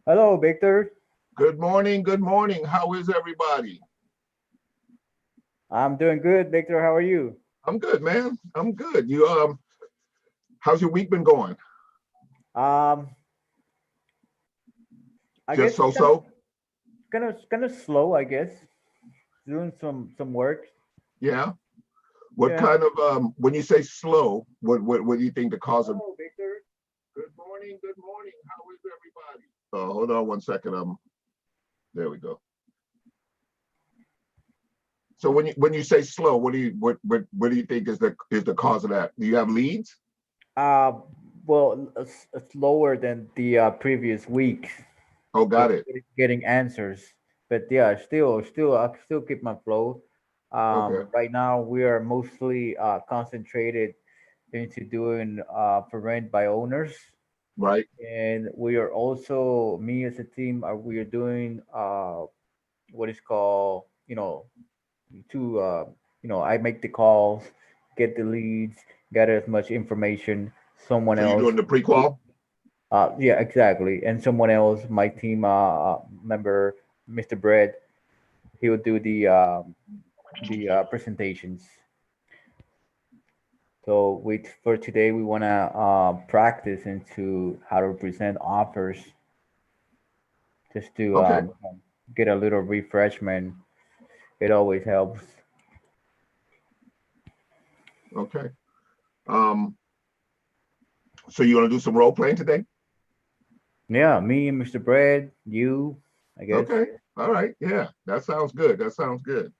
Hello, Victor. Good morning. Good morning. How is everybody? I'm doing good, Victor. How are you? I'm good, man. I'm good. How's your week been going? Um, I Just guess it's so so? kind of slow. I guess doing some work. Yeah. What Yeah. kind of when you say slow, what do you think the cause of Hello, Victor. Good morning, good morning. How is everybody? Hold on one second. There we go. So when you say slow, what do you think is the cause of that? Do you have leads? Uh, well, it's lower than the previous week Oh, of got it. getting answers. But yeah, I still keep my flow. Okay. Right now we are mostly concentrated into doing for rent by owners. Right. And we are also me as a team we are doing what is called to I make the calls, get the leads, gather as much information. Someone So you're else doing the prequal? yeah, exactly, and someone else, my team member, Mr. Bread, he will do the presentations. So with for today we want to practice into how to present offers just to Okay. get a little refreshment. It always helps. Okay. Um, so you want to do some role playing today? Yeah, me, Mr. Bread, you, I guess. Okay. All right. Yeah, that sounds good. That sounds good.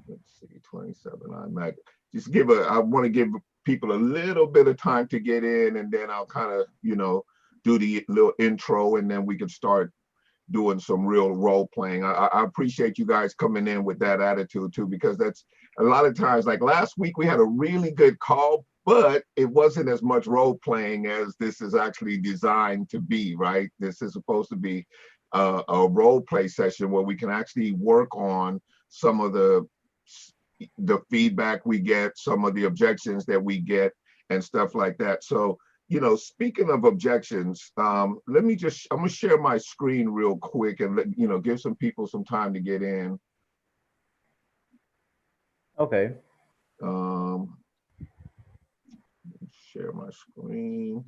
Let's see, 27. I want to give people a little bit of time to get in, and then I'll kind of, do the little intro, and then we can start doing some real role playing. I appreciate you guys coming in with that attitude too, because that's a lot of times, like last week, we had a really good call, but it wasn't as much role playing as this is actually designed to be, right? This is supposed to be a role play session where we can actually work on some of the feedback we get, some of the objections that we get, and stuff like that. So, speaking of objections, I'm gonna share my screen real quick and give some people some time to get in. Okay. Um, Share my screen.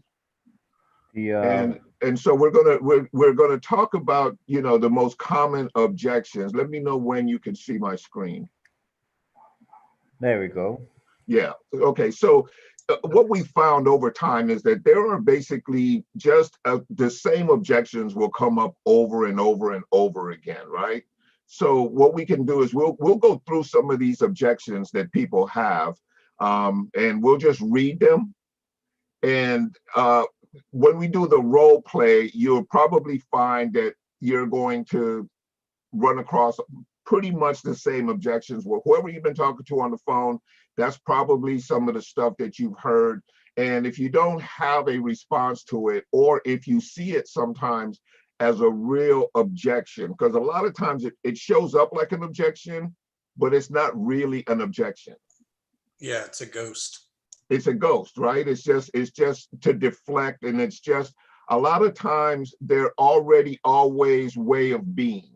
The And so we're gonna talk about the most common objections. Let me know when you can see my screen. There we go. Yeah. Okay. So what we found over time is that there are basically just the same objections will come up over and over and over again, right? So what we can do is we'll go through some of these objections that people have, and we'll just read them. And when we do the role play, you'll probably find that you're going to run across pretty much the same objections with whoever you've been talking to on the phone. That's probably some of the stuff that you've heard. And if you don't have a response to it, or if you see it sometimes as a real objection, because a lot of times it shows up like an objection, but it's not really an objection. Yeah, it's a ghost. It's a ghost, right? It's just to deflect, and it's just a lot of times they're already always way of being.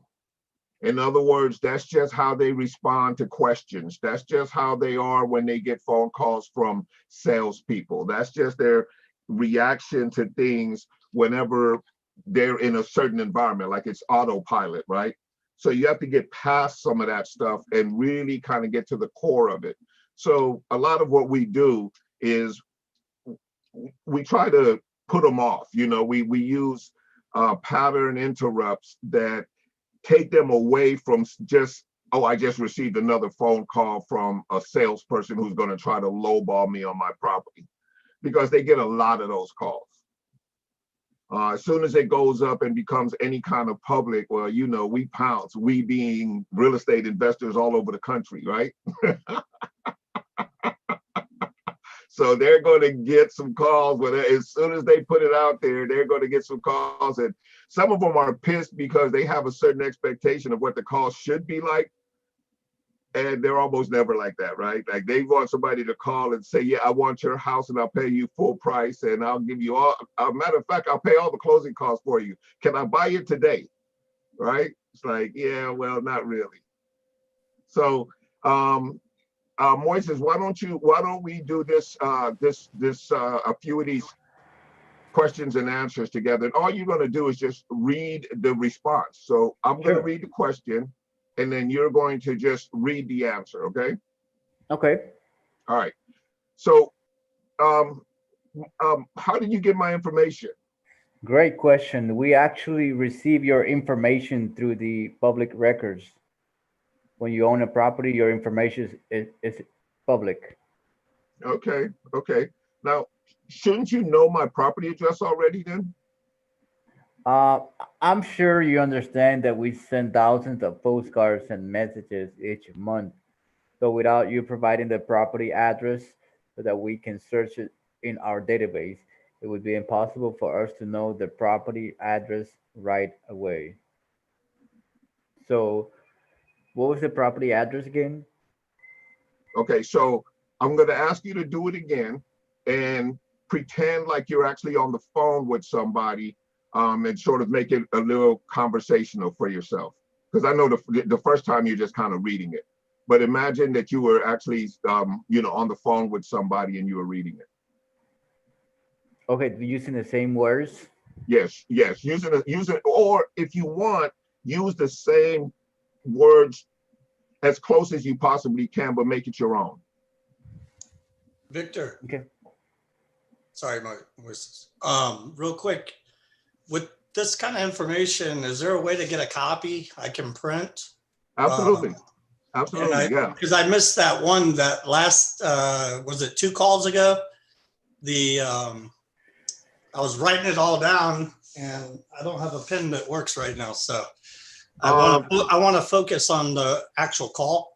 In other words, that's just how they respond to questions. That's just how they are when they get phone calls from salespeople. That's just their reaction to things whenever they're in a certain environment, like it's autopilot, right? So you have to get past some of that stuff and really kind of get to the core of it. So a lot of what we do is we try to put them off. We use pattern interrupts that take them away from just, oh, I just received another phone call from a salesperson who's going to try to lowball me on my property, because they get a lot of those calls. As soon as it goes up and becomes any kind of public, well, we pounce, we being real estate investors all over the country, right? So they're going to get some calls. As soon as they put it out there, they're going to get some calls. And some of them are pissed because they have a certain expectation of what the call should be like. And they're almost never like that, right? Like they want somebody to call and say, yeah, I want your house and I'll pay you full price and I'll give you all, a matter of fact, I'll pay all the closing costs for you. Can I buy it today? Right? It's like, yeah, well, not really. So, Moises, why don't we do a few of these questions and answers together. And all you're going to do is just read the response. So I'm going to Sure. read the question and then you're going to just read the answer. Okay. Okay. All right. So, how did you get my information? Great question. We actually receive your information through the public records. When you own a property, your information is public. Okay. Okay. Now, shouldn't you know my property address already then? Uh, I'm sure you understand that we send thousands of postcards and messages each month. So without you providing the property address so that we can search it in our database, it would be impossible for us to know the property address right away. So what was the property address again? Okay. So I'm going to ask you to do it again and pretend like you're actually on the phone with somebody, and sort of make it a little conversational for yourself. Because I know the first time you're just kind of reading it, but imagine that you were actually, on the phone with somebody and you were reading it. Okay, using the same words. Yes, yes, use it, or if you want, use the same words as close as you possibly can, but make it your own. Victor, Okay. sorry, my voice. Real quick, with this kind of information, is there a way to get a copy I can print? Absolutely, And absolutely, yeah. because I missed that one that last, was it 2 calls ago? I was writing it all down and I don't have a pen that works right now. So I want to focus on the actual call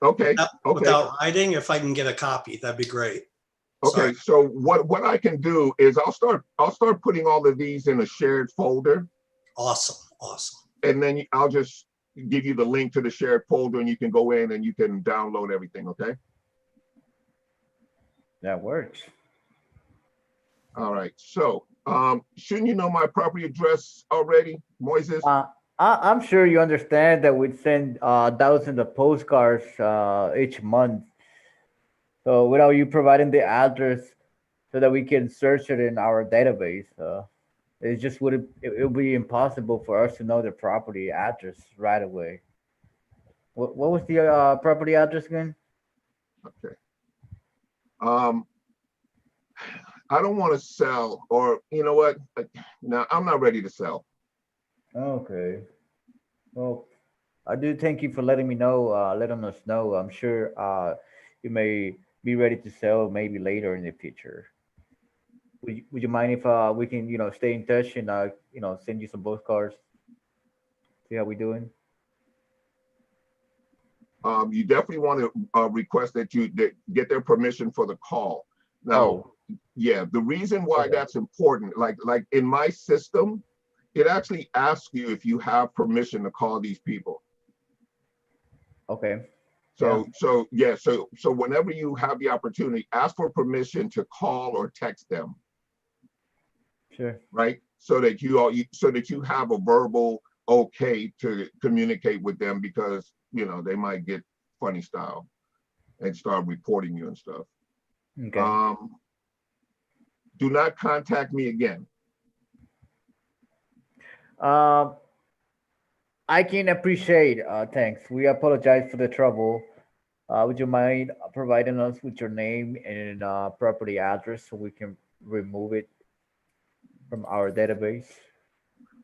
Okay, okay. without writing. If I can get a copy, that'd be great. Okay, Sorry. so what I can do is I'll start putting all of these in a shared folder, Awesome. Awesome. and then I'll just give you the link to the shared folder, and you can go in and you can download everything. Okay. That works. All right. So, shouldn't you know my property address already, Moises? I'm sure you understand that we send thousands of postcards each month. So without you providing the address so that we can search it in our database, it just it would be impossible for us to know the property address right away. What was the property address again? Okay. Um, I don't want to sell, or you know what? No, I'm not ready to sell. Okay. Well, I do thank you for letting me know, letting us know. I'm sure you may be ready to sell maybe later in the future. Would you mind if we can stay in touch and send you some postcards? See how we doing? You definitely want to request that get their permission for the call. Now, Oh, yeah, the reason why okay, that's important, like in my system, it actually asks you if you have permission to call these people. okay, yeah, So yeah, so whenever you have the opportunity, ask for permission to call or text them, sure. right? So that you have a verbal okay to communicate with them, because they might get funny style and start reporting you and stuff. Okay. Um, do not contact me again. Um, I can appreciate. Thanks. We apologize for the trouble. Would you mind providing us with your name and property address so we can remove it from our database?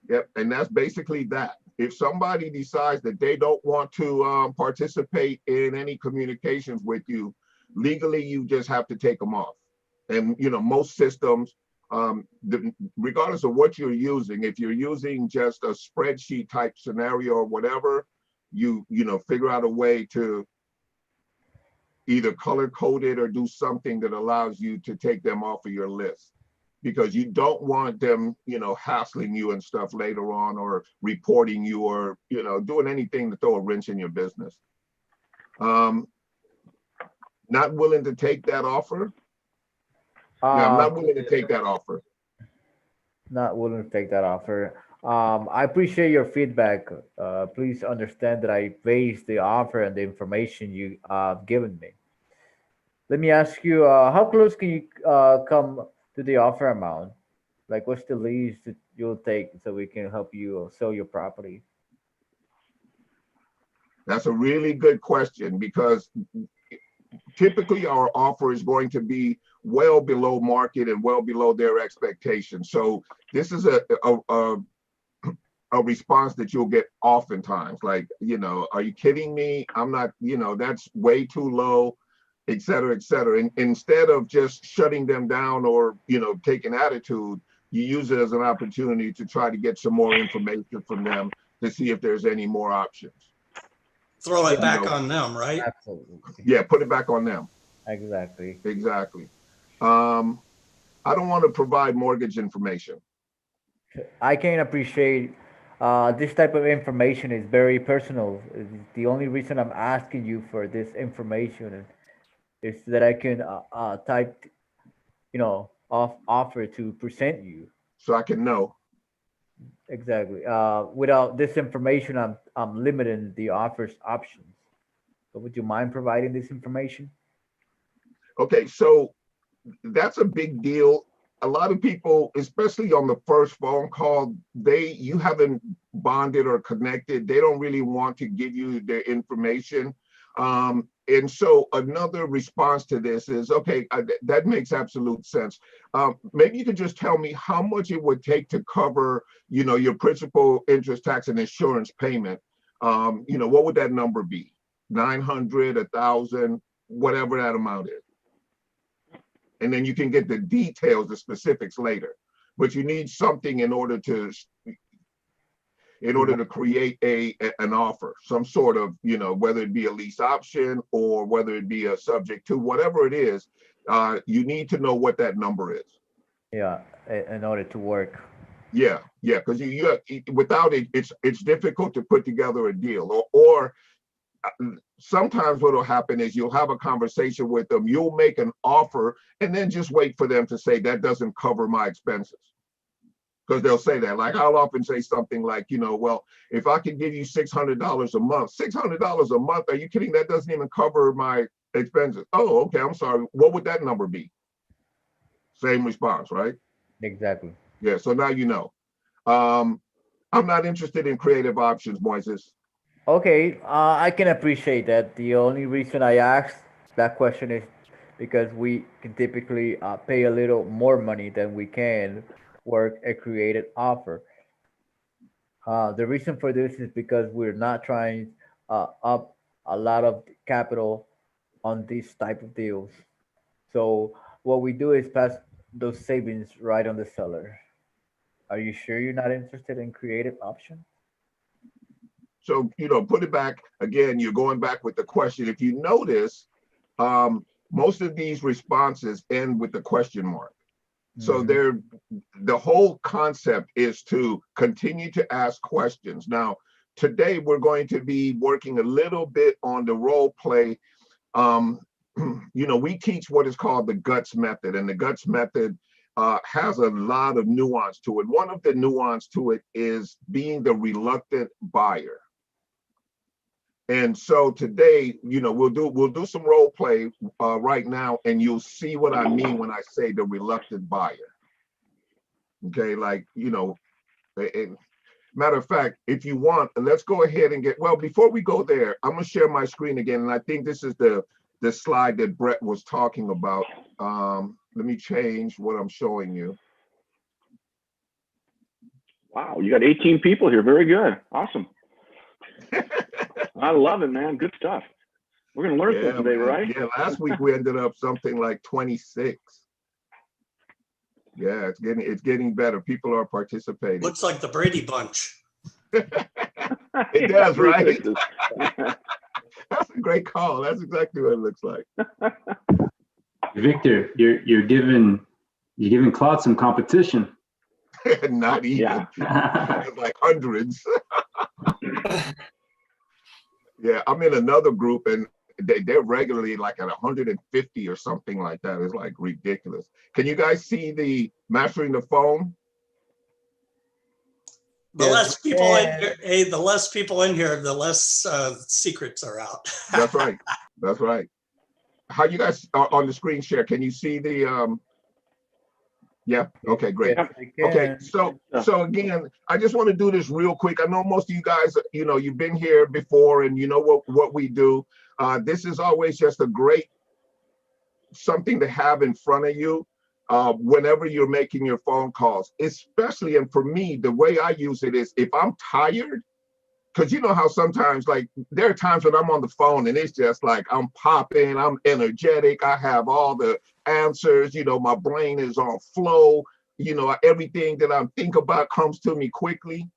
Yep, and that's basically that. If somebody decides that they don't want to participate in any communications with you, legally, you just have to take them off. And most systems, regardless of what you're using, if you're using just a spreadsheet type scenario or whatever, figure out a way to either color code it or do something that allows you to take them off of your list, because you don't want them, hassling you and stuff later on, or reporting you, or, doing anything to throw a wrench in your business. Um, not willing to take that offer. Yeah, I'm not willing to take that offer. Not willing to take that offer. I appreciate your feedback. Please understand that I based the offer and the information you given me. Let me ask you, how close can you come to the offer amount? Like, what's the least that you'll take so we can help you sell your property? That's a really good question because typically our offer is going to be well below market and well below their expectations. So this is a response that you'll get oftentimes, like, are you kidding me? I'm not, that's way too low, et cetera, et cetera. And instead of just shutting them down or, taking attitude, you use it as an opportunity to try to get some more information from them to see if there's any more options. Throw it back on them, right? Absolutely. Yeah, put it back on them. Exactly. Exactly. I don't want to provide mortgage information. I can appreciate this type of information is very personal. The only reason I'm asking you for this information is that I can type, offer to present you. So I can know. Exactly. Without this information, I'm limiting the offer's options. So would you mind providing this information? Okay, so that's a big deal. A lot of people, especially on the first phone call, you haven't bonded or connected. They don't really want to give you their information. And so another response to this is, okay, that makes absolute sense. Maybe you could just tell me how much it would take to cover, your principal, interest, tax, and insurance payment. What would that number be? 900, 1,000, whatever that amount is. And then you can get the details, the specifics later. But you need something in order to create an offer, some sort of, whether it be a lease option or whether it be a subject to, whatever it is, you need to know what that number is. Yeah, in order to work. Yeah, because without it, it's difficult to put together a deal. Or sometimes what will happen is you'll have a conversation with them, you'll make an offer, and then just wait for them to say that doesn't cover my expenses. Because they'll say that. Like, I'll often say something like, well, if I could give you $600 a month, $600 a month, are you kidding? That doesn't even cover my expenses. Oh, okay, I'm sorry. What would that number be? Same response, right? Exactly. Yeah, so now you know. I'm not interested in creative options, Moises. Okay, I can appreciate that. The only reason I asked that question is because we can typically pay a little more money than we can work a created offer. The reason for this is because we're not trying up a lot of capital on these type of deals. So what we do is pass those savings right on the seller. Are you sure you're not interested in creative option? So, put it back again, you're going back with the question. If you notice, most of these responses end with the question mark. So the whole concept is to continue to ask questions. Now, today we're going to be working a little bit on the role play. We teach what is called the guts method, and the guts method has a lot of nuance to it. One of the nuance to it is being the reluctant buyer. And so today, we'll do some role play right now, and you'll see what I mean when I say the reluctant buyer. Okay, like, matter of fact, if you want, let's go ahead and before we go there, I'm gonna share my screen again, and I think this is the slide that Brett was talking about. Let me change what I'm showing you. Wow, you got 18 people here. Very good. Awesome. I love it, man. Good stuff. We're going to learn something today, right? Yeah, last week we ended up something like 26. Yeah, it's getting better. People are participating. Looks like the Brady Bunch. It does, right? That's a great call. That's exactly what it looks like. Victor, you're giving Claude some competition. Not even. Yeah. Like hundreds. Yeah, I'm in another group, and they're regularly like at 150 or something like that. It's like ridiculous. Can you guys see the mastering the phone? The Yes, less we people in can. here, hey, the less people in here, the less secrets are out. That's right. That's right. How you guys are on the screen share? Can you see the yeah, okay, great. Yes, we Okay, can. so again, I just want to do this real quick. I know most of you guys, you know, you've been here before and you know what we do. This is always just a great something to have in front of you whenever you're making your phone calls, especially, and for me, the way I use it is if I'm tired, because you know how sometimes like there are times when I'm on the phone and it's just like I'm popping, I'm energetic, I have all the answers, you know, my brain is on flow, you know, everything that I'm thinking about comes to me quickly.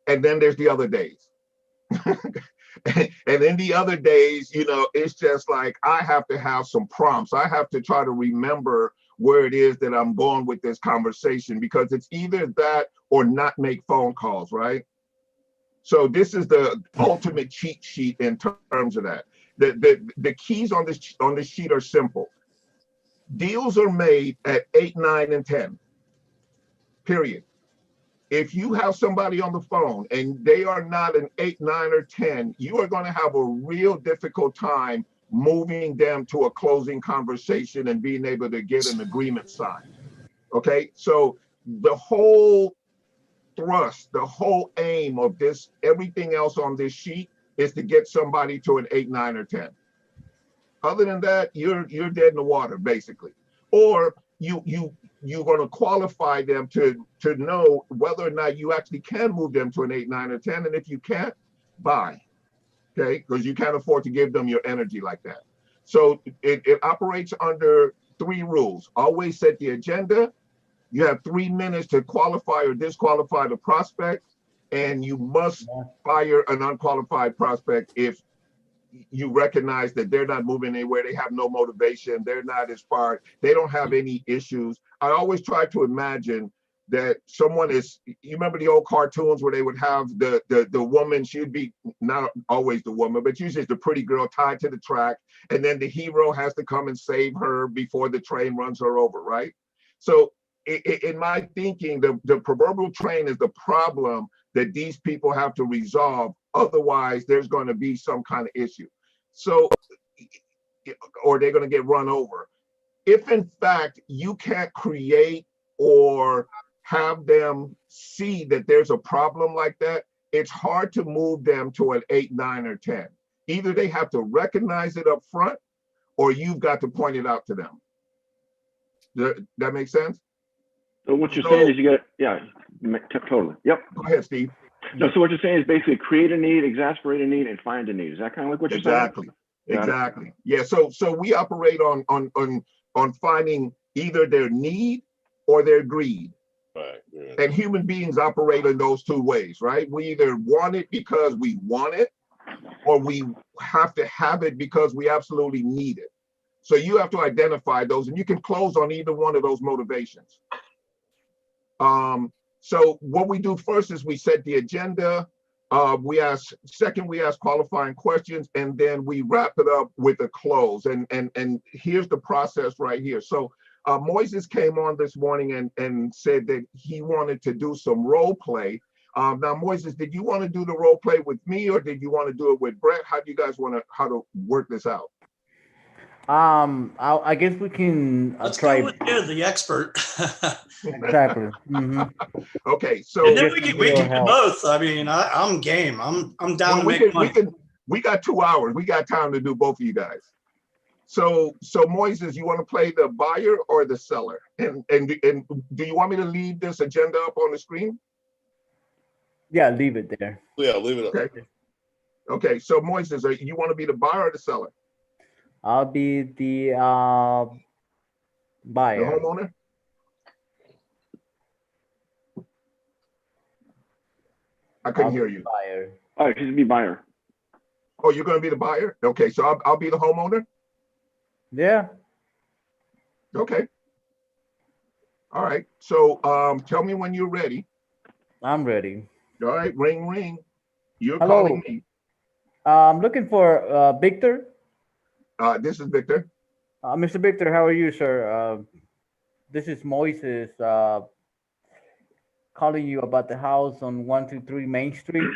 And then there's the other days. And in the other days, you know, it's just like I have to have some prompts. I have to try to remember where it is that I'm going with this conversation, because it's either that or not make phone calls, right? So this is the ultimate cheat sheet in terms of that. The keys on this sheet are simple. Deals are made at 8, 9, and 10. Period. If you have somebody on the phone and they are not an 8, 9, or 10, you are going to have a real difficult time moving them to a closing conversation and being able to get an agreement signed. Okay, so the whole thrust, the whole aim of this, everything else on this sheet is to get somebody to an 8, 9, or 10. Other than that, you're dead in the water, basically. Or you're going to qualify them to know whether or not you actually can move them to an 8, 9, or 10. And if you can't, bye. Okay, because you can't afford to give them your energy like that. So it operates under 3 rules. Always set the agenda. You have 3 minutes to qualify or disqualify the prospect, and you must fire an unqualified prospect if you recognize that they're not moving anywhere, they have no motivation, they're not inspired, they don't have any issues. I always try to imagine that someone is, you remember the old cartoons where they would have the woman, she'd be not always the woman, but usually it's the pretty girl tied to the track, and then the hero has to come and save her before the train runs her over, right? So in my thinking, the proverbial train is the problem that these people have to resolve. Otherwise, there's going to be some kind of issue. So, or they're going to get run over. If in fact you can't create or have them see that there's a problem like that, it's hard to move them to an 8, 9, or 10. Either they have to recognize it up front, or you've got to point it out to them. That makes sense? So what you're saying is you got, yeah, totally. Yep. Go ahead, Steve. No, so what you're saying is basically create a need, exasperate a need, and find a need. Is that kind of like what you're saying? Exactly. Yeah. So we operate on finding either their need or their greed. Right. Yeah. And human beings operate in those 2 ways, right? We either want it because we want it, or we have to have it because we absolutely need it. So you have to identify those, and you can close on either one of those motivations. So what we do first is we set the agenda. We ask qualifying questions, and then we wrap it up with a close. And here's the process right here. So Moises came on this morning and said that he wanted to do some role play. Now, Moises, did you want to do the role play with me, or did you want to do it with Brett? How do you guys want to work this out? I guess we can Let's try. go with you, the expert. Exactly. Okay, so And then we can do help. both. I mean, I'm game. I'm down to we make money. we got 2 hours. We got time to do both of you guys. So Moises, you want to play the buyer or the seller? And do you want me to leave this agenda up on the screen? Yeah, leave it there. Yeah, leave it up. Okay. Okay. So Moises, you want to be the buyer or the seller? I'll be the The buyer. homeowner? I couldn't hear you. Buyer. All right, she's be buyer. Oh, you're going to be the buyer? Okay, so I'll be the homeowner? Yeah. Okay. All right. So tell me when you're ready. I'm ready. All right, ring, ring. You're Hello. calling me. I'm looking for Victor. This is Victor. Mr. Victor, how are you, sir? This is Moises calling you about the house on 123 Main Street.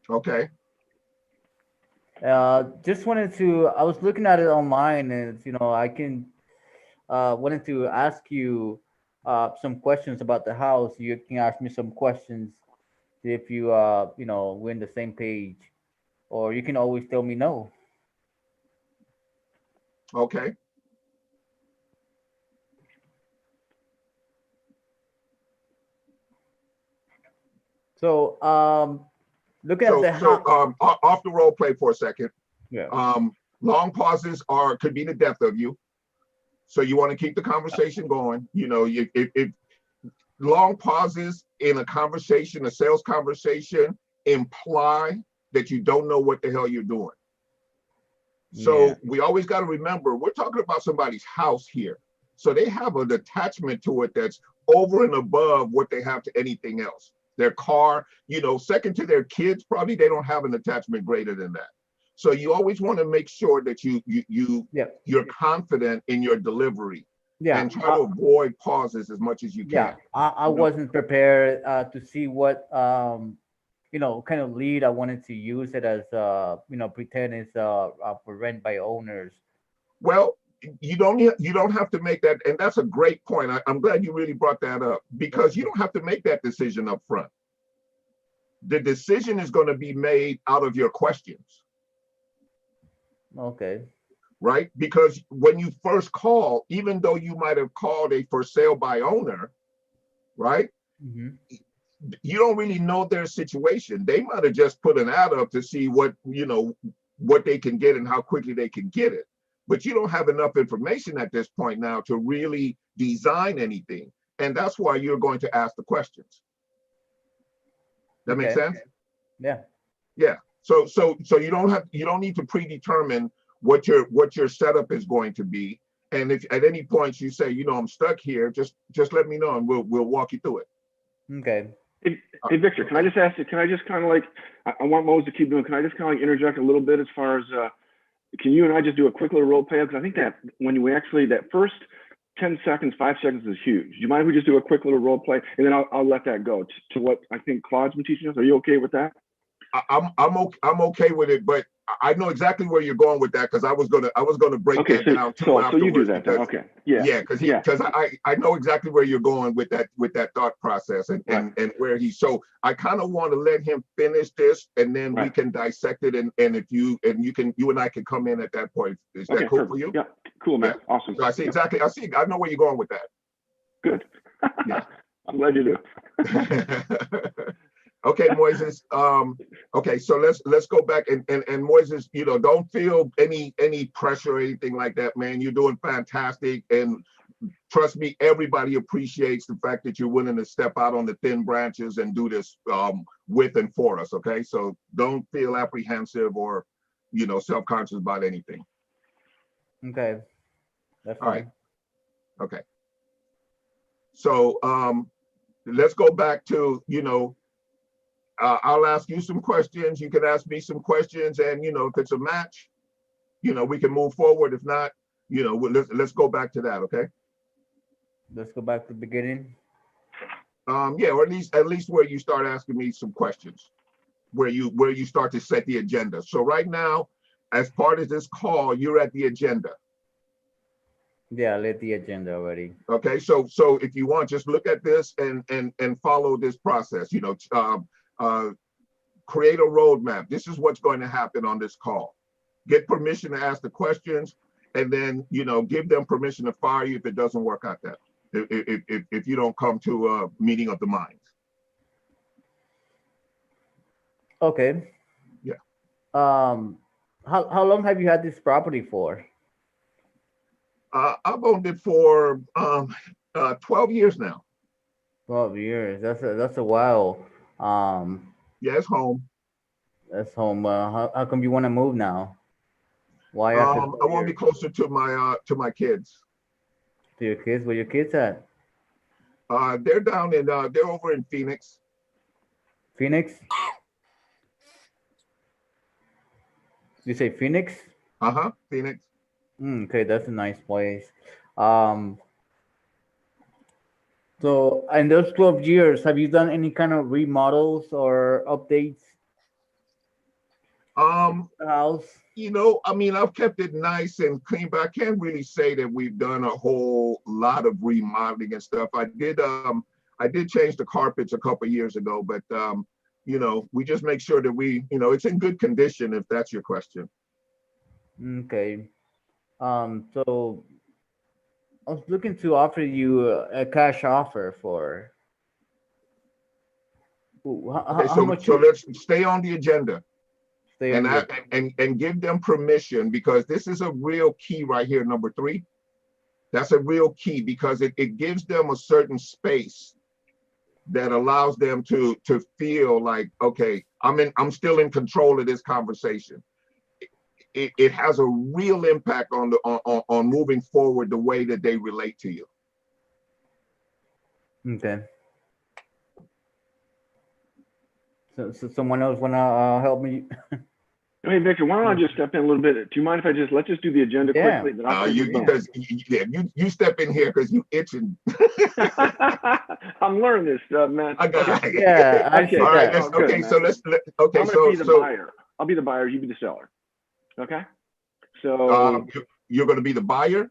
Okay. Just wanted to, I was looking at it online and, I can, wanted to ask you some questions about the house. You can ask me some questions if we're in the same page, or you can always tell me no. Okay. So, looking at So the house. off the role play for a second. Yeah. Long pauses could be the death of you. So you want to keep the conversation going. If long pauses in a conversation, a sales conversation, imply that you don't know what the hell you're doing. So Yeah. we always got to remember, we're talking about somebody's house here. So they have an attachment to it that's over and above what they have to anything else. Their car, second to their kids, probably they don't have an attachment greater than that. So you always want to make sure that you're confident in your delivery, and try to avoid pauses as much as you can. I wasn't prepared to see what kind of lead I wanted to use it as pretend it's for rent by owners. Well, you don't have to make that, and that's a great point. I'm glad you really brought that up, because you don't have to make that decision up front. The decision is going to be made out of your questions. Okay. Right? Because when you first call, even though you might have called a for sale by owner, right? Mm-hmm. You don't really know their situation. They might have just put an ad up to see what they can get and how quickly they can get it. But you don't have enough information at this point now to really design anything. And that's why you're going to ask the questions. That makes sense? Yeah. Yeah. So you don't need to predetermine what your setup is going to be. And if at any point you say, I'm stuck here, just let me know and we'll walk you through it. Okay. Hey Victor, can I just ask you, can I just kind of I want Mose to keep doing, can I just kind of interject a little bit as far as, can you and I just do a quick little role play? Because I think that when we actually, that first 10 seconds, 5 seconds is huge. Do you mind if we just do a quick little role play? And then I'll let that go to what I think Claude's been teaching us. Are you okay with that? I'm okay with it, but I know exactly where you're going with that, because I was gonna break that down too. So you do that then. Okay. Yeah. Because I know exactly where you're going with that thought process and where so I kind of want to let him finish this, and then we can dissect it, and if you and I can come in at that point. Is that cool for you? Yeah, cool, man. Yeah. Awesome. So I know where you're going with that. Good. Yeah. I'm glad you do. Okay, Moises. Okay, so let's go back and Moises, don't feel any pressure or anything like that, man. You're doing fantastic, and trust me, everybody appreciates the fact that you're willing to step out on the thin branches and do this with and for us. Okay, so don't feel apprehensive or self-conscious about anything. Okay, that's fine. All right. Okay. So let's go back to I'll ask you some questions. You can ask me some questions, and if it's a match, we can move forward. If not, let's go back to that. Okay. Let's go back to the beginning. Yeah, or at least where you start asking me some questions, where you start to set the agenda. So right now, as part of this call, you're at the agenda. Yeah, I lit the agenda already. Okay, so if you want, just look at this and follow this process. Create a roadmap. This is what's going to happen on this call. Get permission to ask the questions, and then give them permission to fire you if it doesn't work out that. If you don't come to a meeting of the minds. Okay. Yeah. How long have you had this property for? I've owned it for 12 years now. 12 years. That's a while. Yeah, it's home. That's home. How come you want to move now? Why after I want to be closer to my kids. To your kids? Where your kids at? They're down in they're over in Phoenix. Phoenix? You say Phoenix? Phoenix. Okay, that's a nice place. Um, so in those 12 years, have you done any kind of remodels or updates Um, to the house? I mean, I've kept it nice and clean, but I can't really say that we've done a whole lot of remodeling and stuff. I did change the carpets a couple of years ago, but we just make sure that it's in good condition, if that's your question. Okay. So I was looking to offer you a cash offer for Okay, how so much so you let's stay on the agenda stay and on the. and give them permission, because this is a real key right here, number 3. That's a real key, because it gives them a certain space that allows them to feel like, okay, I'm still in control of this conversation. It has a real impact on moving forward, the way that they relate to you. Okay. So someone else wanna help me? Hey, Victor, why don't I just step in a little bit? Do you mind if let's just do the agenda Yeah. quickly, then I'll take You your phone. because you step in here because you itching. I'm learning this stuff, man. I got Okay. Yeah, I Okay. see All right. that. Oh, good, Okay. man. So okay. I'm gonna be the buyer. I'll be the buyer. You be the seller. Okay. So you're going to be the buyer.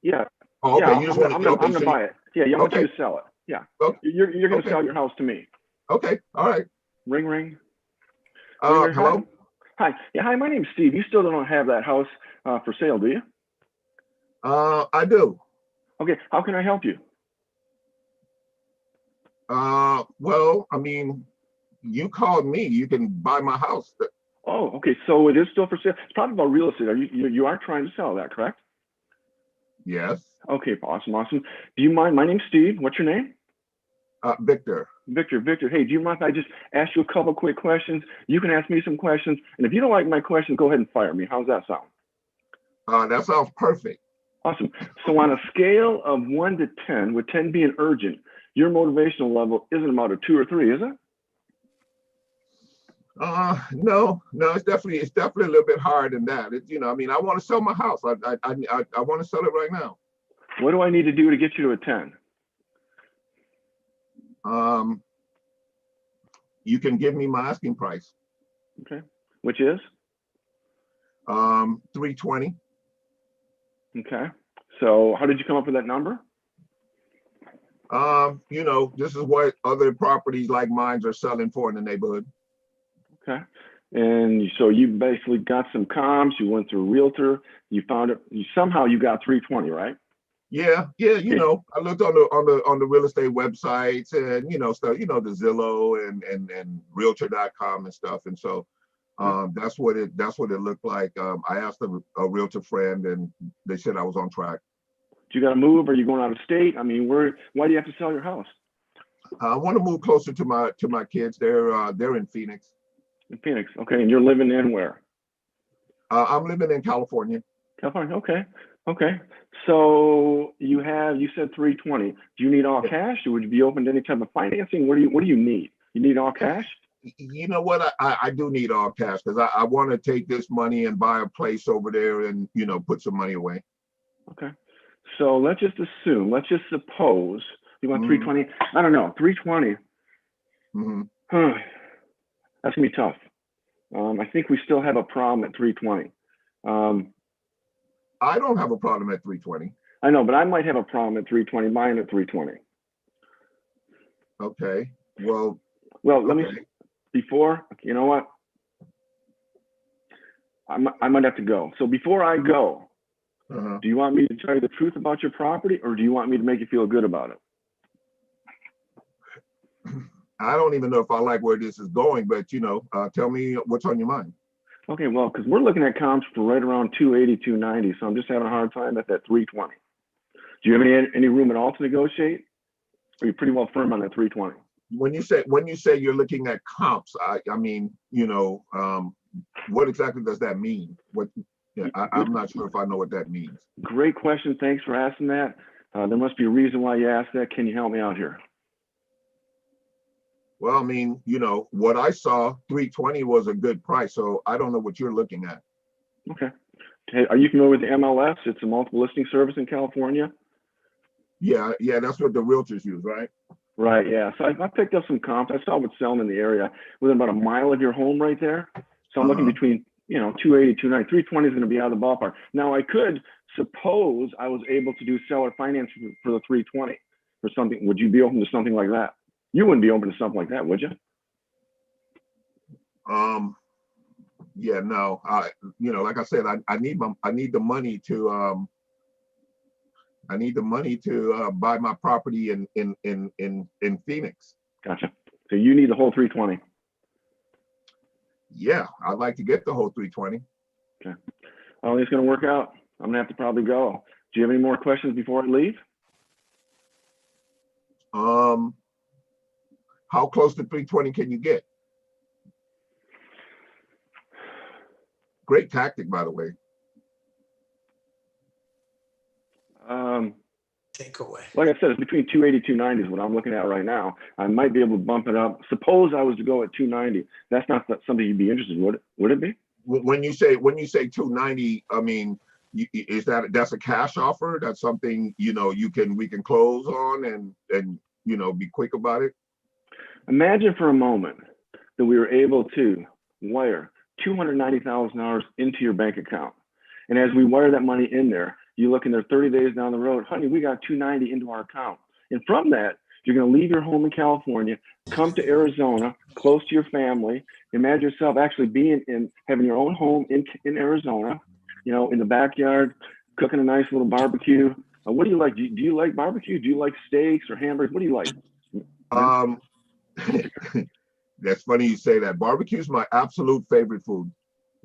Yeah. Oh, okay. You just want to. I'm Okay. gonna buy it. Yeah. I want Okay. you to sell it. Yeah. Okay. You're gonna Okay. sell your house to me. Okay. All right. Ring ring. Ring, ring. Hello. Hi. Yeah. Hi. My name's Steve. You still don't have that house for sale, do you? I do. Okay. How can I help you? Well, I mean, you called me. You can buy my house. Oh, okay. So it is still for sale. It's probably about real estate. You are trying to sell that, correct? Yes. Okay. Awesome. Do you mind? My name's Steve. What's your name? Victor. Victor. Hey, do you mind if I just ask you a couple quick questions? You can ask me some questions, and if you don't like my questions, go ahead and fire me. How's that sound? That sounds perfect. Awesome. So on a scale of 1 to 10, with 10 being urgent, your motivational level isn't about a 2 or 3, is it? No, it's definitely a little bit higher than that. I mean, I want to sell my house. I want to sell it right now. What do I need to do to get you to a 10? You can give me my asking price. Okay. Which is? 320. Okay. So how did you come up with that number? This is what other properties like mine are selling for in the neighborhood. Okay. And so you basically got some comps, you went through a realtor, you found it, somehow you got 320, right? Yeah. I looked on the real estate websites and stuff, the Zillow and realtor.com and stuff. And so that's what it looked like. I asked a realtor friend and they said I was on track. Do you got to move? Are you going out of state? I mean, why do you have to sell your house? I want to move closer to my kids. They're in Phoenix. In Phoenix. Okay. And you're living in where? I'm living in California. California. Okay. So you said 320. Do you need all cash, or would you be open to any type of financing? What do you need? You need all cash? You know what? I do need all cash because I want to take this money and buy a place over there and put some money away. Okay. So let's just suppose you want 320. I don't know, 320. That's gonna be tough. I think we still have a problem at 320. I don't have a problem at 320. I know, but I might have a problem at 320. Mine at 320. Okay. Well, let me. Before, you know what? I might have to go. So before I go, do you want me to tell you the truth about your property, or do you want me to make you feel good about it? I don't even know if I like where this is going, but tell me what's on your mind. Okay, well, because we're looking at comps for right around 280, 290, so I'm just having a hard time at that 320. Do you have any room at all to negotiate? Or are you pretty well firm on that 320? When you say you're looking at comps, I mean, what exactly does that mean? I'm not sure if I know what that means. Great question. Thanks for asking that. There must be a reason why you asked that. Can you help me out here? Well, I mean, what I saw, 320 was a good price. So I don't know what you're looking at. Okay. Hey, are you familiar with the MLS? It's a multiple listing service in California. Yeah, yeah, that's what the realtors use, right? Right, yeah. So I picked up some comps. I saw what's selling in the area within about a mile of your home right there. So I'm looking between, 280, 290, 320 is going to be out of the ballpark. Now I could suppose I was able to do seller finance for the 320 or something. Would you be open to something like that? You wouldn't be open to something like that, would you? Yeah, no, like I said, I need the money to buy my property in Phoenix. Gotcha. So you need the whole 320. Yeah, I'd like to get the whole 320. Okay. I don't think it's going to work out. I'm going to have to probably go. Do you have any more questions before I leave? How close to 320 can you get? Great tactic, by the way. Takeaway. Like I said, it's between 280, 290 is what I'm looking at right now. I might be able to bump it up. Suppose I was to go at 290. That's not something you'd be interested in, would it be? When you say 290, I mean, that's a cash offer? That's something we can close on and be quick about it. Imagine for a moment that we were able to wire $290,000 into your bank account, and as we wire that money in there, you look in there 30 days down the road, honey, we got 290 into our account, and from that you're going to leave your home in California, come to Arizona, close to your family. Imagine yourself actually having your own home in Arizona, in the backyard, cooking a nice little barbecue. What do you like? Do you like barbecue? Do you like steaks or hamburgers? What do you like? That's funny you say that. Barbecue is my absolute favorite food.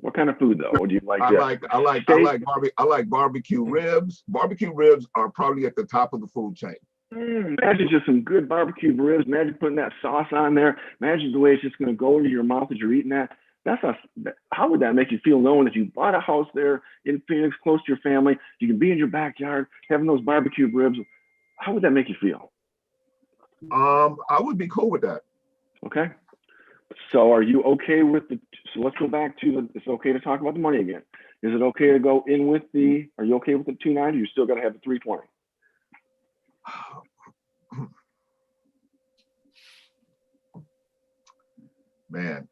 What kind of food though? Do you like? I like barbecue ribs. Barbecue ribs are probably at the top of the food chain. Imagine just some good barbecue ribs. Imagine putting that sauce on there. Imagine the way it's just going to go into your mouth as you're eating that. How would that make you feel knowing that you bought a house there in Phoenix, close to your family? You can be in your backyard having those barbecue ribs. How would that make you feel? I would be cool with that. Okay. So are you okay with so let's go back to it's okay to talk about the money again. Is it okay to go in with are you okay with the 290? You still got to have the 320. Man.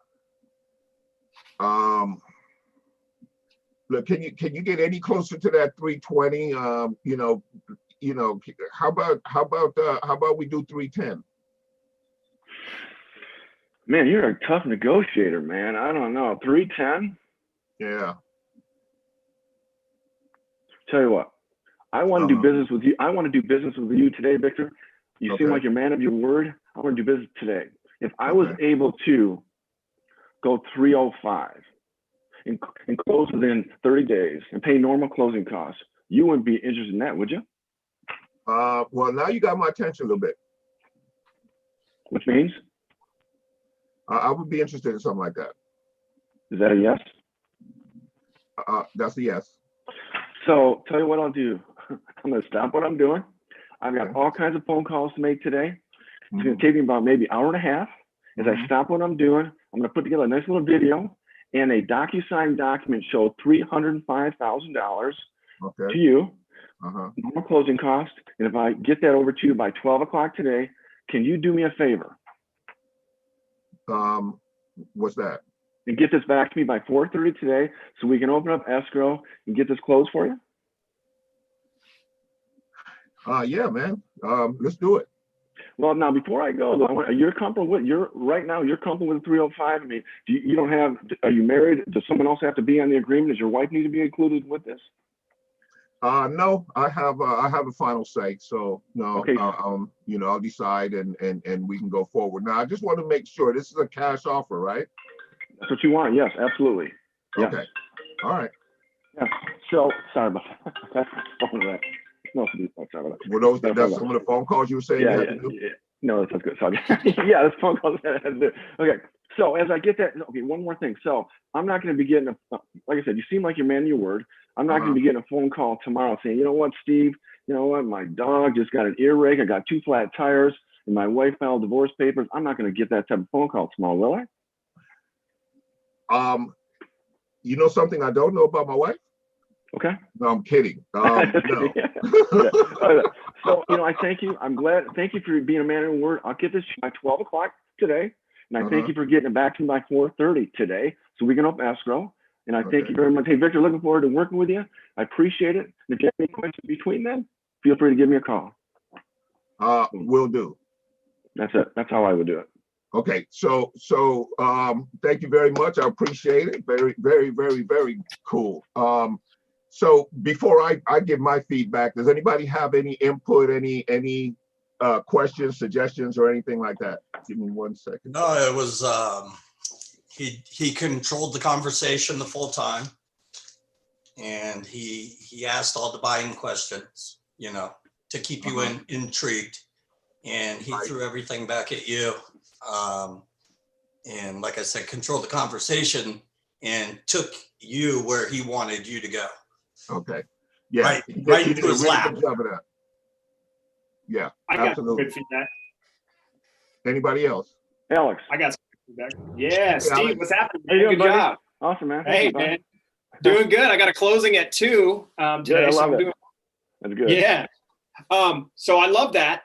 Look, can you get any closer to that 320? How about we do 310? Man, you're a tough negotiator, man. I don't know. 310? Yeah. Tell you what, I want to do business with you. I want to do business with you today, Victor. You seem like you're a man of your word. I want to do business today. If I was able to go 305 and close within 30 days and pay normal closing costs, you wouldn't be interested in that, would you? Well, now you got my attention a little bit. Which means? I would be interested in something like that. Is that a yes? That's a yes. So tell you what I'll do. I'm going to stop what I'm doing. I've got all kinds of phone calls to make today. It's going to take me about maybe an hour and a half. As I stop what I'm doing, I'm going to put together a nice little video and a DocuSign document show $305,000 to you, normal closing cost. And if I get that over to you by 12 o'clock today, can you do me a favor? What's that? And get this back to me by 4:30 today so we can open up escrow and get this closed for you? Yeah, man. Let's do it. Well, now before I go, though, you're comfortable with you're comfortable with 305. I mean, are you married? Does someone else have to be on the agreement? Does your wife need to be included with this? No, I have a final say. So no, okay. I'll decide and we can go forward. Now, I just want to make sure this is a cash offer, right? That's what you want. Yes, absolutely. Yes. Okay. All right. Yeah. So sorry about that. No, sorry about that. That's some of the phone calls you were saying you had to do? Yeah. No, that's good. Sorry. Yeah, that's phone calls I had to do. Okay. So as I get that, one more thing. So I'm not going to be getting like I said, you seem like you're man of your word. I'm not going to be getting a phone call tomorrow saying, you know what, Steve, you know what, my dog just got an earache. I got 2 flat tires and my wife filed divorce papers. I'm not going to get that type of phone call tomorrow, will I? You know something I don't know about my wife? Okay. No, I'm kidding. No. Yeah. So, I thank you. I'm glad. Thank you for being a man of your word. I'll get this by 12 o'clock today. And I thank you for getting it back to me by 4:30 today, so we can open escrow. And I thank you very much. Hey, Victor, looking forward to working with you. I appreciate it. If you have any questions between then, feel free to give me a call. Will do. That's it. That's how I would do it. Okay, so thank you very much. I appreciate it. Very, very, very, very cool. So before I give my feedback, does anybody have any input, any questions, suggestions, or anything like that? Give me 1 second. No, it was he controlled the conversation the full time, and he asked all the buying questions, to keep you intrigued, and he threw everything back at you. And like I said, controlled the conversation and took you where he wanted you to go. Okay. Yeah. Right He into did a his really lap. good job of that. Yeah, I got absolutely. good feedback. Anybody else? Alex. I got some feedback. Yeah, Steve, Alex. what's happening? How you doing, Good buddy? job. Awesome, man. Hey, man. Doing good. I got a closing at 2 today. Good, I so love I'm it. doing, That's good. yeah. So I love that.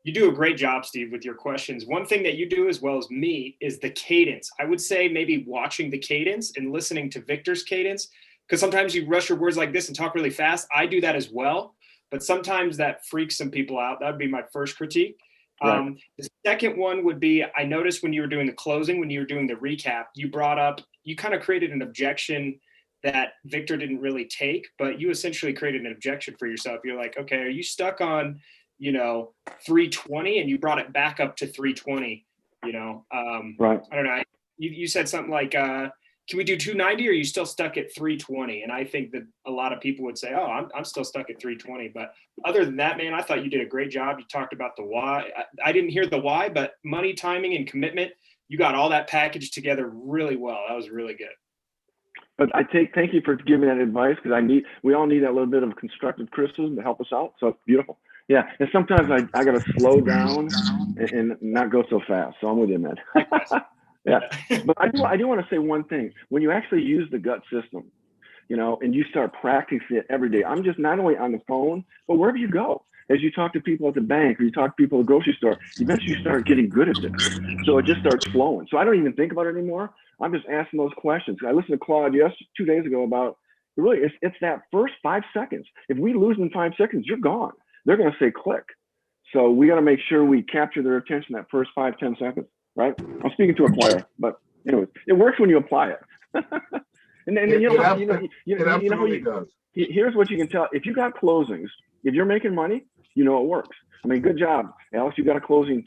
You do a great job, Steve, with your questions. One thing that you do as well as me is the cadence. I would say maybe watching the cadence and listening to Victor's cadence, because sometimes you rush your words like this and talk really fast. I do that as well, but sometimes that freaks some people out. That would be my first critique. Right. The second one would be, I noticed when you were doing the closing, when you were doing the recap, you brought up, you kind of created an objection that Victor didn't really take, but you essentially created an objection for yourself. You're like, okay, are you stuck on 320, and you brought it back up to 320, Right. I don't know. You said something like, can we do 290, or are you still stuck at 320? And I think that a lot of people would say, oh, I'm still stuck at 320. But other than that, man, I thought you did a great job. You talked about the why. I didn't hear the why, but money, timing, and commitment, you got all that packaged together really well. That was really good. But thank you for giving that advice, because we all need that little bit of constructive criticism to help us out. So it's beautiful. Yeah, and sometimes I got to slow down and not go so fast. So I'm with you, man. Yeah, but I do want to say one thing. When you actually use the gut system, and you start practicing it every day, I'm just not only on the phone, but wherever you go, as you talk to people at the bank or you talk to people at the grocery store, eventually you start getting good at this. So it just starts flowing. So I don't even think about it anymore. I'm just asking those questions. I listened to Claude 2 days ago about really it's that first 5 seconds. If we lose in 5 seconds, you're gone. They're going to say click. So we got to make sure we capture their attention that first 5-10 seconds, right? I'm speaking to a player, but anyways, it works when you apply it. and then It absolutely does. Here's what you can tell. If you got closings, if you're making money, it works. I mean, good job, Alex. You got a closing,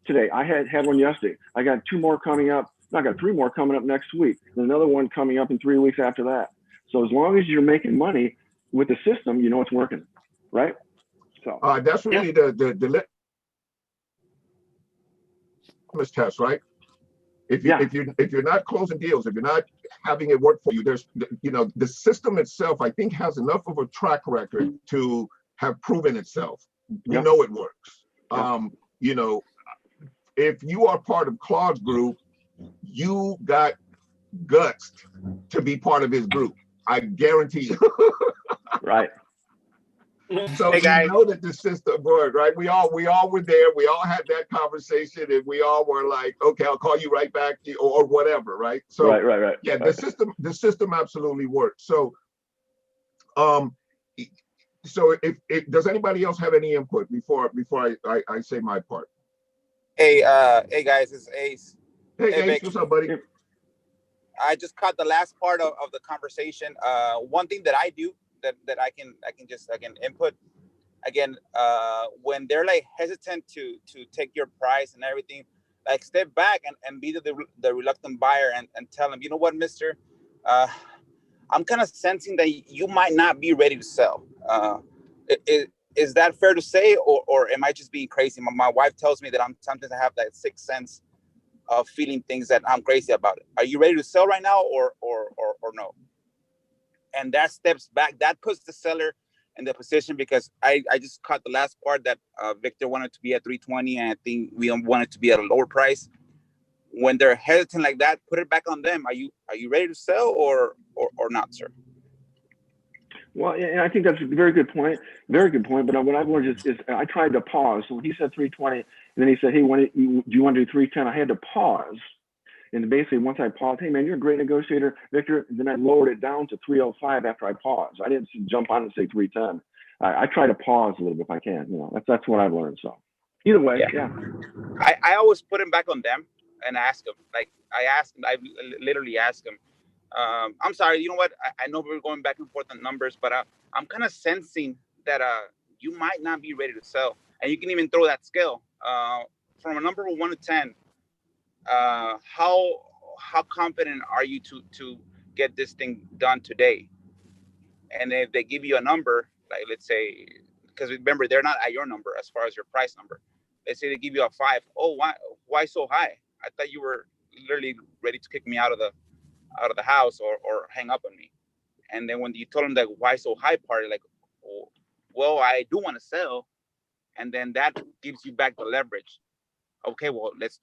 today. I had one yesterday. I got 2 more coming up. I got 3 more coming up next week. And another one coming up in 3 weeks after that. So as long as you're making money with the system, it's working, right? So that's really the litmus test, right? If you're not closing deals, if you're not having it work for you, there's the system itself, I think, has enough of a track record to have proven itself. We know it works. If you are part of Claude's group, you got guts to be part of his group. I guarantee you. Right. So hey guys, that the system worked, right? We all were there. We all had that conversation, and we all were like, "Okay, I'll call you right back," or whatever, right? So right. Yeah, right. the system absolutely works. So, if does anybody else have any input before I say my part? Hey guys, it's Ace. Hey Ace, Vic, what's up, buddy? I just caught the last part of the conversation. One thing that I do that I can input again, when they're like hesitant to take your price and everything, like step back and be the reluctant buyer and tell them, you know what, mister, I'm kind of sensing that you might not be ready to sell. Is that fair to say, or am I just being crazy? My wife tells me that sometimes I have that sixth sense of feeling things that I'm crazy about it. Are you ready to sell right now, or no? And that steps back. That puts the seller in the position, because I just caught the last part that Victor wanted to be at 320, and I think we wanted to be at a lower price. when they're hesitant like that, put it back on them. Are you ready to sell or not, sir? Well, and I think that's a very good point. Very good point. But what I've learned is I tried to pause. So when he said 320, and then he said, "Hey, do you want to do 310?" I had to pause. And basically, once I paused, "Hey, man, you're a great negotiator, Victor." And then I lowered it down to 305 after I paused. I didn't jump on and say 310. I try to pause a little bit if I can. You know, that's what I've learned. So either way, yeah. I always put him back on them and ask him. Like I literally ask him. I'm sorry, you know what? I know we're going back and forth on numbers, but I'm kind of sensing that you might not be ready to sell. And you can even throw that scale from a number of 1 to 10. How confident are you to get this thing done today? And if they give you a number, like let's say, because remember they're not at your number as far as your price number. Let's say they give you a 5. Oh, why so high? I thought you were literally ready to kick me out of the house or hang up on me. And then when you told them that why so high part, like, oh, well, I do want to sell. And then that gives you back the leverage. Okay, well, let's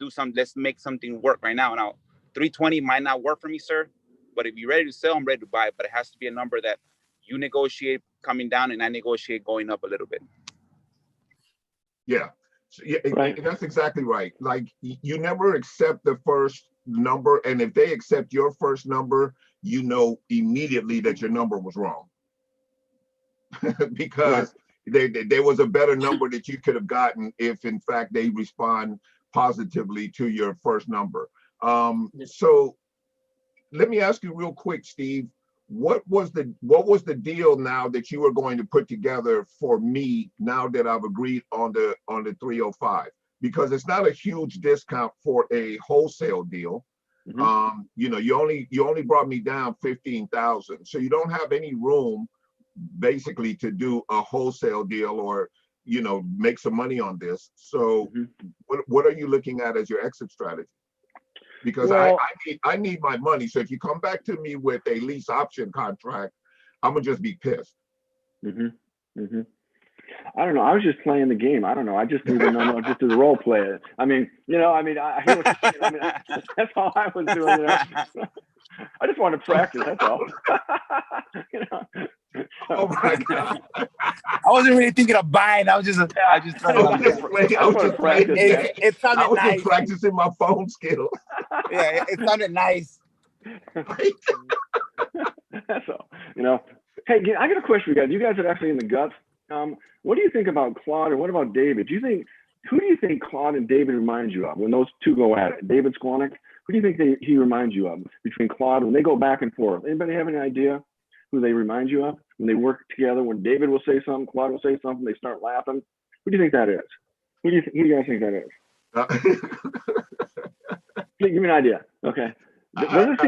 make something work right now. Now, 320 might not work for me, sir, but if you're ready to sell, I'm ready to buy. But it has to be a number that you negotiate coming down and I negotiate going up a little bit. Yeah, so, yeah, Right. that's exactly right. Like you never accept the first number, and if they accept your first number, you know immediately that your number was wrong because there was a better number that you could have gotten if in fact they respond positively to your first number. So let me ask you real quick, Steve, what was the deal now that you were going to put together for me now that I've agreed on the 305? Because it's not a huge discount for a wholesale deal. Mm-hmm. You know, you only brought me down 15,000, so you don't have any room basically to do a wholesale deal or, you know, make some money on this. So what are you looking at as your exit strategy? Because Well, I need my money. So if you come back to me with a lease option contract, I'm gonna just be pissed. I don't know. I was just playing the game. I don't know. I just threw the number, just as a role player. I mean, you know, I hear what you're saying. I mean, that's all I was doing. You know? I just wanted to practice. That's all. You know? Oh my God. I wasn't really thinking of buying. I was just trying it sounded nice. Practicing my phone skill. Yeah, it sounded nice. That's all. You know. Hey, I got a question for you guys. You guys are actually in the guts. What do you think about Claude, and what about David? Who do you think Claude and David remind you of when those two go at it? David Squanick, who do you think he reminds you of between Claude when they go back and forth? Anybody have any idea who they remind you of when they work together? When David will say something, Claude will say something, they start laughing. Who do you think that is? Who do you guys think that is? Give me an idea. Okay. Does it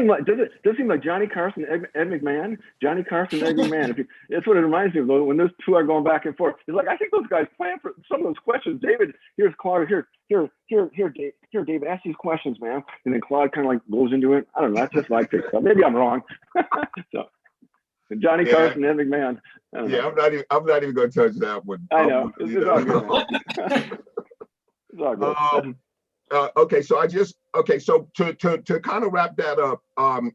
seem like Johnny Carson, Ed McMahon? Johnny Carson, Ed McMahon. That's what it reminds me of when those two are going back and forth. It's like I think those guys plan for some of those questions. David, here's Claude. Here, David, ask these questions, man. And then Claude kind of like goes into it. I don't know. That's just my pick. Maybe I'm wrong. So Johnny Carson, Ed McMahon. Yeah, I'm not even going to touch that one. I know. It's all good. It's all good. Okay, so to kind of wrap that up,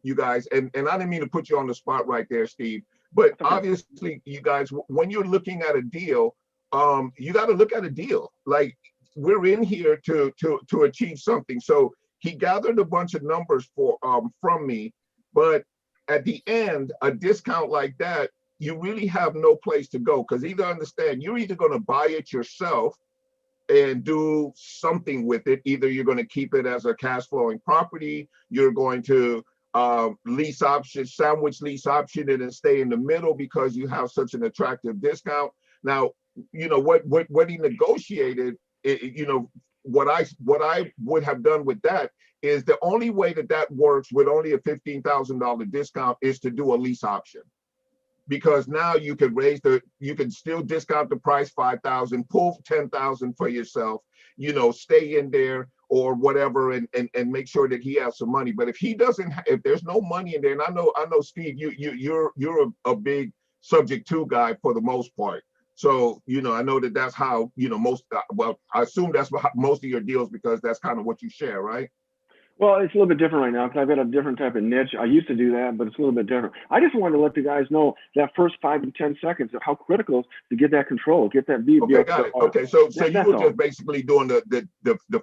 you guys, and I didn't mean to put you on the spot right there, Steve, but obviously, you guys, when you're looking at a deal, you got to look at a deal. Like we're in here to achieve something. So he gathered a bunch of numbers from me, but at the end, a discount like that, you really have no place to go because you're either going to buy it yourself and do something with it. Either you're going to keep it as a cash flowing property, you're going to sandwich lease option it and stay in the middle because you have such an attractive discount. Now, you know what he negotiated, you know, what I would have done with that is the only way that works with only a $15,000 discount is to do a lease option. Because now you can you can still discount the price 5,000, pull 10,000 for yourself, you know, stay in there or whatever, and make sure that he has some money. But if there's no money in there, and I know Steve, you're a big subject to guy for the most part. So, you know, I know that's how, you know, I assume that's what most of your deals, because that's kind of what you share, right? Well, it's a little bit different right now because I've got a different type of niche. I used to do that, but it's a little bit different. I just wanted to let the guys know that first 5 to 10 seconds of how critical to get that control, get that beat. Okay, got it. Okay, so you were all. just basically doing the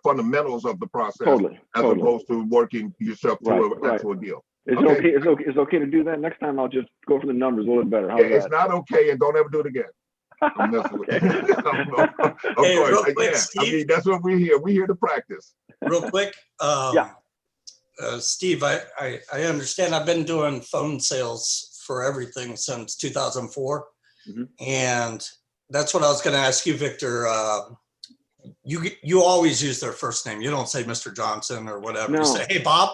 fundamentals of the process, Totally. as opposed to working yourself through an actual deal. Is it okay? Is it okay to do that? Next time I'll just go for the numbers a little bit better. How's Yeah, it's that? not okay, and don't ever do it again. I'm messing with you. Of Hey, course, real quick, yeah. I Steve. mean, that's what we're here. We're here to practice. Real quick. Yeah. Steve, I understand I've been doing phone sales for everything since 2004. Mm-hmm. And that's what I was going to ask you, Victor. You always use their first name. You don't say Mr. Johnson or whatever. No. You say, hey, Bob,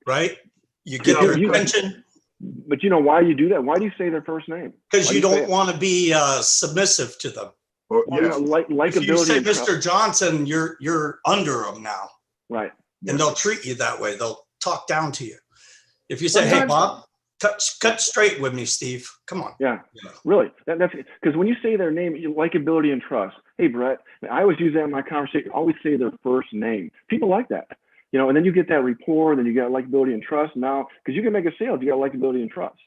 right? You get their attention. But you know why you do that? Why do you say their first name? Because you don't want to be submissive to them. Well, Well, you know, likability. If you say and trust. Mr. Johnson, you're under them now. Right. And they'll treat you that way. They'll talk down to you. If you say, hey, Bob, cut straight with me, Steve. Come on. Yeah. Really. That's because when you say their name, likability and trust. Hey, Brett, I always use that in my conversation. Always say their first name. People like that. You know, and then you get that rapport, and then you got likability and trust now, because you can make a sale if you got likability and trust.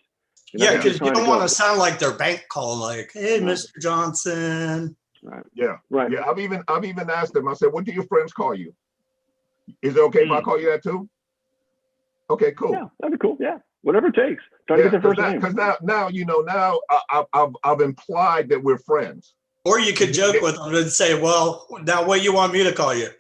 Yeah, because you don't want to sound like their bank call, like, hey, Mr. Johnson. Right. Yeah. Right. Yeah. I've even asked them. I said, what do your friends call you? Is it okay if I call you that too? Okay, cool. Yeah, that'd be cool. Yeah, whatever it takes. Try to get their first name. Because now I've implied that we're friends. Or you could joke with them and say, well, now what you want me to call you?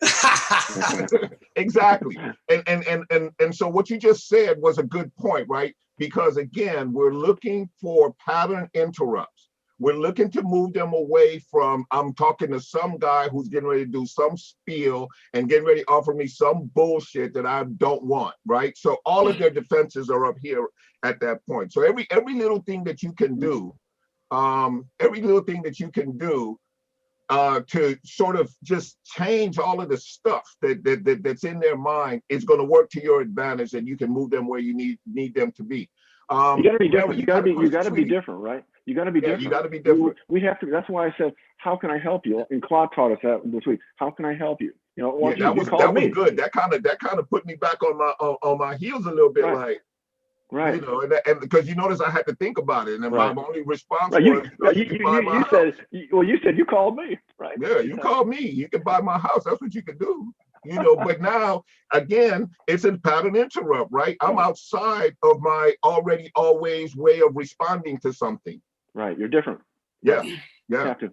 Exactly. And so what you just said was a good point, right? Because again, we're looking for pattern interrupts. We're looking to move them away from, I'm talking to some guy who's getting ready to do some spiel and getting ready to offer me some bullshit that I don't want, right? So all of their defenses are up here at that point. So every little thing that you can do, to sort of just change all of the stuff that's in their mind is going to work to your advantage, and you can move them where you need them to be. You got to be different. You got to be different, right? You got to be different. You got to be different. We have to. That's why I said, "How can I help you?" And Claude taught us that this week. How can I help you? You know, well, that was good. That kind of put me back on my heels a little bit, right. Right. You know, and because you notice I had to think about it, and my only response was, you said you called me, right? Yeah, you called me. You can buy my house. That's what you can do. You know, but now again, it's a pattern interrupt, right? I'm outside of my already always way of responding to something. Right. You're different. Yeah. You Yeah. have to.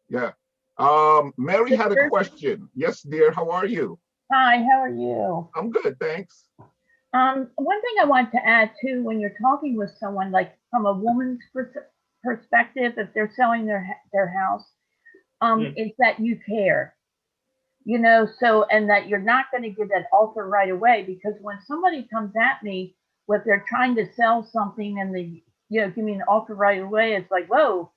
Yeah. Mary had a question. Yes, dear. How are you? Hi, how are you? I'm good, thanks. One thing I want to add too, when you're talking with someone, like from a woman's perspective, if they're selling their house, is that you care, you know, so, and that you're not going to give that offer right away, because when somebody comes at me with they're trying to sell something and they, you know, give me an offer right away, it's like, whoa,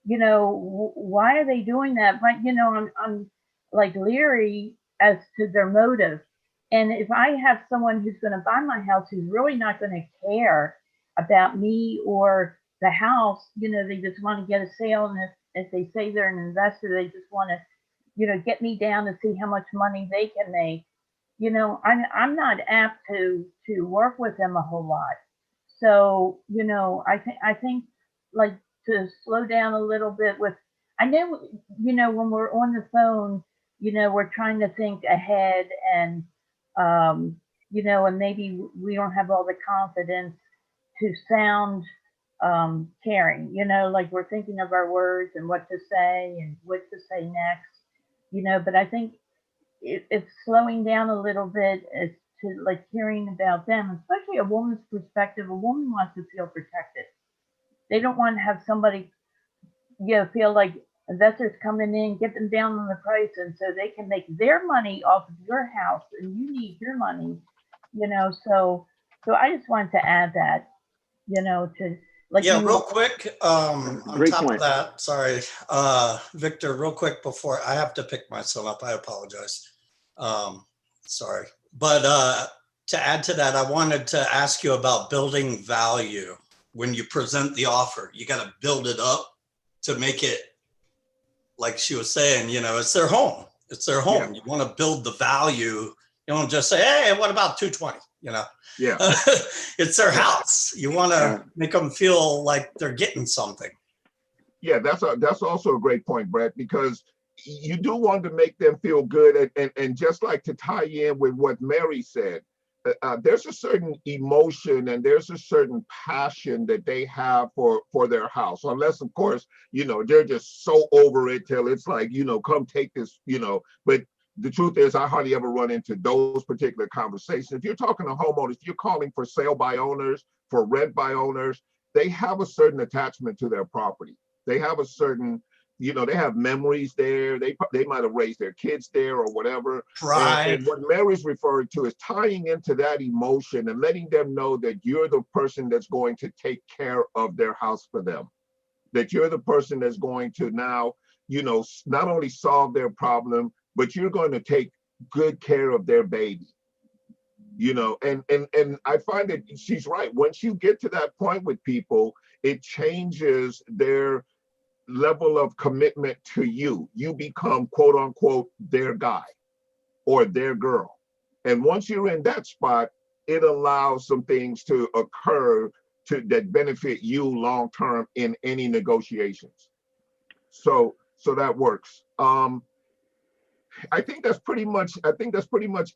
you know, why are they doing that? But, you know, I'm like leery as to their motive. And if I have someone who's going to buy my house who's really not going to care about me or the house, you know, they just want to get a sale. And if they say they're an investor, they just want to, you know, get me down to see how much money they can make. You know, I'm not apt to work with them a whole lot. So, you know, I think like to slow down a little bit with, I know, you know, when we're on the phone, you know, we're trying to think ahead and, you know, and maybe we don't have all the confidence to sound caring, you know, like we're thinking of our words and what to say and what to say next, you know, but I think it's slowing down a little bit as to like hearing about them, especially a woman's perspective. A woman wants to feel protected. They don't want to have somebody, you know, feel like investors coming in, get them down on the price, and so they can make their money off of your house, and you need your money, you know. So I just wanted to add that, you know, to like. Yeah, real quick. On top point. of that, sorry, Victor, real quick before I have to pick my son up. I apologize. Sorry, but to add to that, I wanted to ask you about building value when you present the offer. You got to build it up to make it. Like she was saying, you know, it's their home. It's their home. Yeah. You want to build the value You don't just say, hey, what about 220? You know, Yeah. it's their house. You want to make them feel like they're getting something. Yeah, that's also a great point, Brett, because you do want to make them feel good. And just like to tie in with what Mary said, there's a certain emotion and there's a certain passion that they have for their house, unless, of course, you know, they're just so over it till it's like, you know, come take this, you know. But the truth is, I hardly ever run into those particular conversations. If you're talking to homeowners, if you're calling for sale by owners, for rent by owners, they have a certain attachment to their property. They have a certain, you know, they have memories there. They might have raised their kids there or whatever. Pride. And what Mary's referring to is tying into that emotion and letting them know that you're the person that's going to take care of their house for them. That you're the person that's going to now, you know, not only solve their problem, but you're going to take good care of their baby. You know, and I find that she's right. Once you get to that point with people, it changes their level of commitment to you. You become, quote unquote, their guy or their girl. And once you're in that spot, it allows some things to occur that benefit you long term in any negotiations. So that works. I think that's pretty much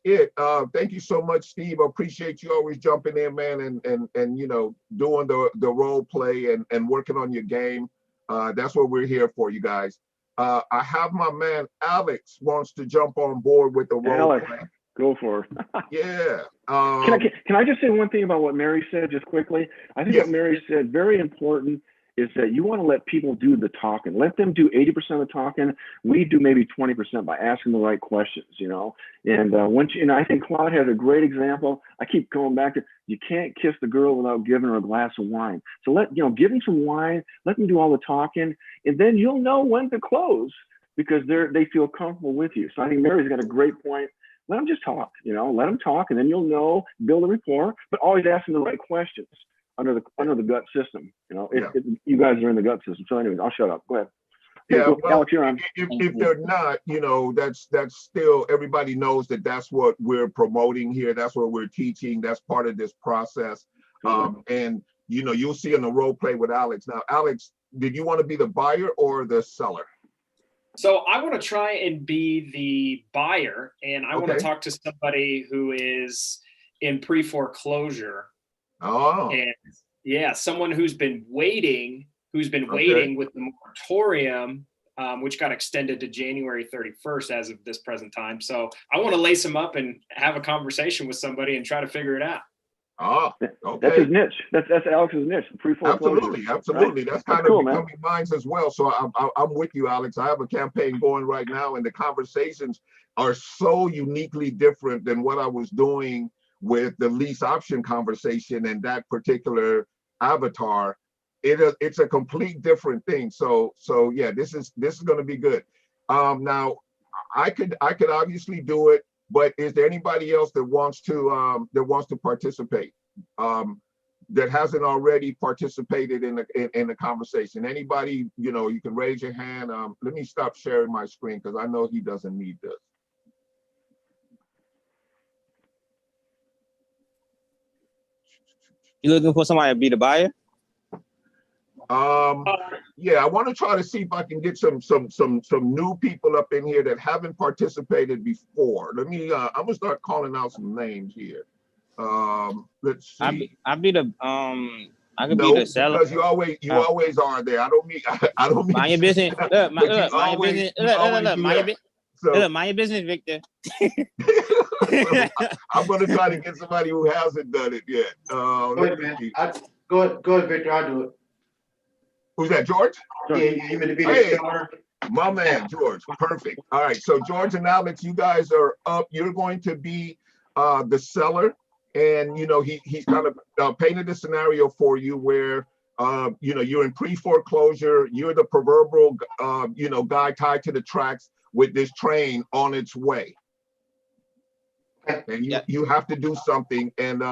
it. Thank you so much, Steve. I appreciate you always jumping in, man, and you know, doing the role play and working on your game. That's what we're here for, you guys. I have my man Alex wants to jump on board with the role Alex, play. go for it. Yeah. Can I just say one thing about what Mary said just quickly? I think what Mary said, very important, is that you want to let people do the talking. Let them do 80% of the talking. We do maybe 20% by asking the right questions, you know. And I think Claude has a great example. I keep going back to, you can't kiss the girl without giving her a glass of wine. So give them some wine, let them do all the talking, and then you'll know when to close because they feel comfortable with you. So I think Mary's got a great point. Let them just talk, you know, let them talk, and then you'll know, build a rapport, but always asking the right questions. Under the gut system, you know, you guys are in the gut system. So anyways, I'll shut up. Go ahead. Yeah, well, Alex, you're on. If they're not, you know, that's still, everybody knows that that's what we're promoting here. That's what we're teaching. That's part of this process. And you know, you'll see in the role play with Alex. Now, Alex, did you want to be the buyer or the seller? So I want to try and be the buyer, and I want to talk to somebody who is in pre-foreclosure. Oh, and yeah, someone who's been waiting with the moratorium, which got extended to January 31st as of this present time. So I want to lace them up and have a conversation with somebody and try to figure it out. Oh, okay. That's his niche. That's Alex's niche. Absolutely. Right? That's kind of cool, becoming mine as well. So I'm with you, Alex. I have a campaign going right now, and the conversations are so uniquely different than what I was doing with the lease option conversation and that particular avatar. It's a complete different thing. So yeah, this is going to be good. Now I could obviously do it, but is there anybody else that wants to participate that hasn't already participated in the conversation? Anybody, you know, you can raise your hand. Let me stop sharing my screen because I know he doesn't need this. You looking for somebody to be the buyer? Yeah, I want to try to see if I can get some new people up in here that haven't participated before. Let me I'm gonna start calling out some names here. Let's see. I could be the seller. Because you always are there. I don't mean mind your business. Look, mind your business. Look, mind your business, Victor. I'm gonna try to get somebody who hasn't done it yet. Go ahead, man. Go ahead, Victor. I'll do it. Who's that, George? Yeah, you meant to be the seller. My man, George. Perfect. All right. So George and Alex, you guys are up. You're going to be the seller, and you know he's kind of painted a scenario for you where you know you're in pre-foreclosure. You're the proverbial you know guy tied to the tracks with this train on its way. And you have to do something, and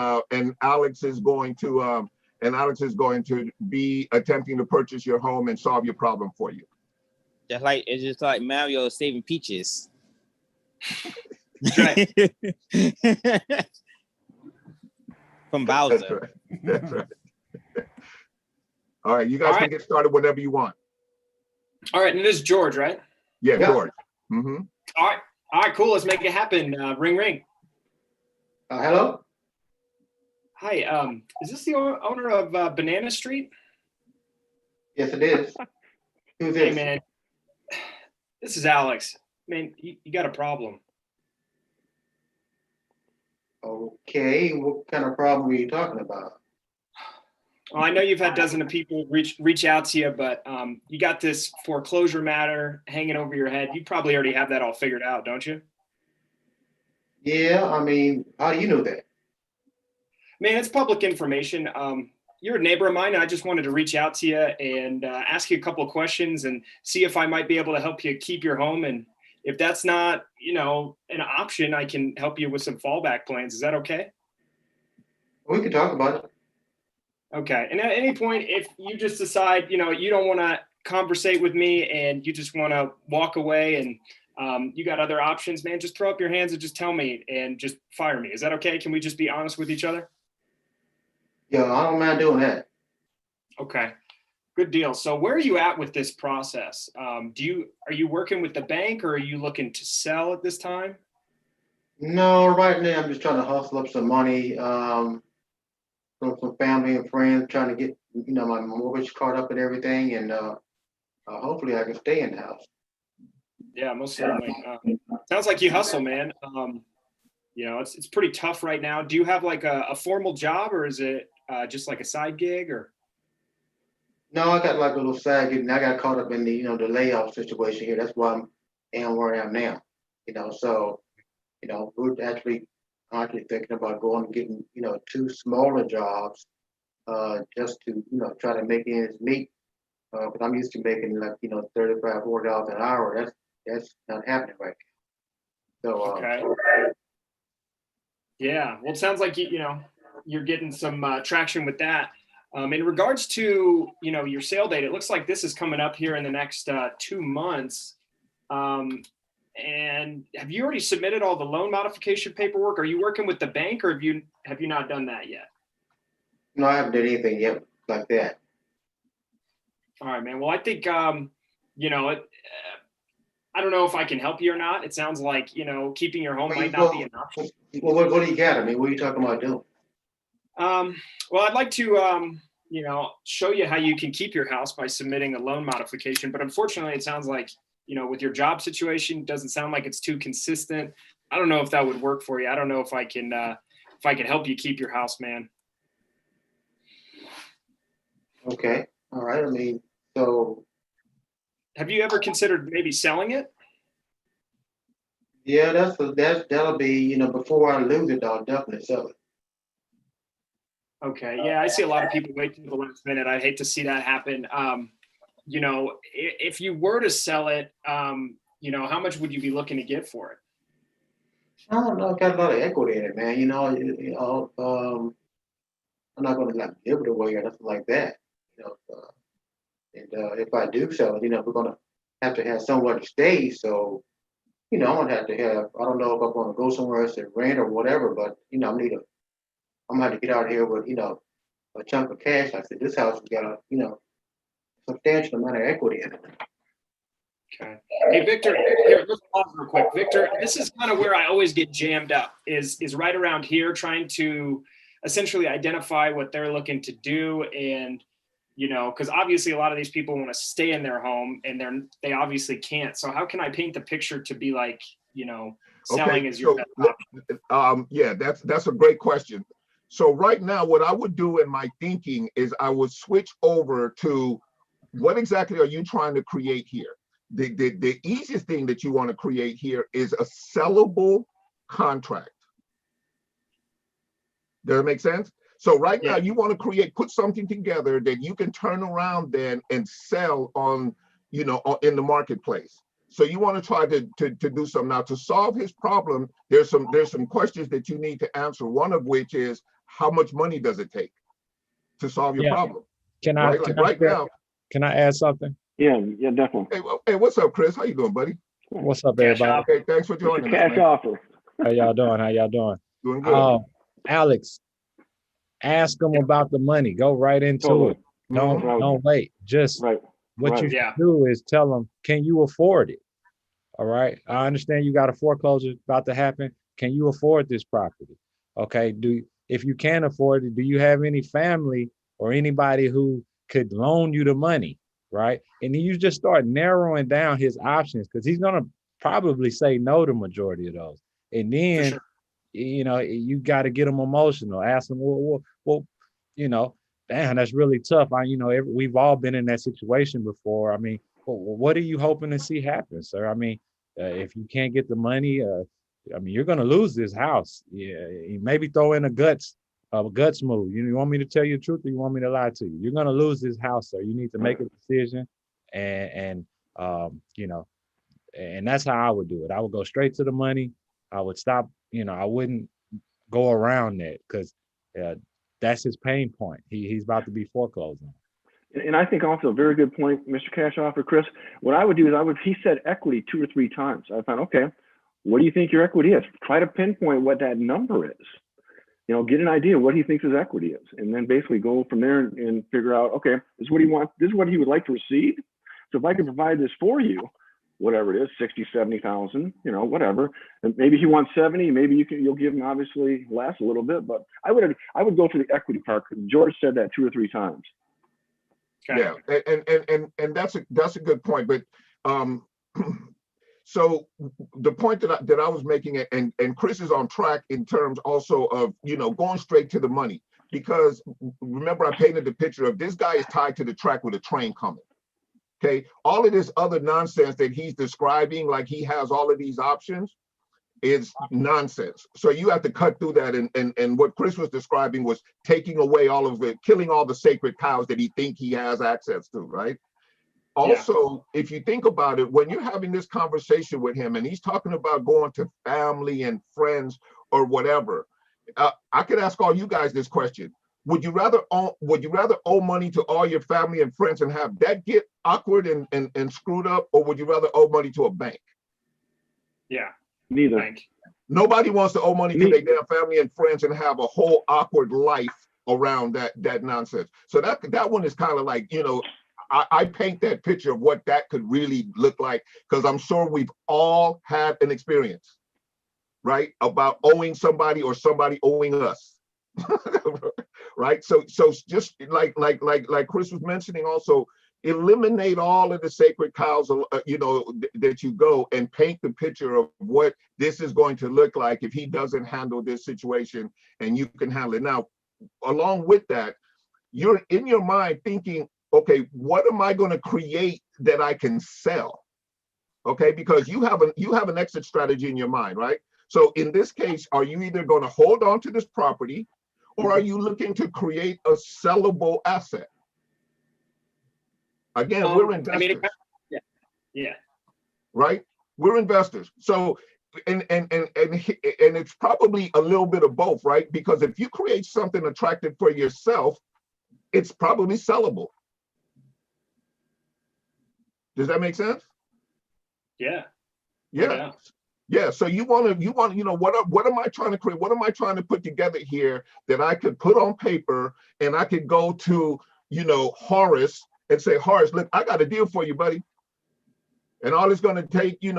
Alex is going to be attempting to purchase your home and solve your problem for you. It's just like Mario saving peaches. From That's Bowser. right. That's right. All right, you guys can get started whenever you want. All right, and this is George, right? Yeah, Yeah. George. Mm-hmm. All right, cool. Let's make it happen. Ring, ring. Hello? Hi, is this the owner of Banana Street? Yes, it is. Who's Hey, this? man. This is Alex. Man, you got a problem. Okay, what kind of problem are you talking about? Well, I know you've had dozens of people reach out to you, but you got this foreclosure matter hanging over your head. You probably already have that all figured out, don't you? Yeah, I mean, how do you know that? Man, it's public information. You're a neighbor of mine, and I just wanted to reach out to you and ask you a couple of questions and see if I might be able to help you keep your home. And if that's not, an option, I can help you with some fallback plans. Is that okay? We can talk about it. Okay. And at any point, if you just decide, you don't want to conversate with me and you just want to walk away and you got other options, man, just throw up your hands and just tell me and just fire me. Is that okay? Can we just be honest with each other? Yeah, I don't mind doing that. Okay. Good deal. So where are you at with this process? Are you working with the bank or are you looking to sell at this time? No, right now I'm just trying to hustle up some money from some family and friends, trying to get my mortgage caught up and everything, and hopefully I can stay in the house. Yeah, most certainly. Sounds like you hustle, man. It's pretty tough right now. Do you have like a formal job or is it just like a side gig or? No, I got like a little side gig, and I got caught up in the the layoff situation here. That's why I'm where I am now. So we're actually thinking about going and getting 2 smaller jobs, just to try to make ends meet. Because I'm used to making like $35, $40 an hour. That's not happening right now. So Okay. Yeah. Well, it sounds like you're getting some traction with that. In regards to your sale date, it looks like this is coming up here in the next 2 months. And have you already submitted all the loan modification paperwork? Are you working with the bank, or have you not done that yet? no, I haven't done anything yet like that. All right, man. Well, I think I don't know if I can help you or not. It sounds like keeping your home might not be an option. Well, what do you got? I mean, what are you talking about doing? Well, I'd like to show you how you can keep your house by submitting a loan modification. But unfortunately, it sounds like with your job situation, doesn't sound like it's too consistent. I don't know if that would work for you. I don't know if I can help you keep your house, man. Okay, all right. I mean, so have you ever considered maybe selling it? yeah, that'll be before I lose it, I'll definitely sell it. Okay, yeah, I see a lot of people wait till the last minute. I'd hate to see that happen. If you were to sell it, how much would you be looking to get for it? I don't know. Got a lot of equity in it, man. I'm not going to like give it away or nothing like that. If I do sell it, we're going to have somewhere to stay. So, I'm going to have. I don't know if I'm going to go somewhere else and rent or whatever, but I'm going to have to get out here with a chunk of cash. Like I said, this house has got a substantial amount of equity in it. Okay. Hey, Victor, here, let's pause real quick. Victor, this is kind of where I always get jammed up is right around here, trying to essentially identify what they're looking to do. And, because obviously a lot of these people want to stay in their home and they obviously can't. So how can I paint the picture to be like, selling as your best option? Yeah, that's a great question. So right now, what I would do in my thinking is I would switch over to what exactly are you trying to create here? The easiest thing that you want to create here is a sellable contract. Does that make sense? So right now you want to put something together that you can turn around then and sell on, in the marketplace. So you want to try to do something. Now, to solve his problem, there's some questions that you need to answer. One of which is, how much money does it take to solve your problem? Can I add something? Yeah, definitely. Hey, what's up, Chris? How you doing, buddy? What's up, everybody? Okay, thanks for joining us. Cash offer. How y'all doing? How y'all doing? Doing good. Alex, ask them about the money. Go right into Totally. it. Don't wait. Just Right. what Right. you should do is tell them, can you afford it? All right. I understand you got a foreclosure about to happen. Can you afford this property? Okay. If you can't afford it, do you have any family or anybody who could loan you the money? Right. And then you just start narrowing down his options because he's gonna probably say no to majority of those. And then you got to get them emotional. Ask them, well, damn, that's really tough. We've all been in that situation before. I mean, what are you hoping to see happen, sir? I mean, if you can't get the money, you're going to lose this house. Yeah, maybe throw in a guts move. You want me to tell you the truth, or you want me to lie to you? You're going to lose this house, sir. You need to make a decision, and that's how I would do it. I would go straight to the money. I would stop. I wouldn't go around that because that's his pain point. He's about to be foreclosed on. And I think also a very good point, Mr. Cashoff or Chris. What I would do is he said equity 2 or 3 times. I found, okay, what do you think your equity is? Try to pinpoint what that number is. Get an idea of what he thinks his equity is, and then basically go from there and figure out, okay, this is what he wants. This is what he would like to receive. So if I can provide this for you, whatever it is, 60, 70,000, whatever. And maybe he wants 70, maybe you'll give him obviously less a little bit, but I would go for the equity part. George said that 2 or 3 times. Okay. Yeah, and that's a good point. But so the point that I was making, and Chris is on track in terms also of going straight to the money, because remember I painted the picture of this guy is tied to the track with a train coming. Okay, all of this other nonsense that he's describing, like he has all of these options, is nonsense. So you have to cut through that. And what Chris was describing was taking away all of it, killing all the sacred cows that he has access to, right? Also, if you think about it, when you're having this conversation with him and he's talking about going to family and friends or whatever, I could ask all you guys this question. Would you rather owe money to all your family and friends and have that get awkward and screwed up, or would you rather owe money to a bank? Yeah. Neither. Bank. Nobody wants to owe money to their damn family and friends and have a whole awkward life around that nonsense. So that one is kind of like, I paint that picture of what that could really look like, because I'm sure we've all had an experience, right, about owing somebody or somebody owing us. Right. So just like Chris was mentioning, also eliminate all of the sacred cows, that you go and paint the picture of what this is going to look like if he doesn't handle this situation, and you can handle it. Now, along with that, you're in your mind thinking, okay, what am I going to create that I can sell? Okay, because you have an exit strategy in your mind, right? So in this case, are you either going to hold on to this property, or are you looking to create a sellable asset? Again, we're investors. Yeah. Right? We're investors. So, and it's probably a little bit of both, right? Because if you create something attractive for yourself, it's probably sellable. Does that make sense? Yeah. Yeah. Yeah, so you want what am I trying to create? What am I trying to put together here that I could put on paper, and I could go to, Horace and say, Horace, look, I got a deal for you, buddy. And all it's going to take, you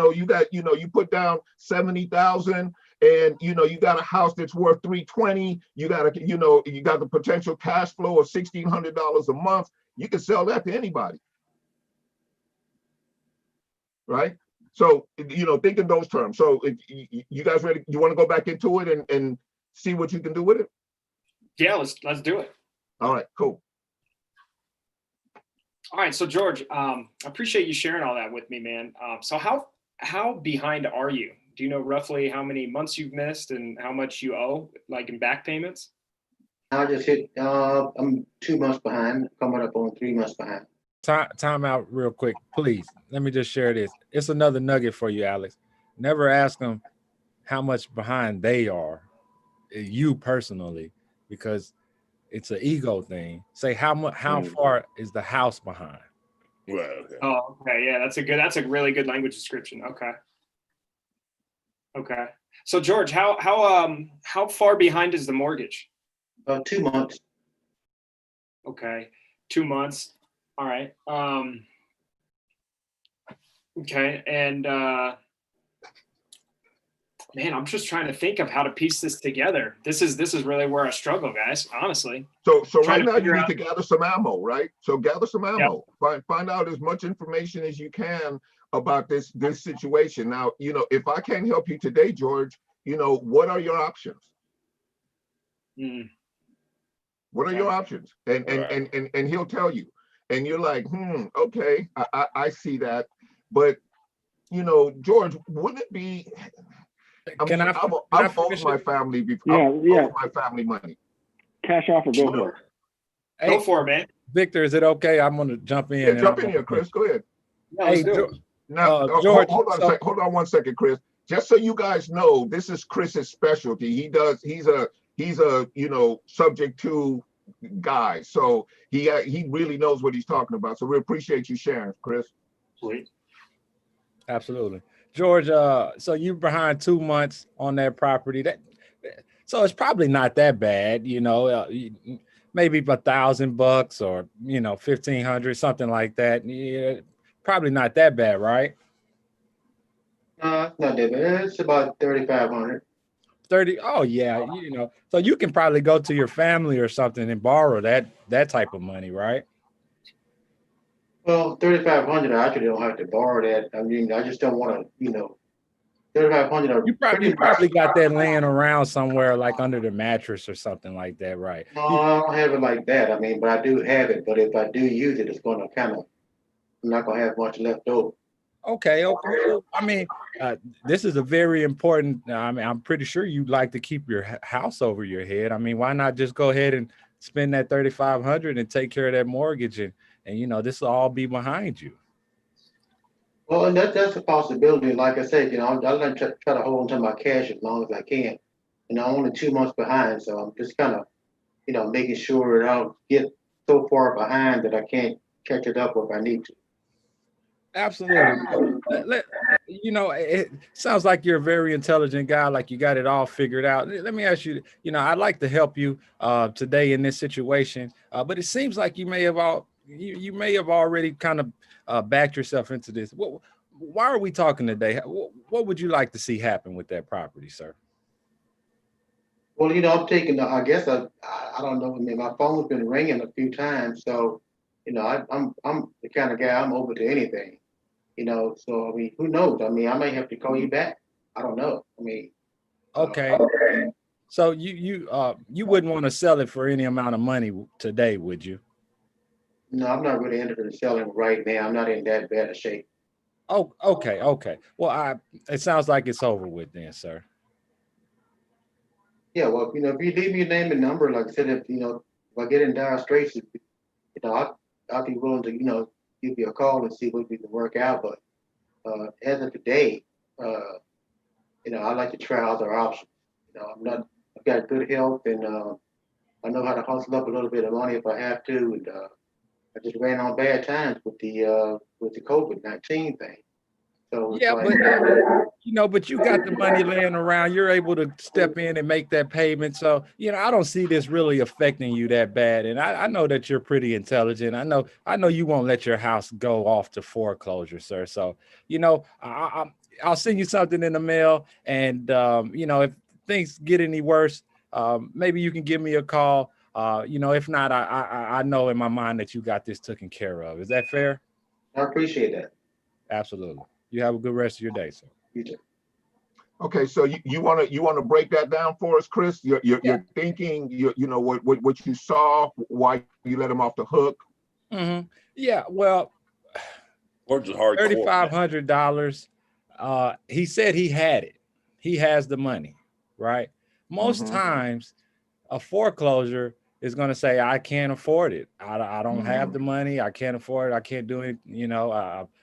put down 70,000, and you got a house that's worth 320. You got you got the potential cash flow of $1,600 a month. You can sell that to anybody, right? So, think in those terms. So if you guys ready? You want to go back into it and see what you can do with it? Yeah, let's do it. All right, cool. All right, so George, I appreciate you sharing all that with me, man. So how behind are you? Do you know roughly how many months you've missed and how much you owe, like in back payments? I just hit, I'm 2 months behind, coming up on 3 months behind. Time out real quick, please. Let me just share this. It's another nugget for you, Alex. Never ask them how much behind they are, you personally, because it's an ego thing. Say how far is the house behind? Well, okay. Oh, okay. Yeah, that's a really good language description. Okay. Okay. So George, how far behind is the mortgage? About 2 months. Okay, 2 months. All right. Okay, and man, I'm just trying to think of how to piece this together. This is really where I struggle, guys. Honestly. So Trying right to now you figure need out- to gather some ammo, right? So gather some Yep. ammo. Find out as much information as you can about this situation. Now, if I can't help you today, George, what are your options? Mm, What are your options? And he'll tell you. And you're like, okay, I see that. But George, wouldn't it be? Can I I've owed finish my it? family before. Yeah. Owed my family money. Cash offer, go for it. Go for it, man. Victor, is it okay? I'm gonna jump in. Yeah, and jump I'm in here, Chris. Go ahead. Yeah, let's Hey, do it. Now, George, hold on a second. Hold on 1 second, Chris. Just so you guys know, this is Chris's specialty. He's a subject to guy. So he really knows what he's talking about. So we appreciate you sharing, Chris. Sweet. Absolutely. George, so you're behind 2 months on that property. So it's probably not that bad, maybe $1,000 or 1,500, something like that. Yeah, probably not that bad, right? Not that bad. It's about 3,500. 30. Oh yeah, so you can probably go to your family or something and borrow that type of money, right? Well, 3,500. I actually don't have to borrow that. I mean, I just don't want to, 3,500. You probably got that laying around somewhere, like under the mattress or something like that, right? No, I don't have it like that. I mean, but I do have it. But if I do use it, it's going to I'm not going to have much left over. Okay. Well, I mean, this is a very important. I mean, I'm pretty sure you'd like to keep your house over your head. I mean, why not just go ahead and spend that 3,500 and take care of that mortgage, and this will all be behind you. Well, and that's a possibility. Like I said, I like to try to hold on to my cash as long as I can. I'm only 2 months behind, so I'm just kind of, making sure that I don't get so far behind that I can't catch it up if I need to. Absolutely. It sounds like you're a very intelligent guy, like you got it all figured out. Let me ask you, I'd like to help you today in this situation, but it seems like you may have already kind of backed yourself into this. Why are we talking today? What would you like to see happen with that property, sir? Well, I'm taking. I guess I don't know. I mean, my phone's been ringing a few times, so I'm the kind of guy I'm open to anything. So I mean, who knows? I mean, I may have to call you back. I don't know. I mean. Okay. So you wouldn't want to sell it for any amount of money today, would you? No, I'm not really interested in selling right now. I'm not in that bad a shape. Oh, okay. Well, it sounds like it's over with then, sir. Yeah, well, if you leave me your name and number, like I said, if I get in dire straits, I'll be willing to, give you a call and see what we can work out. But as of today, I like to try other options. I've got good health, and I know how to hustle up a little bit of money if I have to. And I just ran on bad times with the COVID-19 thing. So yeah, but you got the money laying around. You're able to step in and make that payment. So I don't see this really affecting you that bad. And I know that you're pretty intelligent. I know you won't let your house go off to foreclosure, sir. So I'll send you something in the mail. And if things get any worse, maybe you can give me a call. If not, I know in my mind that you got this taken care of. Is that fair? I appreciate that. Absolutely. You have a good rest of your day, sir. You too. Okay, so you want to break that down for us, Chris? You're thinking, what you saw, why you let him off the hook. Mm-hmm. Yeah, well, $3,500. He said he had it. He has the money, right? Most times, a foreclosure is going to say, I can't afford it. I don't have the money. I can't afford it. I can't do it.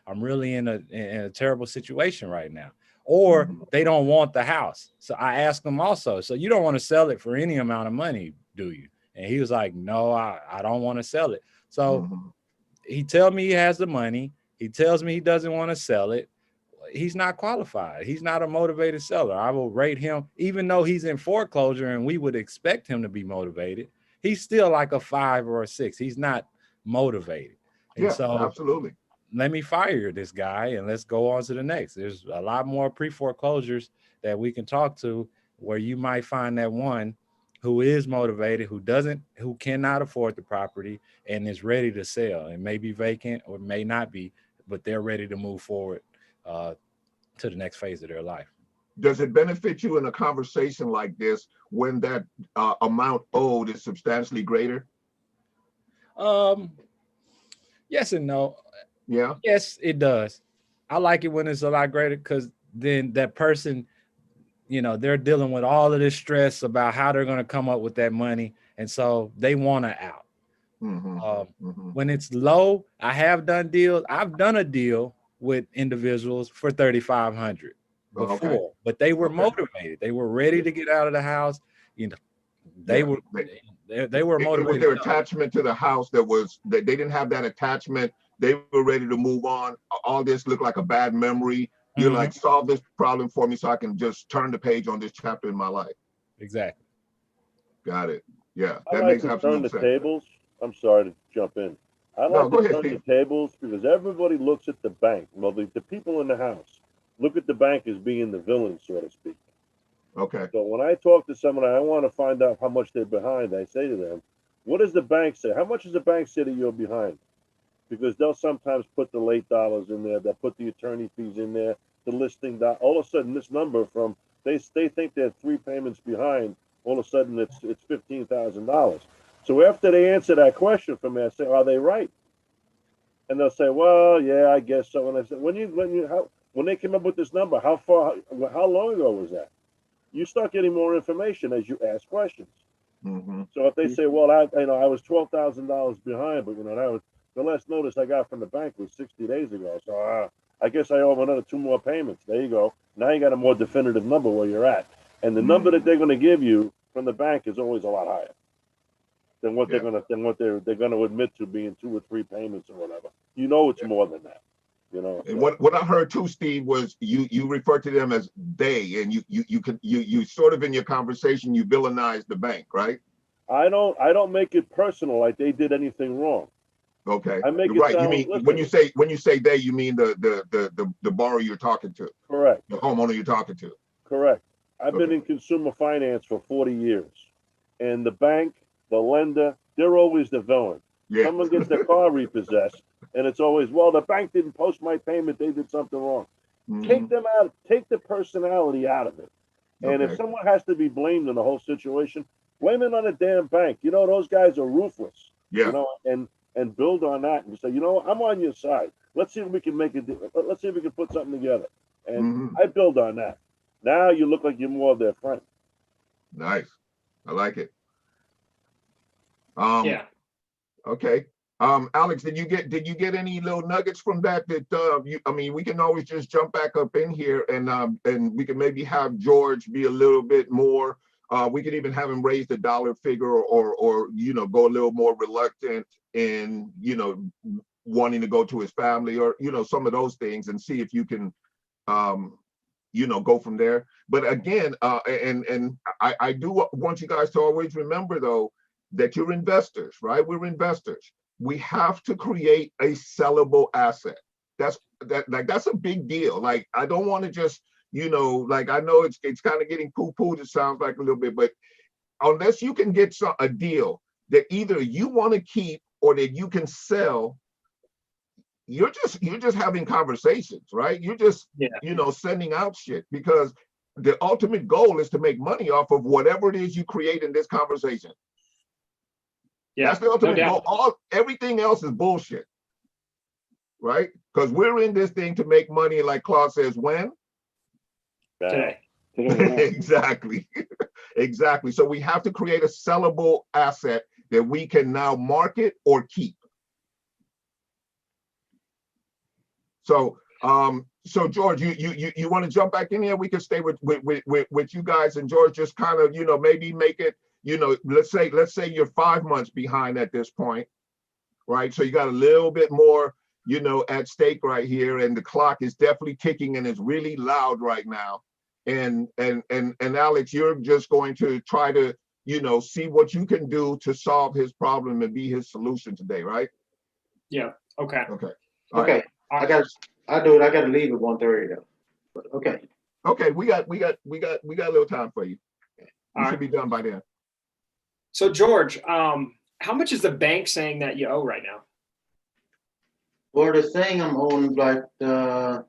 I'm really in a terrible situation right now. Or they don't want the house. So I asked him also, so you don't want to sell it for any amount of money, do you? And he was like, no, I don't want to sell it. So he tells me he has the money. He tells me he doesn't want to sell it. he's not qualified. He's not a motivated seller. I will rate him, even though he's in foreclosure and we would expect him to be motivated. He's still like a 5 or a 6. He's not motivated. And so absolutely. Let me fire this guy and let's go on to the next. There's a lot more pre-foreclosures that we can talk to where you might find that one who is motivated, who cannot afford the property and is ready to sell. It may be vacant or may not be, but they're ready to move forward to the next phase of their life. Does it benefit you in a conversation like this when that amount owed is substantially greater? Yes and no. Yeah. Yes, it does. I like it when it's a lot greater because then that person, they're dealing with all of this stress about how they're going to come up with that money. And so they want to out. When it's low, I have done deals. I've done a deal with individuals for $3,500 before, but they were motivated. They were ready to get out of the house. They were motivated. With their attachment to the house that they didn't have that attachment. They were ready to move on. All this looked like a bad memory. You're like, solve this problem for me so I can just turn the page on this chapter in my life. Exactly. Got it. Yeah, that makes absolute sense. Tables. I'm sorry to jump in. I like to turn the tables because everybody looks at the bank. Well, the people in the house look at the bank as being the villain, so to speak. Okay. So when I talk to someone, I want to find out how much they're behind. I say to them, what does the bank say? How much does the bank say that you're behind? Because they'll sometimes put the late dollars in there. They'll put the attorney fees in there, the listing. All of a sudden, this number from they think they're 3 payments behind. All of a sudden, it's $15,000. So after they answer that question for me, I say, are they right? And they'll say, well, yeah, I guess so. And I said, when they came up with this number, how long ago was that? You start getting more information as you ask questions. So if they say, well, I was $12,000 behind, but that was the last notice I got from the bank was 60 days ago. So I guess I owe another 2 more payments. There you go. Now you got a more definitive number where you're at. And the number that they're going to give you from the bank is always a lot higher than what they're going to admit to being 2 or 3 payments or whatever. It's more than that. And what I heard too, Steve, was you refer to them as they, and you sort of in your conversation you villainize the bank, right? I don't make it personal like they did anything wrong. Okay. I make it right. sound, You mean listen, when you say they, you mean the borrower you're talking to. Correct. The homeowner you're talking to. Correct. I've been in consumer finance for 40 years, and the bank, the lender, they're always the villain. Yeah. Someone gets their car repossessed, and it's always, well, the bank didn't post my payment, they did something wrong. Take them out, take the personality out of it. And if someone has to be blamed in the whole situation, blame it on the damn bank. Those guys are ruthless. Yeah. And build on that and say, I'm on your side. Let's see if we can let's see if we can put something together. And I build on that. Now you look like you're more of their friend. Nice. I like it. Yeah. Okay. Alex, did you get any little nuggets from that we can always just jump back up in here and we can maybe have George be a little bit more, we could even have him raise the dollar figure or go a little more reluctant in, wanting to go to his family or, some of those things and see if you can, go from there. But again, and I do want you guys to always remember though, that you're investors, right? We're investors. We have to create a sellable asset. That's a big deal. Like, I don't want to just, I know it's kind of getting poo-pooed, it sounds like a little bit, but unless you can get a deal that either you want to keep or that you can sell, you're just having conversations, right? You're just, sending out shit, because the ultimate goal is to make money off of whatever it is you create in this conversation. Yeah, that's the ultimate goal. Everything else is bullshit, right? Because we're in this thing to make money, like Claude says, when? Today. Exactly. Exactly. So we have to create a sellable asset that we can now market or keep. So so George, you want to jump back in here? We can stay with you guys, and George, just kind of, maybe make it, let's say you're 5 months behind at this point, right? So you got a little bit more, you know, at stake right here, and the clock is definitely ticking, and it's really loud right now. And Alex, you're just going to try to, you know, see what you can do to solve his problem and be his solution today, right? Yeah. Okay. Okay. Okay. I do it. I got to leave at 1:30 though. But okay. Okay. We got a little time for you. You should be done by then. So George, how much is the bank saying that you owe right now? Well, they're saying I'm owing like about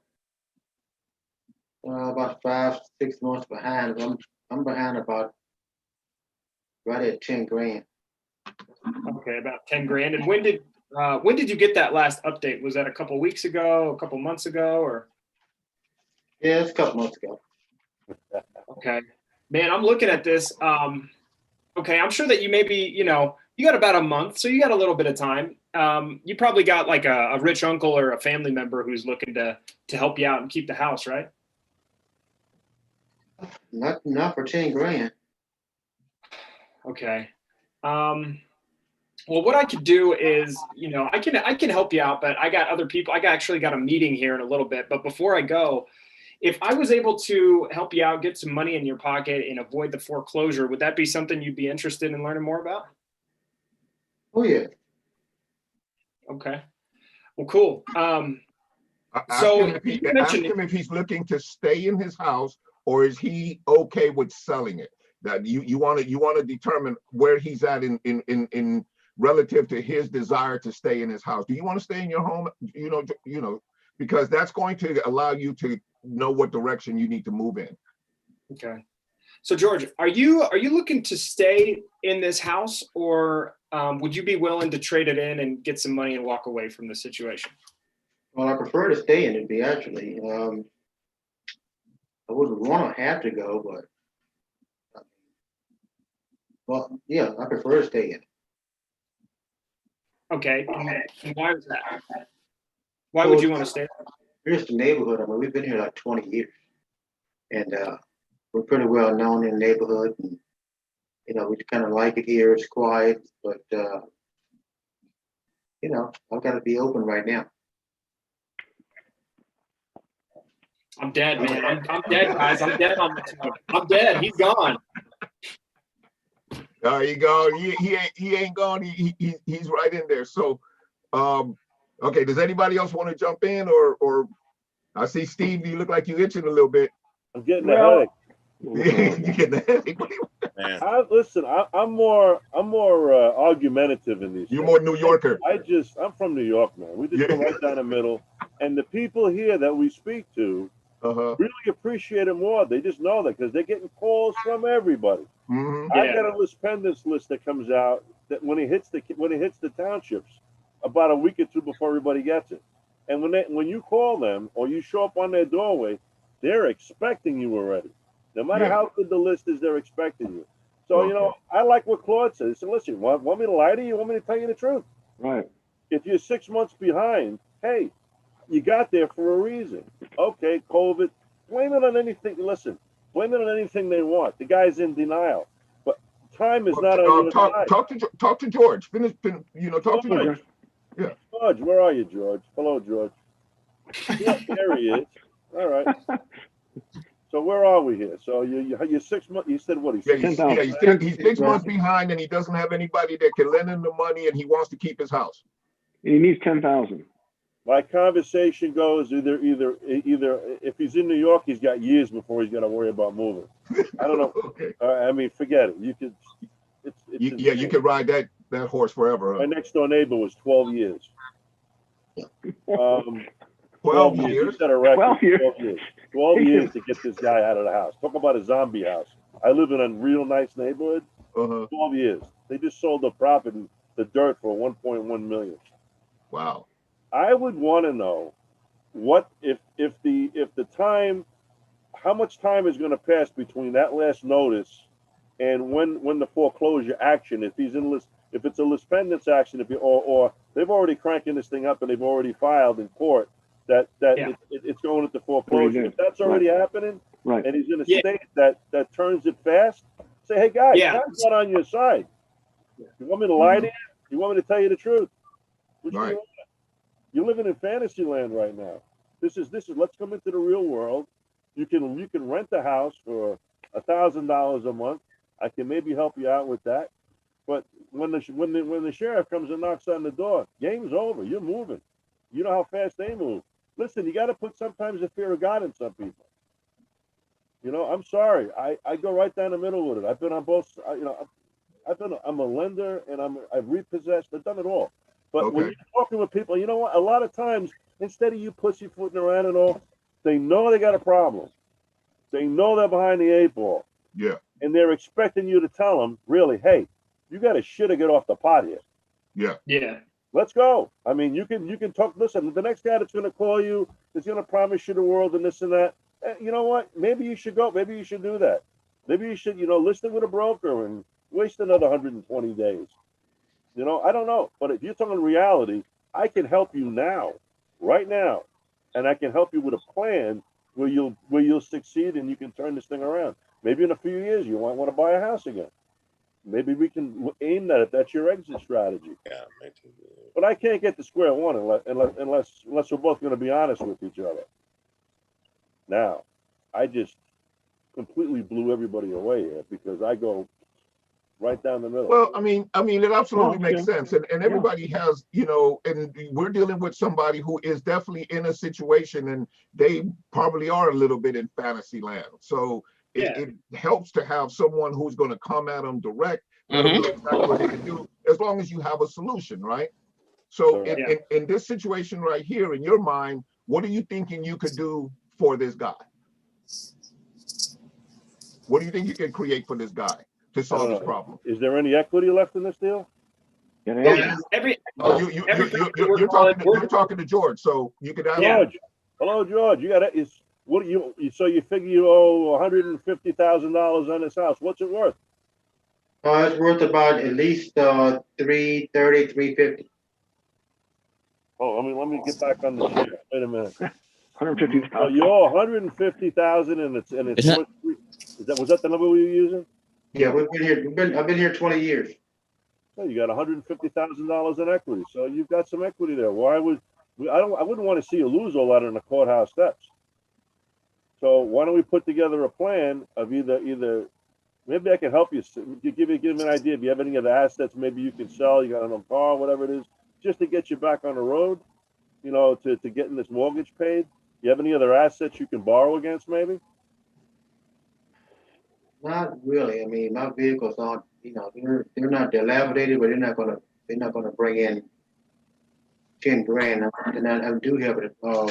5-6 months behind. I'm behind about right at 10 grand. Okay, about 10 grand. And when did you get that last update? Was that a couple weeks ago, a couple months ago, or? Yeah, it's a couple months ago. Okay, man, I'm looking at this. Okay, I'm sure that you maybe, you know, you got about a month, so you got a little bit of time. You probably got like a rich uncle or a family member who's looking to help you out and keep the house, right? Not for 10 grand. Okay. Well, what I could do is, you know, I can help you out, but I got other people. Actually got a meeting here in a little bit. But before I go, if I was able to help you out, get some money in your pocket and avoid the foreclosure, would that be something you'd be interested in learning more about? Oh yeah. Okay. Well, cool. Ask him if he's looking to stay in his house, or is he okay with selling it? That you want to determine where he's at in relative to his desire to stay in his house. Do you want to stay in your home? You know, because that's going to allow you to know what direction you need to move in. Okay. So George, are you looking to stay in this house, or would you be willing to trade it in and get some money and walk away from the situation? Well, I prefer to stay in it, actually. I wouldn't want to have to go, but well, yeah, I prefer to stay in. Okay. And why is that? Why would you want to stay? Here's the neighborhood. I mean, we've been here like 20 years, and we're pretty well known in the neighborhood. And you know, we kind of like it here. It's quiet, but you know, I've got to be open right now. I'm dead, man. I'm dead, guys. I'm dead on this one. I'm dead. He's gone. There you go. He ain't gone. He's right in there. So, okay. Does anybody else want to jump in, or I see Steve. You look like you itching a little bit. I'm getting a headache. You getting a headache? Listen, I'm more argumentative in these. You're more New Yorker. I'm from New York, man. We just go right down the middle, and the people here that we speak to really appreciate it more. They just know that because they're getting calls from everybody. I got a list pendants list that comes out that when it hits the townships about a week or two before everybody gets it, and when you call them or you show up on their doorway, they're expecting you already. No matter how good the list is, they're expecting you. So, you know, I like what Claude says. So listen, want me to lie to you? Want me to tell you the truth? Right. If you're 6 months behind, hey, you got there for a reason. Okay, COVID, blame it on anything. Listen, blame it on anything they want. The guy's in denial. But time is not on your side. Talk to George. Talk to George. Yeah. George, where are you, George? Hello, George. Yeah, there he is. All right. So where are we here? So you're 6 months. You said what? He's 6 months behind, and he doesn't have anybody that can lend him the money, and he wants to keep his house. He needs 10,000. My conversation goes either if he's in New York, he's got years before he's got to worry about moving. I don't know. Okay. I mean, forget it. You could. You could ride that horse forever. Huh? My next door neighbor was 12 years. 12 years. 12 years. 12 years to get this guy out of the house. Talk about a zombie house. I live in a real nice neighborhood. 12 years. They just sold the property, the dirt, for 1.1 million. Wow. I would want to know what if the time, how much time is going to pass between that last notice and when the foreclosure action, if it's a lis pendens action, or they've already cranking this thing up and they've already filed in court that it's going into foreclosure. If that's already happening, and he's in a state that turns it fast, say, hey guys, time's not on your side. You want me to lie to you? You want me to tell you the truth? Which do you want? You're living in fantasy land right now. This is let's come into the real world. You can rent a house for $1,000 a month. I can maybe help you out with that. But when the sheriff comes and knocks on the door, game's over. You're moving. You know how fast they move. Listen, you got to put sometimes the fear of God in some people. You know, I'm sorry. I go right down the middle with it. I've been on both. You know, I'm a lender and I've repossessed. I've done it all. But when you're talking with people, you know what? A lot of times, instead of you pussyfooting around and all, they know they got a problem. They know they're behind the 8 ball. Yeah. And they're expecting you to tell them, really, hey, you got to shit or get off the pot here. Yeah. Yeah. Let's go. I mean, you can talk. Listen, the next guy that's going to call you is going to promise you the world and this and that. You know what? Maybe you should go. Maybe you should do that. Maybe you should, list it with a broker and waste another 120 days. I don't know. But if you're talking reality, I can help you now, right now, and I can help you with a plan where you'll succeed and you can turn this thing around. Maybe in a few years you might want to buy a house again. Maybe we can aim that if that's your exit strategy. Yeah. But I can't get to square one unless we're both going to be honest with each other. Now, I just completely blew everybody away here because I go right down the middle. Well, I mean, it absolutely makes sense. And everybody has, and we're dealing with somebody who is definitely in a situation and they probably are a little bit in fantasy land. So it helps to have someone who's going to come at them direct, let them know exactly what they can do, as long as you have a solution, right? So in this situation right here, in your mind, what are you thinking you could do for this guy? What do you think you can create for this guy to solve his problem? Is there any equity left in this deal? Yeah. You're talking to George, so you could ask. George. Hello, George. So you figure you owe $150,000 on this house. What's it worth? It's worth about at least 330, 350. Oh, let me get back on the chair. Wait a minute. 150,000. So you owe 150,000 and it's was that the number we were using? Yeah, we've been here. I've been here 20 years. So you got $150,000 in equity. So you've got some equity there. I wouldn't want to see you lose all that on the courthouse steps. So why don't we put together a plan of either maybe I can help you give an idea. If you have any other assets, maybe you can sell. You got a car, whatever it is, just to get you back on the road. To getting this mortgage paid. You have any other assets you can borrow against, maybe? Not really. I mean, my vehicles aren't. They're not dilapidated, but they're not gonna bring in 10 grand. And I do have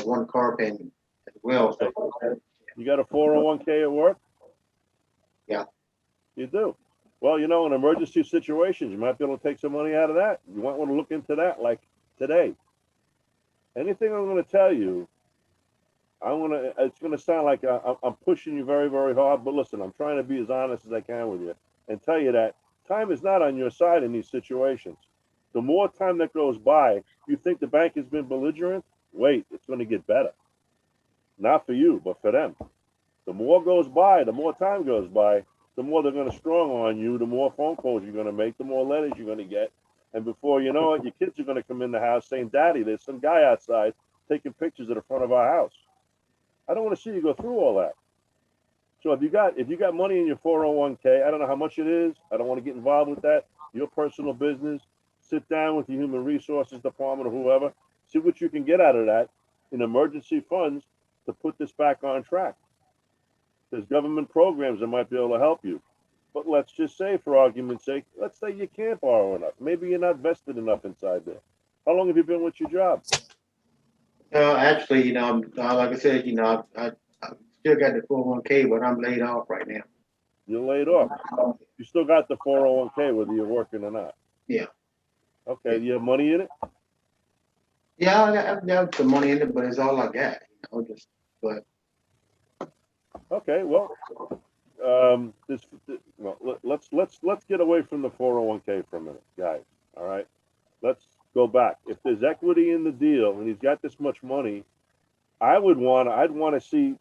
one car payment as well. So you got a 401k at work? Yeah. You do. Well, in emergency situations, you might be able to take some money out of that. You might want to look into that, like today. Anything I'm going to tell you, it's going to sound like I'm pushing you very, very hard, but listen, I'm trying to be as honest as I can with you and tell you that time is not on your side in these situations. The more time that goes by, you think the bank has been belligerent? Wait, it's going to get better. Not for you, but for them. The more goes by, the more time goes by, the more they're going to strong on you, the more phone calls you're going to make, the more letters you're going to get. And before you know it, your kids are going to come in the house saying, Daddy, there's some guy outside taking pictures of the front of our house. I don't want to see you go through all that. So if you got money in your 401k, I don't know how much it is. I don't want to get involved with that. Your personal business. Sit down with the human resources department or whoever. See what you can get out of that in emergency funds to put this back on track. There's government programs that might be able to help you. But let's just say, for argument's sake, let's say you can't borrow enough. Maybe you're not vested enough inside there. How long have you been with your job? Actually, like I said, I still got the 401k, but I'm laid off right now. You're laid off. You still got the 401k, whether you're working or not. Yeah. Okay. You have money in it? Yeah, I got some money in it, but it's all I got. Okay. Well. Let's get away from the 401k for a minute, guys. All right, let's go back. If there's equity in the deal and he's got this much money, I'd want to see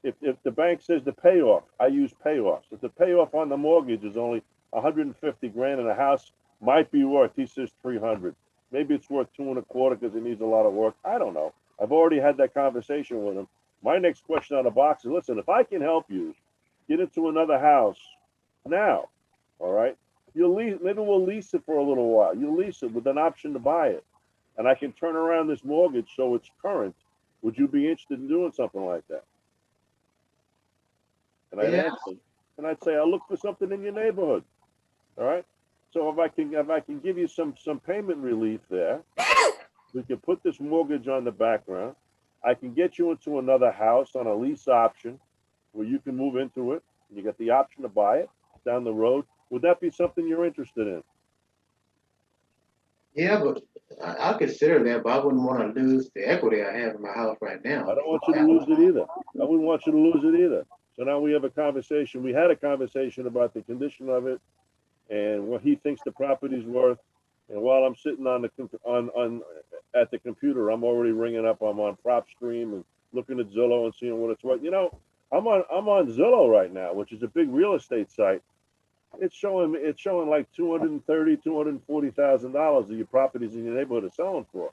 if the bank says the payoff. I use payoffs. If the payoff on the mortgage is only 150 grand and the house might be worth, he says 300. Maybe it's worth 2.25 because it needs a lot of work. I don't know. I've already had that conversation with him. My next question on the box is, listen, if I can help you get into another house now, all right, you'll lease, maybe we'll lease it for a little while. You lease it with an option to buy it. And I can turn around this mortgage so it's current. Would you be interested in doing something like that? And I'd answer, and I'd say, I'll look for something in your neighborhood. All right. So if I can give you some payment relief there, we can put this mortgage on the background. I can get you into another house on a lease option where you can move into it. You get the option to buy it down the road. Would that be something you're interested in? Yeah, but I consider that, but I wouldn't want to lose the equity I have in my house right now. I don't want you to lose it either. I wouldn't want you to lose it either. So now we have a conversation. We had a conversation about the condition of it and what he thinks the property's worth. And while I'm sitting on at the computer, I'm already ringing up. I'm on PropStream and looking at Zillow and seeing what it's worth. You know, I'm on Zillow right now, which is a big real estate site. It's showing like $240,000 of your properties in your neighborhood are selling for.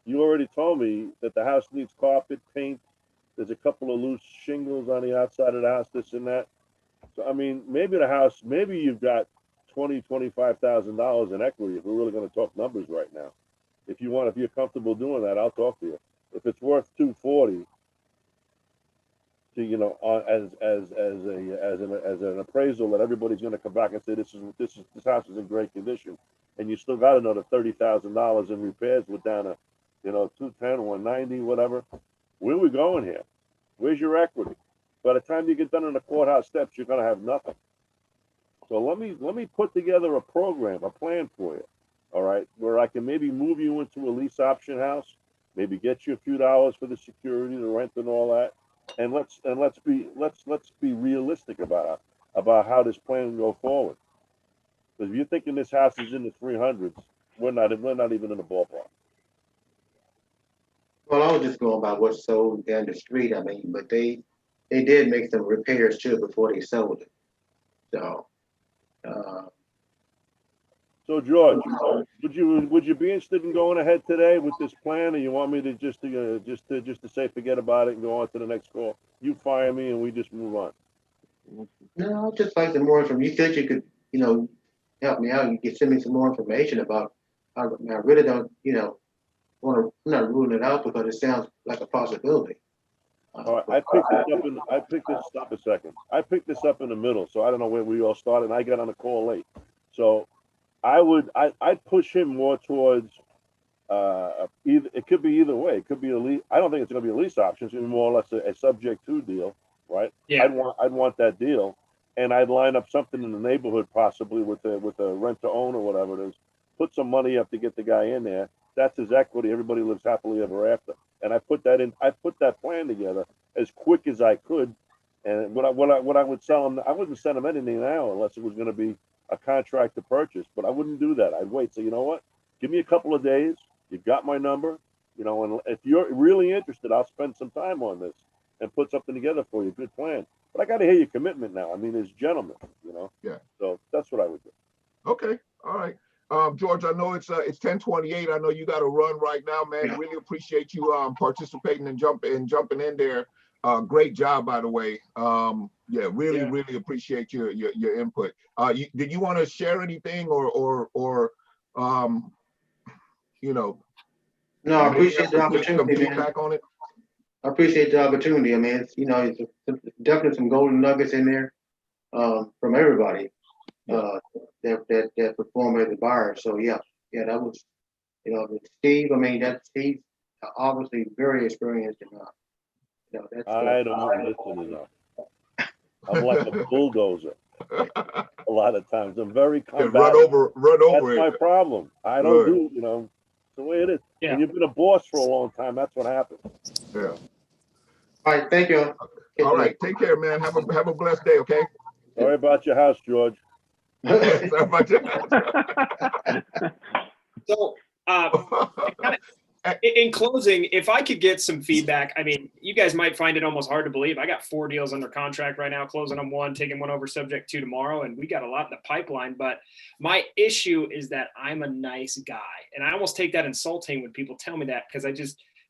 You already told me that the house needs carpet, paint. There's a couple of loose shingles on the outside of the house, this and that. So I mean, maybe you've got $25,000 in equity. If we're really going to talk numbers right now, if you're comfortable doing that, I'll talk to you. If it's worth $240, to, you know, as an appraisal that everybody's going to come back and say this house is in great condition, and you still got another $30,000 in repairs with down a, you know, 210, 190, whatever. Where are we going here? Where's your equity? By the time you get done on the courthouse steps, you're going to have nothing. So let me put together a program, a plan for you, all right, where I can maybe move you into a lease option house, maybe get you a few dollars for the security, the rent, and all that, and let's be realistic about how this plan will go forward. Because if you're thinking this house is in the 300s, we're not even in the ballpark. Well, I was just going by what's sold down the street. I mean, but they did make some repairs too before they sold it. So. So George, would you be interested in going ahead today with this plan, or you want me to just to say forget about it and go on to the next call? You fire me and we just move on. No, I'd just like some more information. You said you could, you know, help me out. You could send me some more information about. I really don't, you know, I'm not ruling it out because it sounds like a possibility. All right, I picked this up in the middle, so I don't know where we all started, and I got on the call late. So I'd push him more towards it could be either way. It could be a lease. I don't think it's going to be a lease option. It's going to be more or less a subject to deal, right? Yeah. I'd want that deal, and I'd line up something in the neighborhood possibly with a rent to own or whatever it is. Put some money up to get the guy in there. That's his equity. Everybody lives happily ever after. And I put that plan together as quick as I could. And what I would sell him, I wouldn't send him anything now unless it was going to be a contract to purchase. But I wouldn't do that. I'd wait. So you know what? Give me a couple of days. You've got my number. You know, and if you're really interested, I'll spend some time on this and put something together for you. Good plan. But I got to hear your commitment now. I mean, as gentlemen, you know. Yeah. So that's what I would do. Okay. All right. George, I know it's 10:28. I know you got to run right now, man. Yeah. Really appreciate you participating and jumping in there. Great job, by the way. Yeah, really appreciate your input. Did you want to share anything or you know? No, I appreciate the some opportunity, man. feedback on it. I appreciate the opportunity. I mean, it's, you know, it's definitely some golden nuggets in there from everybody that perform as a buyer. So yeah, that was, you know, Steve. I mean, Steve's obviously very experienced in you know, that's. I don't listen enough. I'm like a bulldozer. A lot of times, I'm very combative. Run over That's it. my problem. I don't do, you know, it's the way it is. Yeah. When you've been a boss for a long time, that's what happens. Yeah. All right, thank you. All right, take care, man. Have a blessed day. Okay. Sorry about your house, George. Sorry about your house. So In closing, if I could get some feedback, I mean, you guys might find it almost hard to believe. I got 4 deals under contract right now, closing on 1, taking 1 over subject to tomorrow, and we got a lot in the pipeline. But my issue is that I'm a nice guy, and I almost take that insulting when people tell me that, because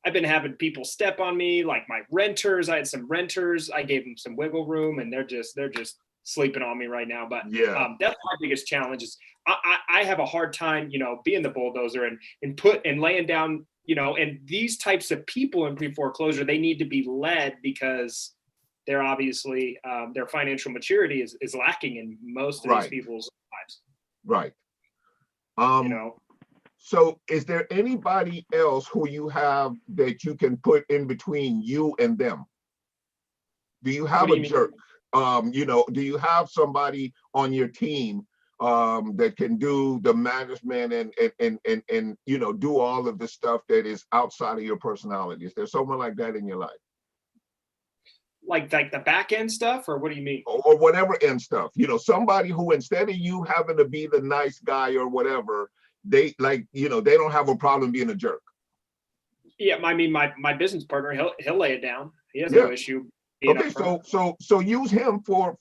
I've been having people step on me, like my renters. I had some renters, I gave them some wiggle room, and they're just sleeping on me right now. But that's my biggest challenge is I have a hard time, being the bulldozer and laying down. And these types of people in pre-foreclosure, they need to be led because they're obviously their financial maturity is lacking in most of these people's lives. Right. So is there anybody else who you have that you can put in between you and them? Do you have a jerk? Do you have somebody on your team that can do the management and do all of the stuff that is outside of your personality? Is there someone like that in your life? Like the back end stuff, or what do you mean? Or whatever end stuff. Somebody who, instead of you having to be the nice guy or whatever, they don't have a problem being a jerk. Yeah, I mean, my business partner, he'll lay it down. He has no issue. Okay, so use him for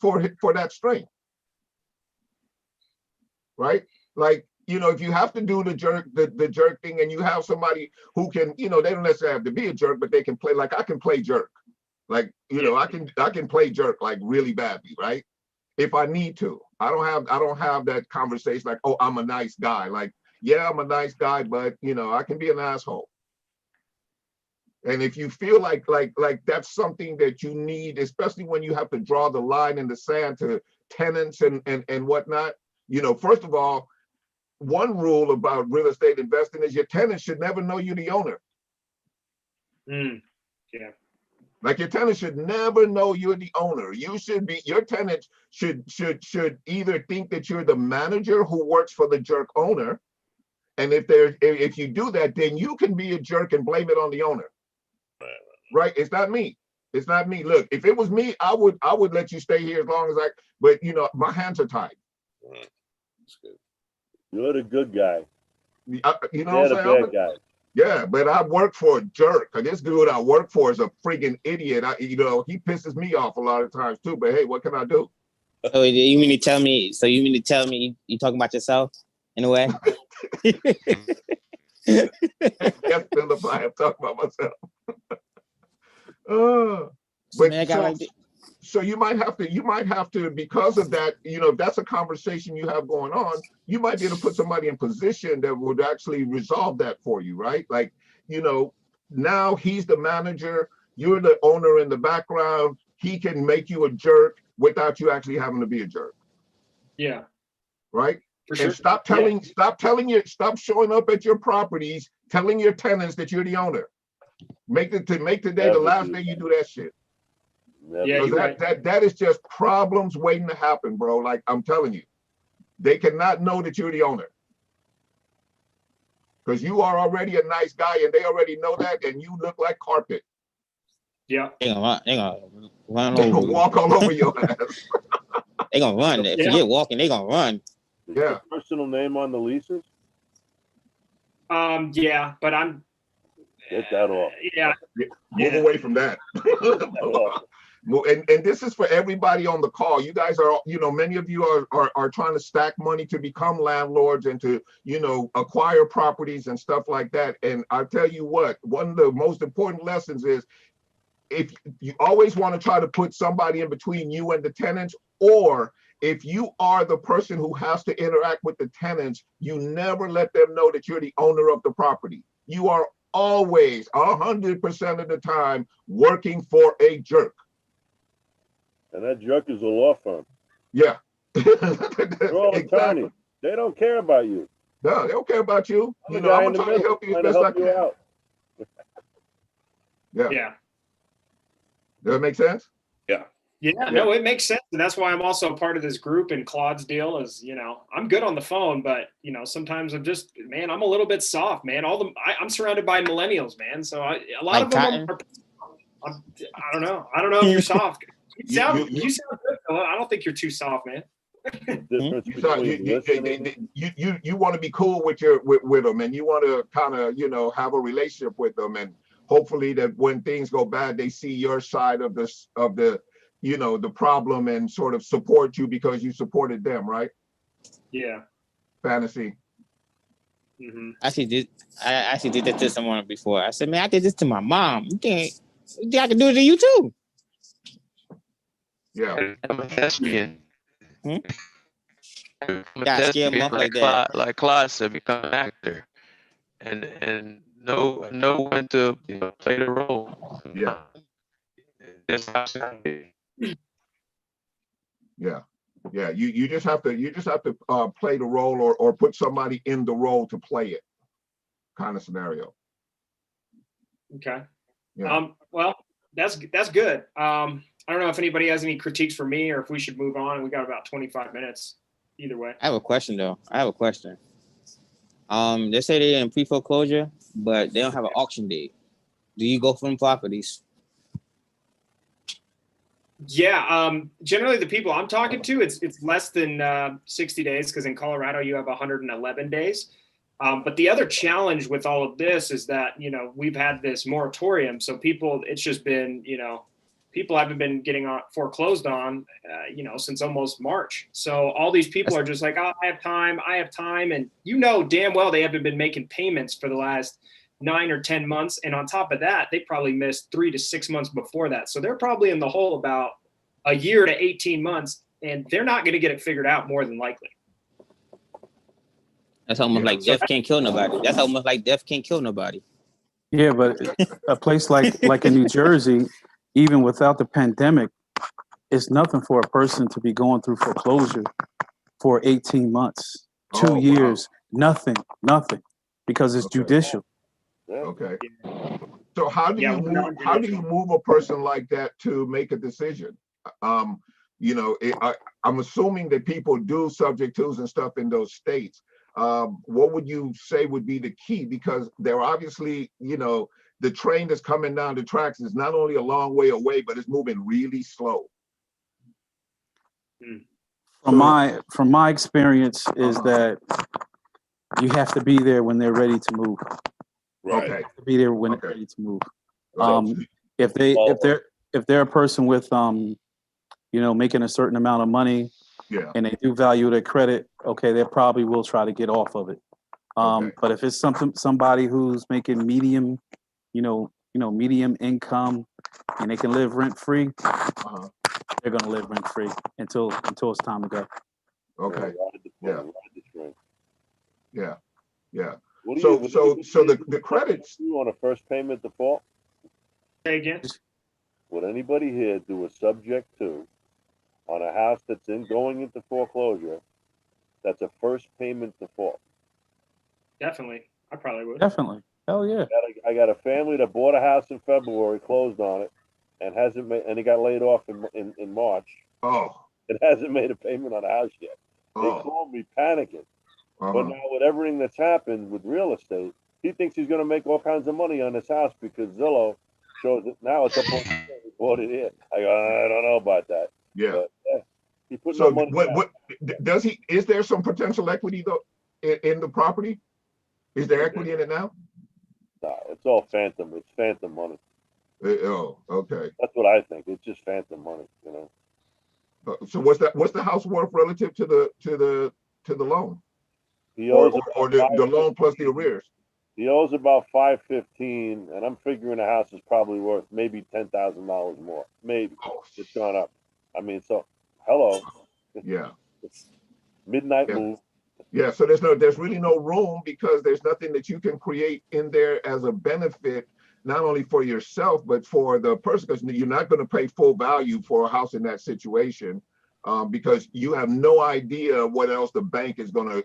that strength. Right? Like, if you have to do the jerk thing, and you have somebody who can, they don't necessarily have to be a jerk, but they can play, like I can play jerk. Like, I can play jerk like really badly, right? If I need to. I don't have that conversation like, oh, I'm a nice guy. Like, yeah, I'm a nice guy, but I can be an asshole. And if you feel like that's something that you need, especially when you have to draw the line in the sand to tenants and whatnot, first of all, one rule about real estate investing is your tenants should never know you're the owner. Yeah. Like, your tenants should never know you're the owner. Your tenants should either think that you're the manager who works for the jerk owner. And if you do that, then you can be a jerk and blame it on the owner. Right? It's not me. It's not me. Look, if it was me, I would let you stay here as long as but my hands are tied. That's good. You're the good guy. You know what I'm saying? Bad guy. Yeah, but I work for a jerk. This dude I work for is a freaking idiot. He pisses me off a lot of times too. But hey, what can I do? So you mean to tell me? You talking about yourself in a way? Yes, Philip, I am talking about myself. So you might have to, because of that, if that's a conversation you have going on, you might be able to put somebody in position that would actually resolve that for you, right? Like, now he's the manager, you're the owner in the background, he can make you a jerk without you actually having to be a jerk. Yeah. Right? For sure. And stop showing up at your properties, telling your tenants that you're the owner. Make today the last day you do that shit. Yeah, that is just problems waiting to happen, bro. Like, I'm telling you, they cannot know that you're the owner because you are already a nice guy, and they already know that, and you look like carpet. Yeah, they gonna run They over gonna walk all over your ass. They gonna run. Forget walking. They gonna run. Yeah. Personal name on the leases? Yeah, but I'm. Get that off. Yeah. Move away from that. And this is for everybody on the call. You guys are, many of you are trying to stack money to become landlords and to, acquire properties and stuff like that. And I'll tell you what, one of the most important lessons is, if you always want to try to put somebody in between you and the tenants, or if you are the person who has to interact with the tenants, you never let them know that you're the owner of the property. You are always 100% of the time working for a jerk. And that jerk is a law firm. Yeah. They're all Exactly. attorneys. They don't care about you. No, they don't care about you. I'm I'm gonna try to help you as best I can. out. Yeah. Yeah. Does that make sense? Yeah, no, it makes sense. And that's why I'm also a part of this group. And Claude's deal is, I'm good on the phone, but, sometimes I'm just, man, I'm a little bit soft, man. I'm surrounded by millennials, man. So a lot of them are, I don't know. I don't know if you're soft. You sound good, Philip. I don't think you're too soft, man. Difference between listening. You want to be cool with with them, and you want to kind of have a relationship with them, and hopefully that when things go bad, they see your side of the the problem and sort of support you because you supported them, right? Yeah. Fantasy. I actually did that to someone before. I said, man, I did this to my mom. You think I can do it to you too? Yeah. I'm a thespian. Got scared off like that. Like Claude said, become an actor, and know when to play the role. Yeah. Yeah. Yeah. You just have to play the role or put somebody in the role to play it, kind of scenario. Okay. Yeah. Well, that's good. I don't know if anybody has any critiques for me or if we should move on. We got about 25 minutes. Either way. I have a question though. They say they're in pre-foreclosure, but they don't have an auction date. Do you go for them properties? Yeah. Generally, the people I'm talking to, it's less than 60 days because in Colorado you have 111 days. But the other challenge with all of this is that we've had this moratorium, so it's just been people haven't been getting foreclosed on, since almost March. So all these people are just like, oh, I have time. And damn well they haven't been making payments for the last 9 or 10 months. And on top of that, they probably missed 3 to 6 months before that. So they're probably in the hole about a year to 18 months, and they're not going to get it figured out more than likely. That's almost like death can't kill nobody. Yeah, but a place like in New Jersey, even without the pandemic, it's nothing for a person to be going through foreclosure for 18 months, 2 years, nothing, because it's judicial. Okay. So how do you move a person like that to make a decision? I'm assuming that people do subject twos and stuff in those states. What would you say would be the key? Because they're obviously, the train that's coming down the tracks is not only a long way away, but it's moving really slow. From my experience is that you have to be there when they're ready to move. Right. Okay. You have to be there when they're ready to move. If they're a person with making a certain amount of money, and they do value their credit, okay, they probably will try to get off of it. But if it's somebody who's making medium, medium income, and they can live rent free, they're gonna live rent free until it's time to go. Okay. Yeah. So the credits. You on a first payment default? Say again. Would anybody here do a subject to on a house that's going into foreclosure? That's a first payment default. Definitely, I probably would. Definitely, hell yeah. I got a family that bought a house in February, closed on it, and hasn't made, and he got laid off in March. Oh. It hasn't made a payment on the house yet. They called me panicking. But now with everything that's happened with real estate, he thinks he's going to make all kinds of money on this house because Zillow shows it now. It's up on he bought it in. I go, I don't know about that. Yeah. But, he put so no money what does he? Is there some potential equity though in the property? Is there equity in it now? No, it's all phantom. It's phantom money. Oh, okay. That's what I think. It's just phantom money, So what's the house worth relative to the loan? He owes or the loan plus the arrears. He owes about $515, and I'm figuring the house is probably worth maybe $10,000 more. Maybe it's gone up. I mean, so hello. Yeah. It's midnight move. Yeah. So there's really no room because there's nothing that you can create in there as a benefit, not only for yourself but for the person, because you're not going to pay full value for a house in that situation. Because you have no idea what else the bank is gonna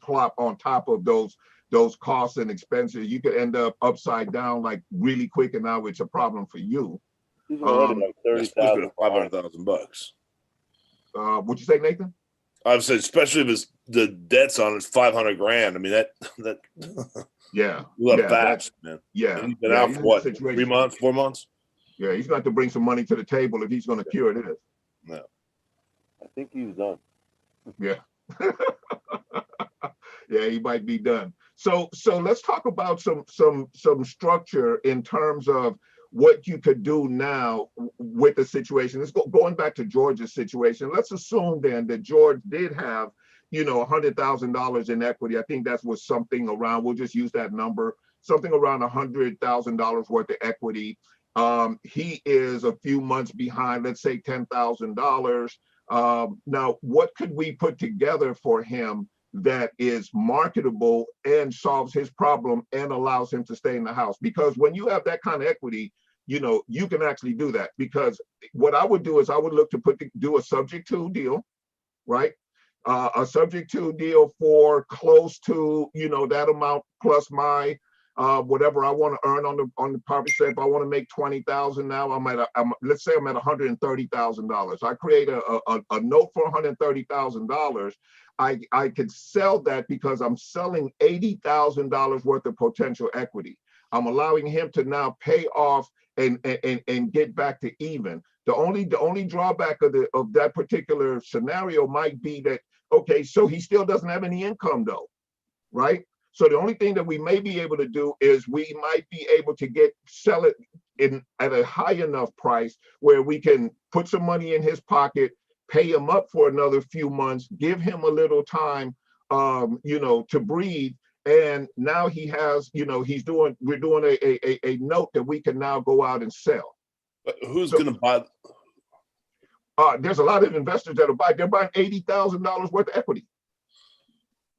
plop on top of those costs and expenses. You could end up upside down like really quick, and now it's a problem for you. He's already like $30,000, $500,000. What'd you say, Nathan? I said, especially if it's the debts on it's $500,000. I mean that. Yeah. Fast, man. Yeah. He's been out for what? 3 months, 4 months. Yeah, he's going to bring some money to the table if he's going to cure this. No. I think he's done. Yeah. Yeah, he might be done. So let's talk about some structure in terms of what you could do now with the situation. Let's going back to George's situation. Let's assume then that George did have, $100,000 in equity. I think that was something around, we'll just use that number, something around $100,000 worth of equity. He is a few months behind, let's say $10,000. Now, what could we put together for him that is marketable and solves his problem and allows him to stay in the house? Because when you have that kind of equity, you can actually do that. Because what I would do is I would look to do a subject to deal, right? A subject to deal for close to, that amount plus my whatever I want to earn on the property. Say if I want to make 20,000 now, let's say I'm at $130,000. I create a note for $130,000. I could sell that because I'm selling $80,000 worth of potential equity. I'm allowing him to now pay off and get back to even. The only drawback of that particular scenario might be that, okay, so he still doesn't have any income though, right? So the only thing that we may be able to do is we might be able to sell it at a high enough price where we can put some money in his pocket, pay him up for another few months, give him a little time, to breathe. And now he has, we're doing a note that we can now go out and sell. But who's going to buy? There's a lot of investors that they're buying $80,000 worth of equity.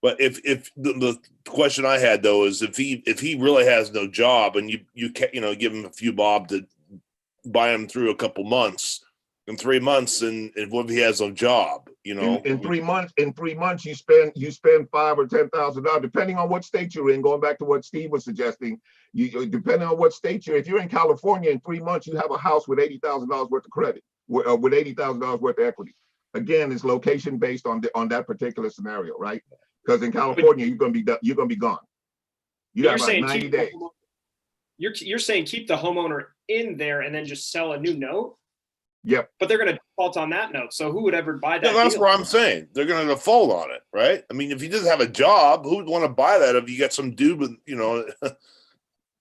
But if the question I had though is if he really has no job and you give him a few bob to buy him through a couple months, in 3 months, and what if he has no job? In 3 months, you spend $5,000 or $10,000, depending on what state you're in. Going back to what Steve was suggesting, depending on what state if you're in California, in 3 months you have a house with $80,000 worth of credit, with $80,000 worth of equity. Again, it's location based on that particular scenario, right? Because in California, you're gonna be gone. You have about 90 days. You're saying keep the homeowner in there and then just sell a new note? Yep. But they're going to default on that note. So who would ever buy that? Yeah, that's deal? what I'm saying. They're going to default on it, right? I mean, if he doesn't have a job, who would want to buy that if you got some dude with,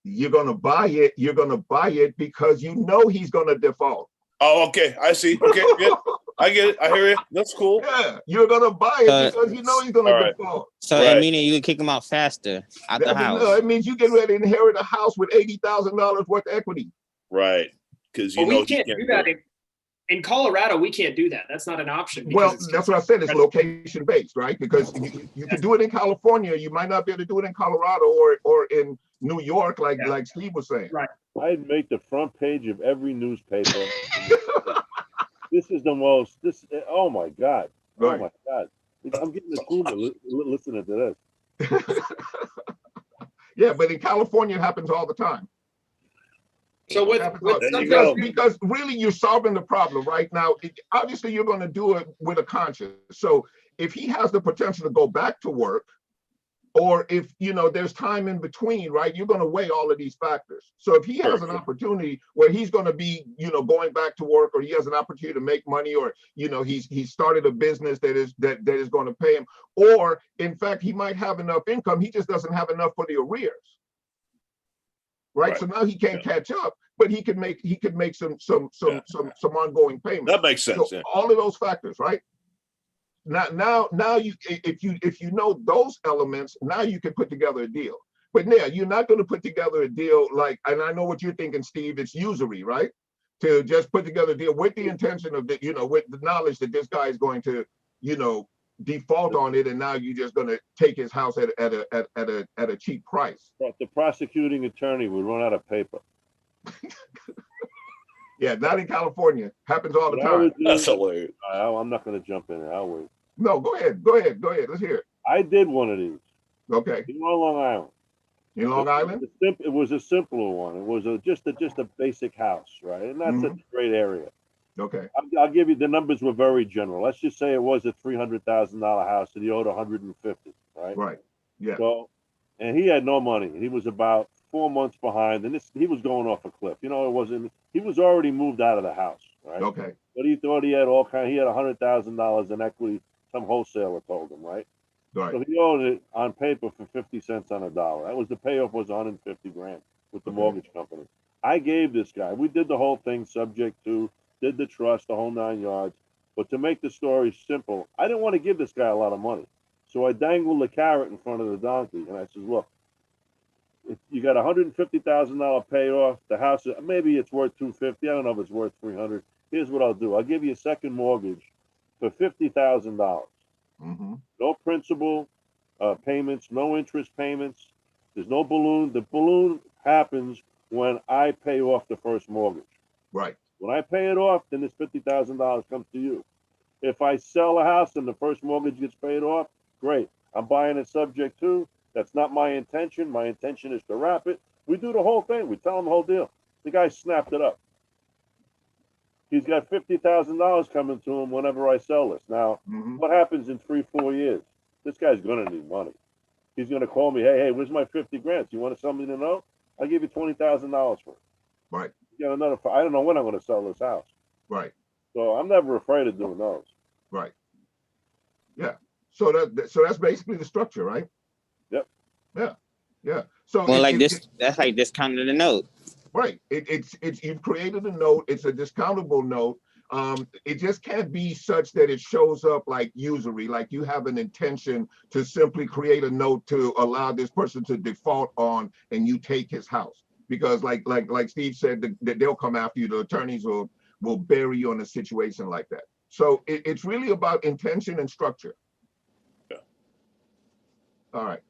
You're going to buy it. You're going to buy it because he's going to default. Oh, okay. I see. Okay, good. I get it. I hear you. That's cool. Yeah, you're going to buy it because he's going to default. So Right. meaning you can kick him out faster out the house. No, it means you get ready to inherit a house with $80,000 worth of equity. Right. Because we can't do that. In Colorado, we can't do that. That's not an option. Well, that's what I said. It's location based, right? Because you can do it in California. You might not be able to do it in Colorado or in New York, like Steve was saying. Right. I'd make the front page of every newspaper. This is the most. Oh my God. Right. Oh my God. I'm getting the tumor listening to this. Yeah, but in California, it happens all the time. So because really you're solving the problem right now. Obviously, you're going to do it with a conscience. So if he has the potential to go back to work, or if there's time in between, right? You're going to weigh all of these factors. So if he has an opportunity where he's going to be, going back to work, or he has an opportunity to make money, or he's started a business that is going to pay him, or in fact he might have enough income, he just doesn't have enough for the arrears. Right. So now he can't catch up, but he could make some ongoing payments. That makes sense. So all of those factors, right? Now you if you know those elements, now you can put together a deal. But now you're not going to put together a deal and I know what you're thinking, Steve, it's usury, right? To just put together a deal with the intention of with the knowledge that this guy is going to, default on it, and now you're just going to take his house at a cheap price. But the prosecuting attorney would run out of paper. Yeah, not in California. Happens all the time. That's hilarious. I'm not going to jump in there. I'll wait. No, go ahead. Let's hear it. I did one of these. Okay. In Long Island. In Long Island? It was a simpler one. It was just a basic house, right? And that's a great area. Okay. I'll give you the numbers were very general. Let's just say it was a $300,000 house and he owed $150,000, right? Right. Yeah. So, and he had no money. He was about 4 months behind, and he was going off a cliff. It wasn't. He was already moved out of the house, right? Okay. But he thought he had he had $100,000 in equity Some wholesaler told him, right? Right. So he owed it on paper for 50 cents on a dollar. That was the payoff was 150 grand with the mortgage company. I gave this guy, we did the whole thing subject to, did the trust, the whole 9 yards. But to make the story simple, I didn't want to give this guy a lot of money. So I dangled the carrot in front of the donkey. And I said, look, if you got $150,000 payoff, the house, maybe it's worth 250. I don't know if it's worth 300. Here's what I'll do. I'll give you a second mortgage for $50,000. No principal payments, no interest payments. There's no balloon. The balloon happens when I pay off the first mortgage. Right. When I pay it off, then this $50,000 comes to you. If I sell a house and the first mortgage gets paid off, great. I'm buying it subject to. That's not my intention. My intention is to wrap it. We do the whole thing. We tell him the whole deal. The guy snapped it up. He's got $50,000 coming to him whenever I sell this. Now, what happens in 3-4 years? This guy's going to need money. He's going to call me, hey, where's my 50 grand? You want something to know? I'll give you $20,000 for it. Right. You got another, I don't know when I'm going to sell this house. Right. So I'm never afraid of doing those. Right. Yeah. So that's basically the structure, right? Yep. Yeah. Yeah. So Well, that's like discounting the note. Right. It's you've created a note. It's a discountable note. It just can't be such that it shows up like usury, like you have an intention to simply create a note to allow this person to default on and you take his house. Because like Steve said, that they'll come after you. The attorneys will bury you in a situation like that. So it's really about intention and structure. Yeah. All right.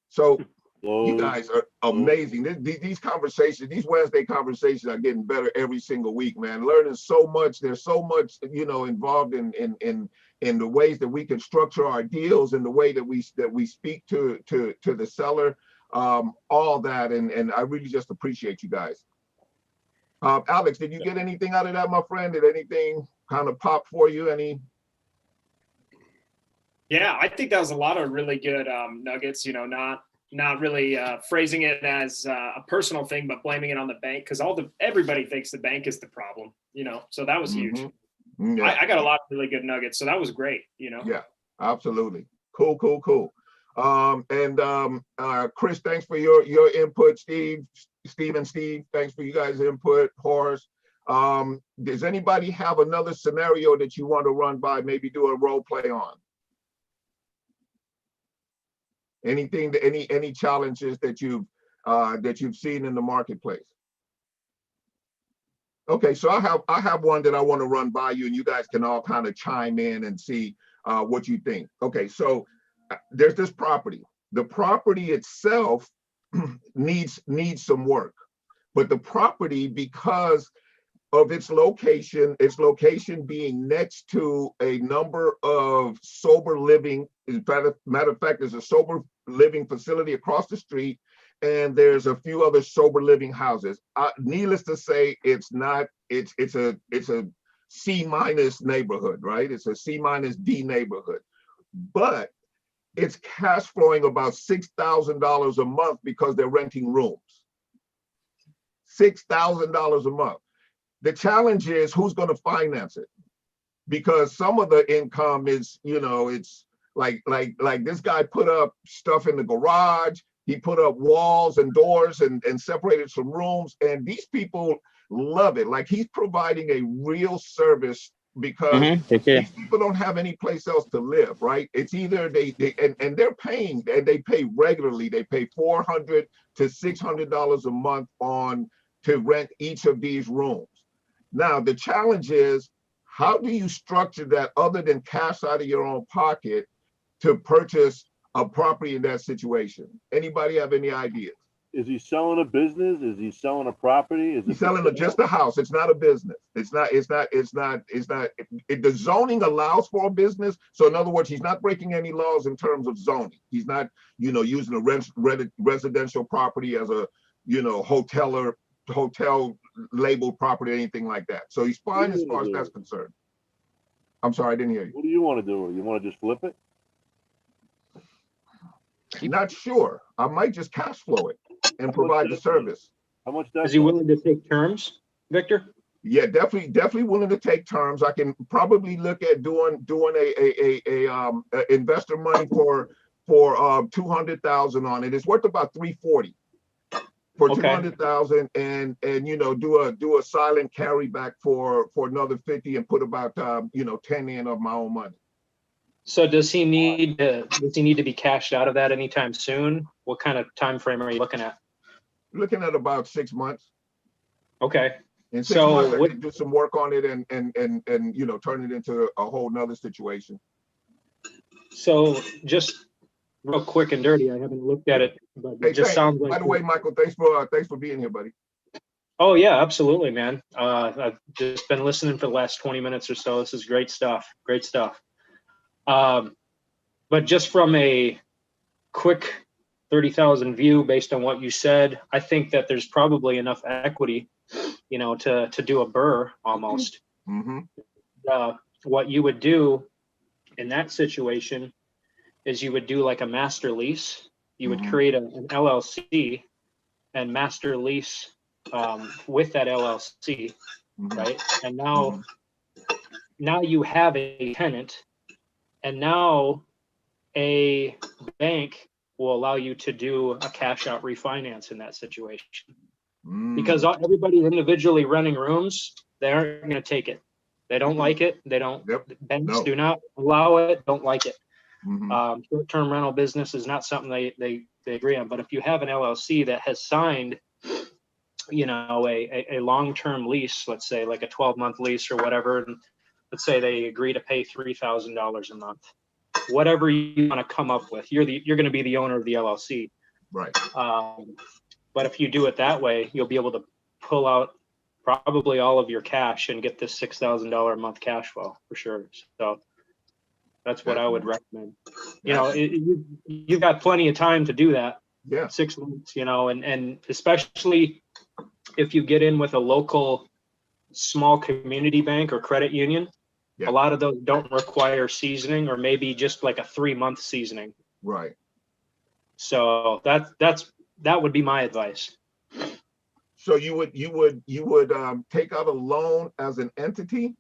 So you guys are amazing. These conversations, these Wednesday conversations are getting better every single week, man. Learning so much. There's so much, involved in the ways that we can structure our deals and the way that we speak to the seller, all that. And I really just appreciate you guys. Alex, did you get anything out of that, my friend? Did anything kind of pop for you? Yeah, I think that was a lot of really good nuggets, not really phrasing it as a personal thing, but blaming it on the bank, because everybody thinks the bank is the problem, so that was huge. Yeah. I got a lot of really good nuggets, so that was great, Yeah, absolutely. Cool. Chris, thanks for your input. Steve, thanks for you guys' input. Horace, does anybody have another scenario that you want to run by, maybe do a role play on? Anything, any challenges that you've seen in the marketplace? Okay, so I have one that I want to run by you, and you guys can all kind of chime in and see what you think. Okay, so there's this property. The property itself needs some work, but the property, because of its location being next to a number of sober living, matter of fact, there's a sober living facility across the street, and there's a few other sober living houses. Needless to say, it's a C- neighborhood, right? It's a C-D neighborhood, but it's cash flowing about $6,000 a month because they're renting rooms. $6,000 a month. The challenge is who's going to finance it, because some of the income is, it's like this guy put up stuff in the garage. He put up walls and doors and separated some rooms, and these people love it. Like, he's providing a real service, because these people don't have any place else to live, right? It's either and they're paying, and they pay regularly. They pay $400 to $600 a month to rent each of these rooms. Now, the challenge is, how do you structure that other than cash out of your own pocket to purchase a property in that situation? Anybody have any ideas? Is he selling a business? Is he selling a property? He's selling just a house. It's not a business. The zoning allows for a business. So in other words, he's not breaking any laws in terms of zoning. He's not, using a residential property as a, hotel labeled property or anything like that. So he's fine as far as that's concerned. I'm sorry, I didn't hear you. What do you want to do? You want to just flip it? Not sure. I might just cash flow it and provide the service. How much is he willing to take terms, Victor? Yeah, definitely willing to take terms. I can probably look at doing a investor money for 200,000 on it. It's worth about 340 for Okay. 200,000, and you know, do a silent carry back for another 50 and put about you know, 10 in of my own money. So does he need to be cashed out of that anytime soon? What kind of time frame are you looking at? Looking at about 6 months. Okay. In 6 months, I can do some work on it and you know, turn it into a whole nother situation. So just real quick and dirty, I haven't looked at it, but Hey, it just sounds like. by the way, Michael, thanks for being here, buddy. Oh yeah, absolutely, man. I've just been listening for the last 20 minutes or so. This is great stuff. Great stuff. But just from a quick 30,000 view based on what you said, I think that there's probably enough equity, you know, to do a burr almost. Mm-hmm. What you would do in that situation is you would do like a master lease. You would create an LLC and master lease with that LLC, right? And now you have a tenant, and now a bank will allow you to do a cash out refinance in that situation. Because everybody individually renting rooms, they aren't going to take it. They don't like it. They don't. Banks do not allow it. Don't like it. Short-term rental business is not something they agree on. But if you have an LLC that has signed, you know, a long-term lease, let's say like a 12-month lease or whatever, and let's say they agree to pay $3,000 a month, whatever you want to come up with, you're going to be the owner of the LLC. Right. But if you do it that way, you'll be able to pull out probably all of your cash and get this $6,000 a month cash flow for sure. So that's what I would recommend. You know, you've got plenty of time to do that. Yeah. 6 months, you know, and especially if you get in with a local small community bank or credit union, a lot of those don't require seasoning, or maybe just like a 3-month seasoning. Right. So that would be my advice. So you would take out a loan as an entity?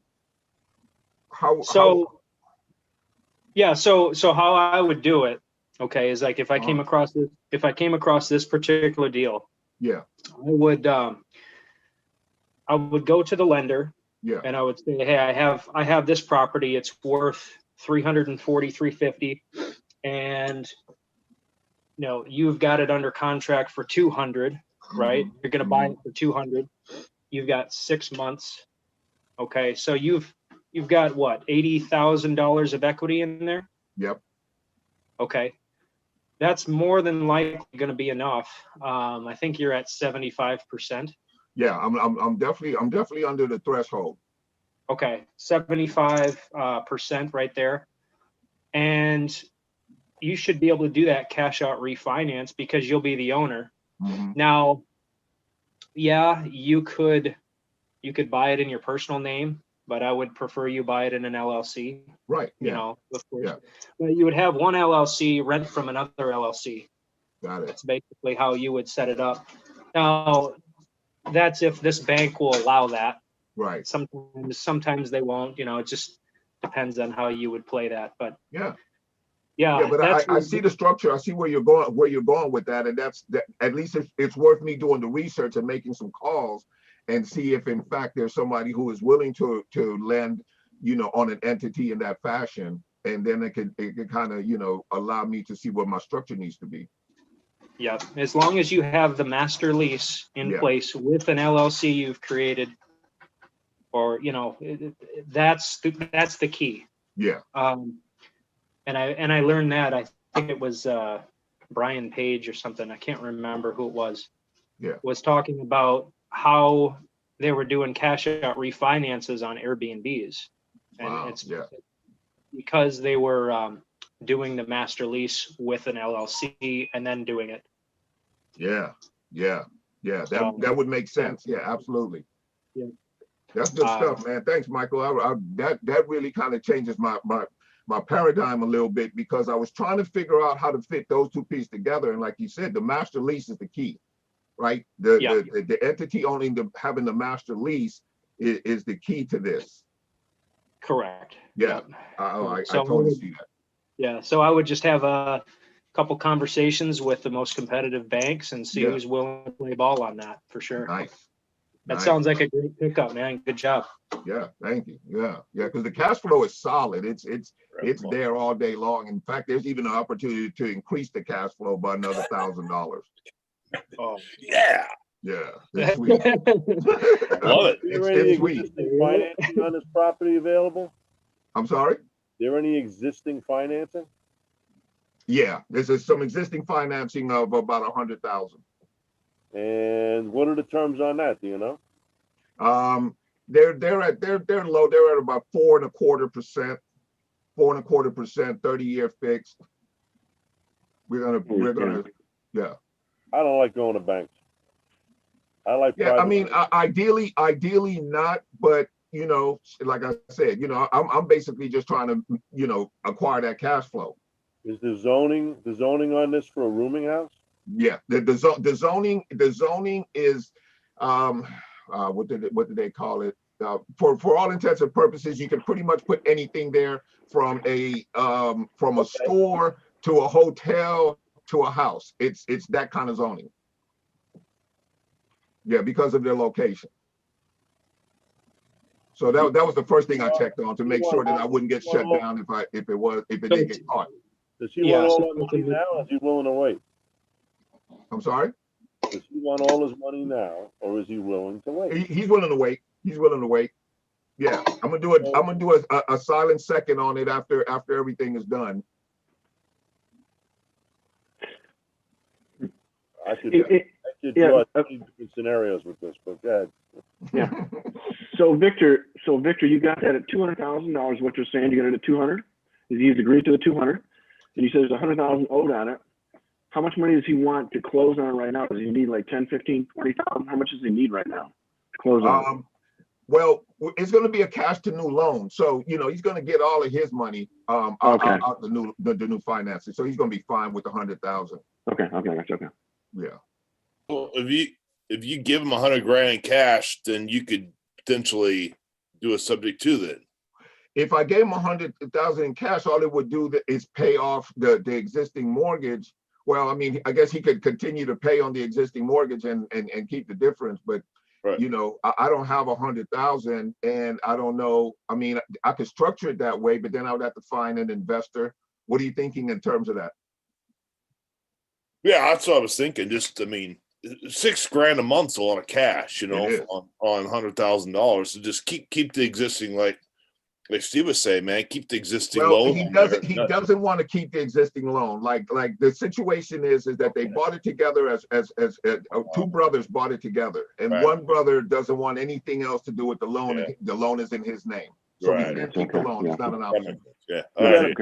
Yeah, so how I would do it, okay, is like if I came across this particular deal, I would go to the lender, and I would say, hey, I have this property, it's worth 340, 350, and you know, you've got it under contract for 200, right? You're going to buy it for 200. You've got 6 months. Okay. So you've got what, $80,000 of equity in there? Yep. Okay. That's more than likely going to be enough. I think you're at 75%. Yeah. I'm definitely under the threshold. Okay. 75% right there. And you should be able to do that cash out refinance because you'll be the owner. Now, yeah, you could buy it in your personal name, but I would prefer you buy it in an LLC. Right. You know, of course. But you would have one LLC rent from another LLC. Got it. That's basically how you would set it up. Now, that's if this bank will allow that. Right. Sometimes they won't. You know, it just depends on how you would play that. But yeah, but I see the structure. I see where you're going with that, and that's at least it's worth me doing the research and making some calls and see if in fact there's somebody who is willing to lend, you know, on an entity in that fashion, and then it could kind of, you know, allow me to see what my structure needs to be. Yeah, as long as you have the master lease in place with an LLC you've created, or you know, that's the key. Yeah. And I learned that, I think it was Brian Page or something, I can't remember who it was. Was talking about how they were doing cash out refinances on Airbnbs, and it's because they were doing the master lease with an LLC and then doing it. That would make sense. Yeah, absolutely. Yeah, that's good stuff, man. Thanks, Michael. That really kind of changes my paradigm a little bit, because I was trying to figure out how to fit those two pieces together, and like you said, the master lease is the key, right? The entity having the master lease is the key to this. Correct. Yeah, I So totally see that. Yeah, so I would just have a couple conversations with the most competitive banks and see Yeah. who's willing to play ball on that for sure. Nice. That Nice. sounds like a great pickup, man. Good job. Yeah, thank you. Yeah, because the cash flow is solid. It's there all day long. In fact, there's even an opportunity to increase the cash flow by another $1,000. Oh, Yeah. Yeah, it's sweet. Love it. Is there any existing financing on this property available? I'm sorry? Is there any existing financing? Yeah, there's some existing financing of about 100,000. And what are the terms on that? Do you know? They're low. They're at about 4.25%, 4.25%, 30-year fixed. We're gonna, yeah. I don't like going to banks. I like. Yeah, I private mean, ideally not, but you know, like I said, you know, I'm basically just trying to, you know, acquire that cash flow. Is the zoning on this for a rooming house? Yeah, the zoning is, what did they call it? For all intents and purposes, you can pretty much put anything there from a store to a hotel to a house. It's that kind of zoning. Yeah, because of their location. So that was the first thing I checked on to make sure that I wouldn't get shut down if it did get caught. Does he want all that money now, or is he willing to wait? I'm sorry? Does he want all his money now, or is he willing to wait? He's willing to wait. He's willing to wait. Yeah, I'm gonna do a silent second on it after everything is done. I could draw 20 different scenarios with this, but go ahead. Yeah. So Victor, you got that at $200,000. What you're saying, you got it at 200? He's agreed to the 200, and he says there's 100,000 owed on it. How much money does he want to close on right now? Does he need like 10, 15, 20,000? How much does he need right now to close on? Well, it's going to be a cash to new loan, so you know he's going to get all of his money out the new financing. So he's going to be fine with the 100,000. Okay. Yeah. Well, if you give him 100 grand in cash, then you could potentially do a subject to that. If I gave him 100,000 in cash, all it would do is pay off the existing mortgage. Well, I mean, I guess he could continue to pay on the existing mortgage and keep the difference. But right. You know, I don't have 100,000, and I don't know. I mean, I could structure it that way, but then I would have to find an investor. What are you thinking in terms of that? Yeah, that's what I was thinking. Just, I mean, $6 grand a month's a lot of cash, you know, on $100,000. So just keep the existing, like Steve was saying, man, keep the existing loan. He doesn't want to keep the existing loan. Like the situation is that they bought it together as two brothers bought it together, and one brother doesn't want anything else to do with the loan. And the loan is in his name, so he can't keep the loan. It's not an option. Yeah. Right.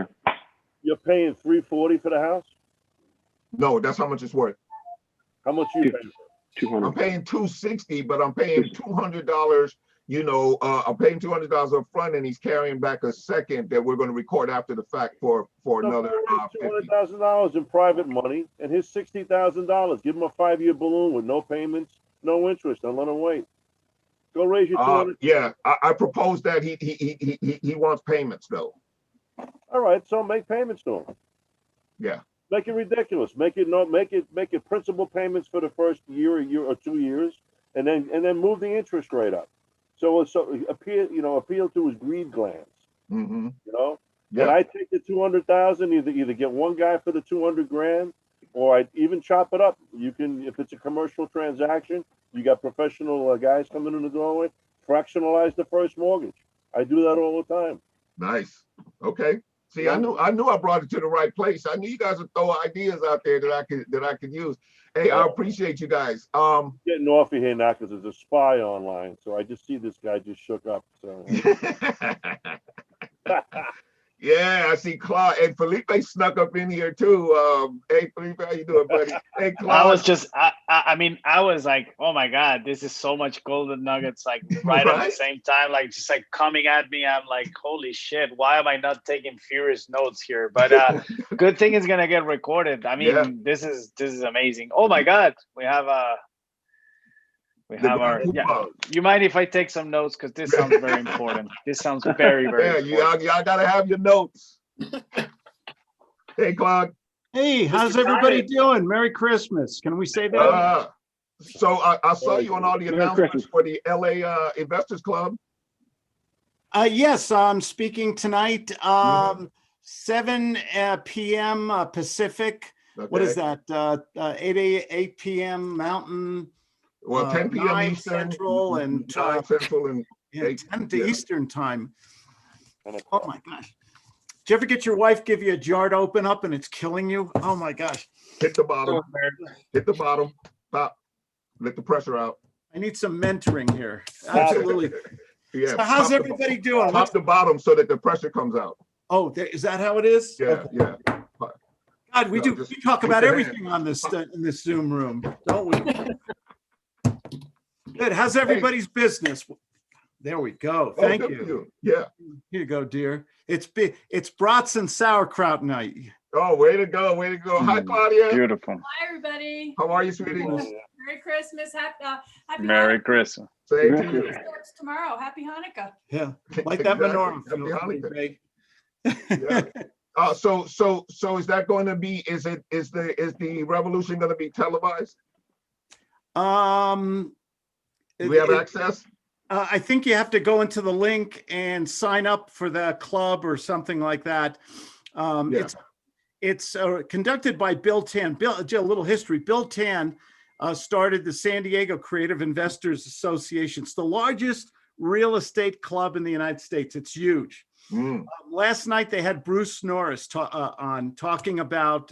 You're paying $340 for the house? No, that's how much it's worth. How much you paying? $200. I'm paying $260, but I'm paying $200. You know, I'm paying $200 up front, and he's carrying back a second that we're going to record after the fact for another $200,000 in private money, and his $60,000. Give him a 5-year balloon with no payments, no interest, and let him wait. Go raise your $200,000. Yeah, I propose that he wants payments though. All right, so make payments to him. Yeah. Make it ridiculous. Make it principal payments for the first year or 2 years, and then move the interest rate up. So appeal to his greed glands. Mm-hmm. You know, yeah. And I take the 200,000. Either get one guy for the 200 grand, or I even chop it up. You can, if it's a commercial transaction, you got professional guys coming in the doorway. Fractionalize the first mortgage. I do that all the time. Nice. Okay. See, I knew I brought it to the right place. I knew you guys would throw ideas out there that I could use. Hey, I appreciate you guys. Getting off of here now because there's a spy online, so I just see this guy just shook up. So. Yeah, I see Claude and Felipe snuck up in here too. Hey, Felipe, how you doing, buddy? Hey, Claude. I was like, oh my God, this is so much golden nuggets, like right at the same time, like just like coming at me. I'm like, holy shit, why am I not taking furious notes here? But good thing it's gonna get recorded. I mean, this is amazing. Oh my God, we have We have our, yeah. You mind if I take some notes? Because this sounds very important. This sounds very, very important. Y'all gotta have your notes. Hey, Claude. Hey, how's everybody doing? Merry Christmas. Can we say that? So I saw you on all the announcements for the LA Investors Club. Yes, I'm speaking tonight, 7 p.m. Pacific. Okay. What is that? 8 p.m. Mountain. Well, 10 p.m. 9 Eastern, Central and 9 Central and 10 to Eastern time. Oh my gosh. Did you ever get your wife give you a jar to open up and it's killing you? Oh my gosh. Hit the bottom. Hit the bottom. Stop. Let the pressure out. I need some mentoring here. Absolutely. Yeah. So how's everybody doing? Pop the bottom so that the pressure comes out. Oh, is that how it is? Yeah, okay. yeah. God, we talk about everything on this in this Zoom room, don't we? Good. How's everybody's business? There we go. Thank you. Yeah. Here you go, dear. It's brats and sauerkraut night. Oh, way to go. Way to go. Hi, Claudia. Beautiful. Hi, everybody. How are you, sweetie? Merry Christmas. Happy Merry Hanukkah. Christmas. Same to you. Starts tomorrow. Happy Hanukkah. Yeah. Like that menorah. Happy Hanukkah. Yeah. So is that going to be, is the revolution going to be televised? Do we have access? I think you have to go into the link and sign up for the club or something like that. It's conducted by Bill Tan. A little history. Bill Tan started the San Diego Creative Investors Association. It's the largest real estate club in the United States. It's huge. Last night they had Bruce Norris on talking about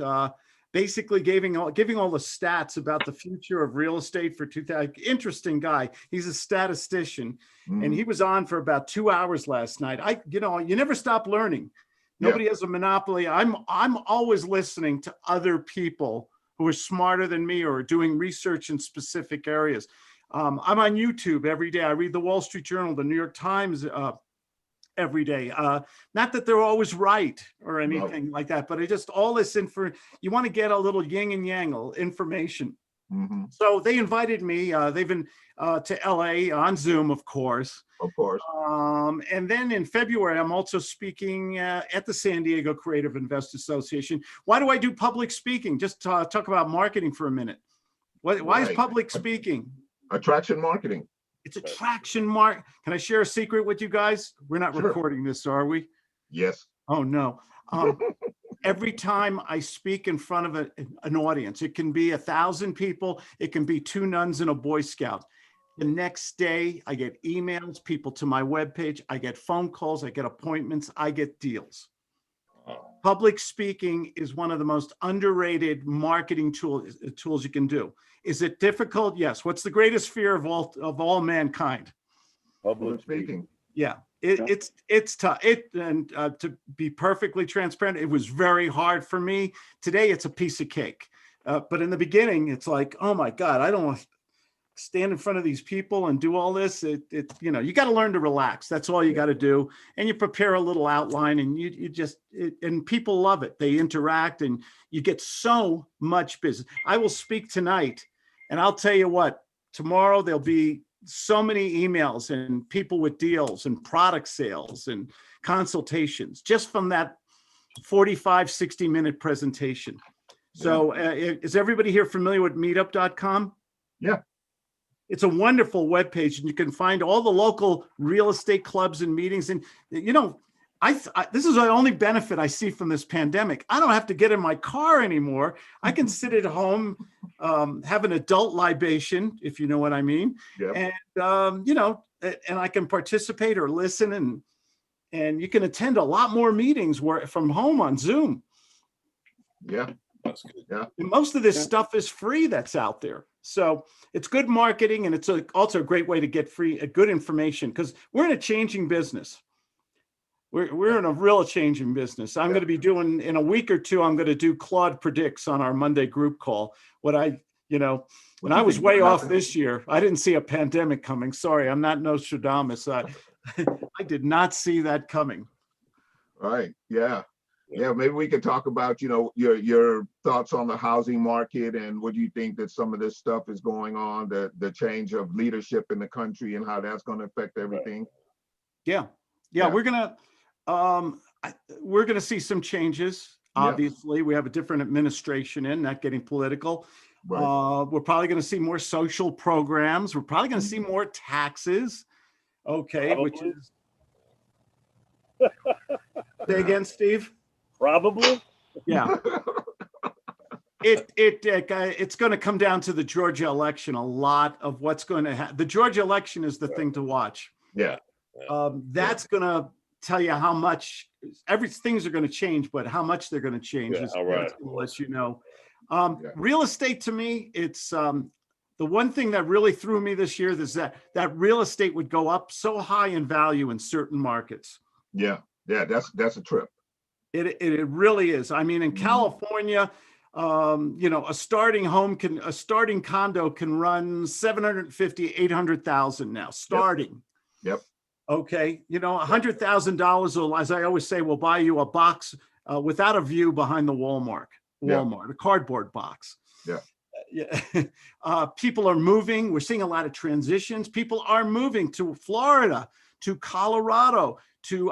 basically giving all the stats about the future of real estate for 2000. Interesting guy. He's a statistician, and he was on for about 2 hours last night. You never stop learning. Nobody has a monopoly. I'm always listening to other people who are smarter than me or are doing research in specific areas. I'm on YouTube every day. I read the Wall Street Journal, the New York Times every day. Not that they're always right or anything like that, but all this info. You want to get a little yin and yang information. So they invited me. They've been to LA on Zoom, of course. Of course. And then in February, I'm also speaking at the San Diego Creative Investors Association. Why do I do public speaking? Just talk about marketing for a minute. Why is public speaking? Attraction marketing. It's attraction mark. Can I share a secret with you guys? We're not recording this, are we? Yes. Oh, no. Every time I speak in front of an audience, it can be 1,000 people. It can be 2 nuns and a Boy Scout. The next day, I get emails, people to my webpage. I get phone calls. I get appointments. I get deals. Public speaking is one of the most underrated marketing tools you can do. Is it difficult? Yes. What's the greatest fear of all mankind? Public speaking. Yeah, it's tough. To be perfectly transparent, it was very hard for me. Today, it's a piece of cake. But in the beginning, it's like, oh my God, I don't want to stand in front of these people and do all this. You got to learn to relax. That's all you got to do. And you prepare a little outline, and and people love it. They interact, and you get so much business. I will speak tonight, and I'll tell you what, tomorrow there'll be so many emails and people with deals and product sales and consultations just from that 45, 60-minute presentation. So is everybody here familiar with meetup.com? Yeah. It's a wonderful webpage, and you can find all the local real estate clubs and meetings. And, this is the only benefit I see from this pandemic. I don't have to get in my car anymore. I can sit at home, have an adult libation, if you know what I mean. Yep. And, and I can participate or listen, and you can attend a lot more meetings from home on Zoom. Yeah. That's good. Yeah. And most of this stuff is free that's out there. So it's good marketing, and it's also a great way to get good information, because we're in a changing business. We're in a real changing business. I'm going to be doing, in a week or two, I'm going to do Claude Predicts on our Monday group call. When I was way off this year, I didn't see a pandemic coming. Sorry, I'm not Nostradamus. I did not see that coming. Right. Yeah. Yeah, maybe we could talk about, your thoughts on the housing market and what do you think that some of this stuff is going on, the change of leadership in the country and how that's going to affect everything. Yeah. We're gonna see some changes. Yeah. Obviously, we have a different administration in, not getting political. Right. We're probably gonna see more social programs. We're probably gonna see more taxes. Okay, which Probably. is say again, Steve. Probably. Yeah. It's going to come down to the Georgia election. A lot of what's going to happen. The Georgia election is the thing to watch. Yeah. That's going to tell you how much things are going to change, but how much they're going to change is all right. what's going to let you know. Real estate to me, it's the one thing that really threw me this year is that real estate would go up so high in value in certain markets. Yeah. That's a trip. It really is. I mean, in California, a starting condo can run 750, 800,000 now starting. Yep. Okay. $100,000 will, as I always say, will buy you a box without a view behind the Walmart, a cardboard box. Yeah. People are moving. We're seeing a lot of transitions. People are moving to Florida, to Colorado,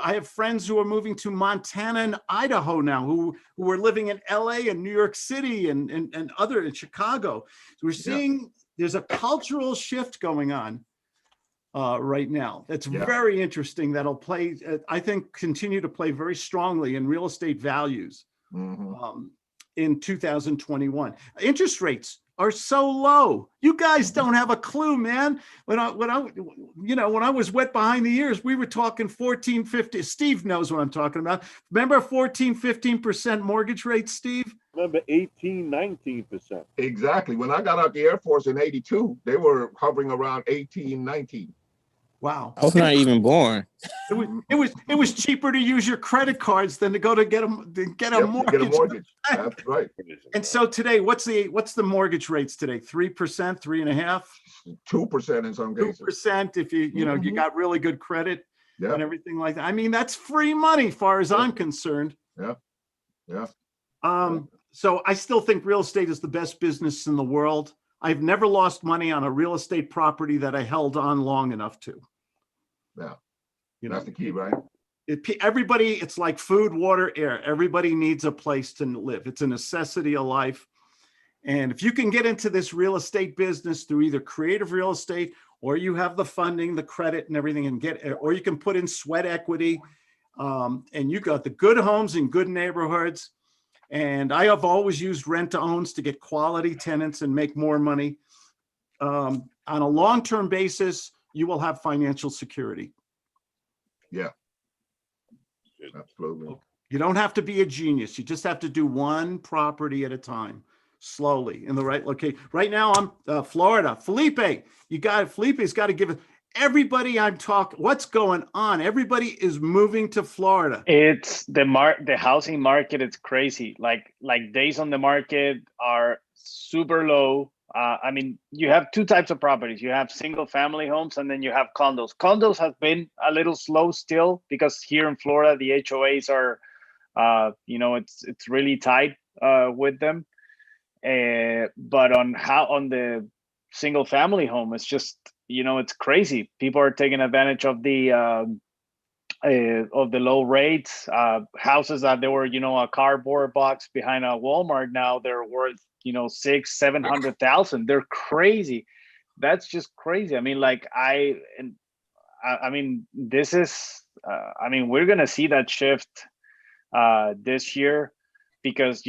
I have friends who are moving to Montana and Idaho now, who are living in LA and New York City and in Chicago. So we're seeing there's a cultural shift going on right now. That's very interesting. That'll play, I think, continue to play very strongly in real estate values in 2021. Interest rates are so low. You guys don't have a clue, man. When I was wet behind the ears, we were talking 14, 15. Steve knows what I'm talking about. Remember 14, 15% mortgage rates, Steve? Remember 18, 19%. Exactly. When I got out the Air Force in 82, they were hovering around 18, 19. Wow. I was not even born. It was cheaper to use your credit cards than to go to get a mortgage. Get a mortgage. That's right. And so today, what's the mortgage rates today? 3%, 3.5%? 2% in some cases. 2% if you got really good credit and everything like that. I mean, that's free money, far as I'm concerned. Yeah. So I still think real estate is the best business in the world. I've never lost money on a real estate property that I held on long enough to. Yeah. That's the key, right? Everybody, it's like food, water, air. Everybody needs a place to live. It's a necessity of life. And if you can get into this real estate business through either creative real estate or you have the funding, the credit and everything or you can put in sweat equity and you got the good homes in good neighborhoods. And I have always used rent to owns to get quality tenants and make more money. On a long-term basis, you will have financial security. Yeah. Absolutely. You don't have to be a genius. You just have to do one property at a time, slowly in the right location. Right now, I'm Florida. Felipe's got to give it. Everybody I'm talking, what's going on? Everybody is moving to Florida. It's the housing market. It's crazy. Like days on the market are super low. I mean, you have two types of properties. You have single family homes and then you have condos. Condos have been a little slow still because here in Florida, the HOAs are, it's really tight with them. But on the single family home, it's just, it's crazy. People are taking advantage of the low rates. Houses that they were, a cardboard box behind a Walmart, now they're worth, 600,000-700,000. They're crazy. That's just crazy. I mean, this is, we're going to see that shift this year because,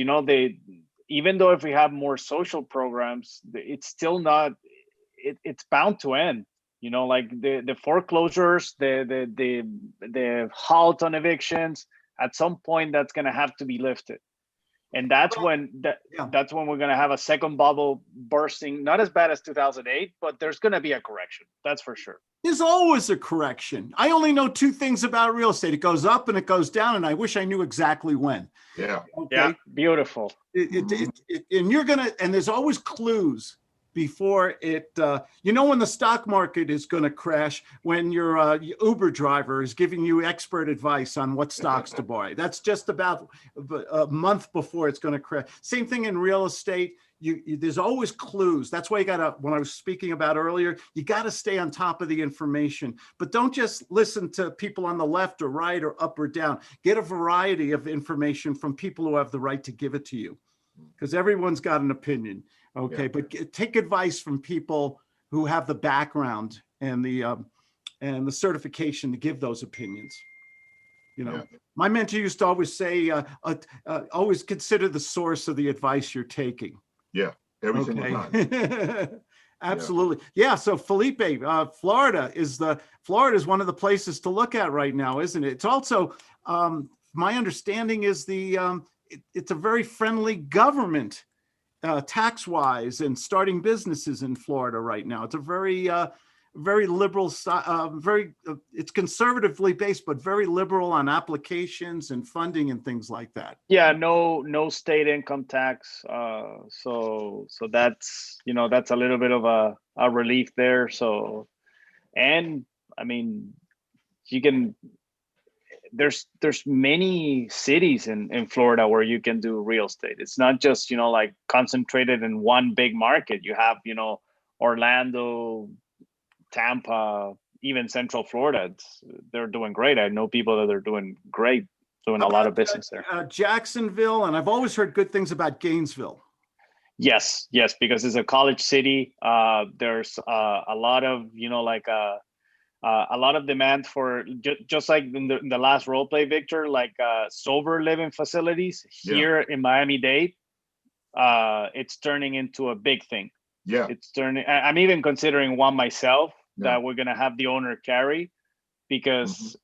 even though if we have more social programs, it's still not, it's bound to end. The foreclosures, the halt on evictions, at some point that's going to have to be lifted. And that's when we're going to have a second bubble bursting, not as bad as 2008, but there's going to be a correction. That's for sure. There's always a correction. I only know two things about real estate. It goes up and it goes down. And I wish I knew exactly when. Yeah. Okay? Yeah. Beautiful. And there's always clues. before it, when the stock market is going to crash, when your Uber driver is giving you expert advice on what stocks to buy. That's just about a month before it's going to crash. Same thing in real estate. There's always clues. That's why you gotta, when I was speaking about earlier, you gotta stay on top of the information, but don't just listen to people on the left or right or up or down. Get a variety of information from people who have the right to give it to you, because everyone's got an opinion. Okay, but take advice from people who have the background and the certification to give those opinions. My mentor used to always say, always consider the source of the advice you're taking. Yeah, every single time. Absolutely. Yeah. So Felipe, Florida is one of the places to look at right now, isn't it? It's also, my understanding is it's a very friendly government, tax-wise, and starting businesses in Florida right now. It's a very liberal, it's conservatively based, but very liberal on applications and funding and things like that. Yeah, no state income tax. So that's, that's a little bit of a relief there. So, and I mean, there's many cities in Florida where you can do real estate. It's not just, like concentrated in one big market. You have, Orlando, Tampa, even Central Florida. They're doing great. I know people that are doing great, doing a lot of business there. Jacksonville, and I've always heard good things about Gainesville. Yes, because it's a college city. There's a lot of, a lot of demand for, just like in the last role play, Victor, like sober living facilities here in Miami-Dade. It's turning into a big thing. Yeah, it's turning. I'm even considering one myself that we're gonna have the owner carry, because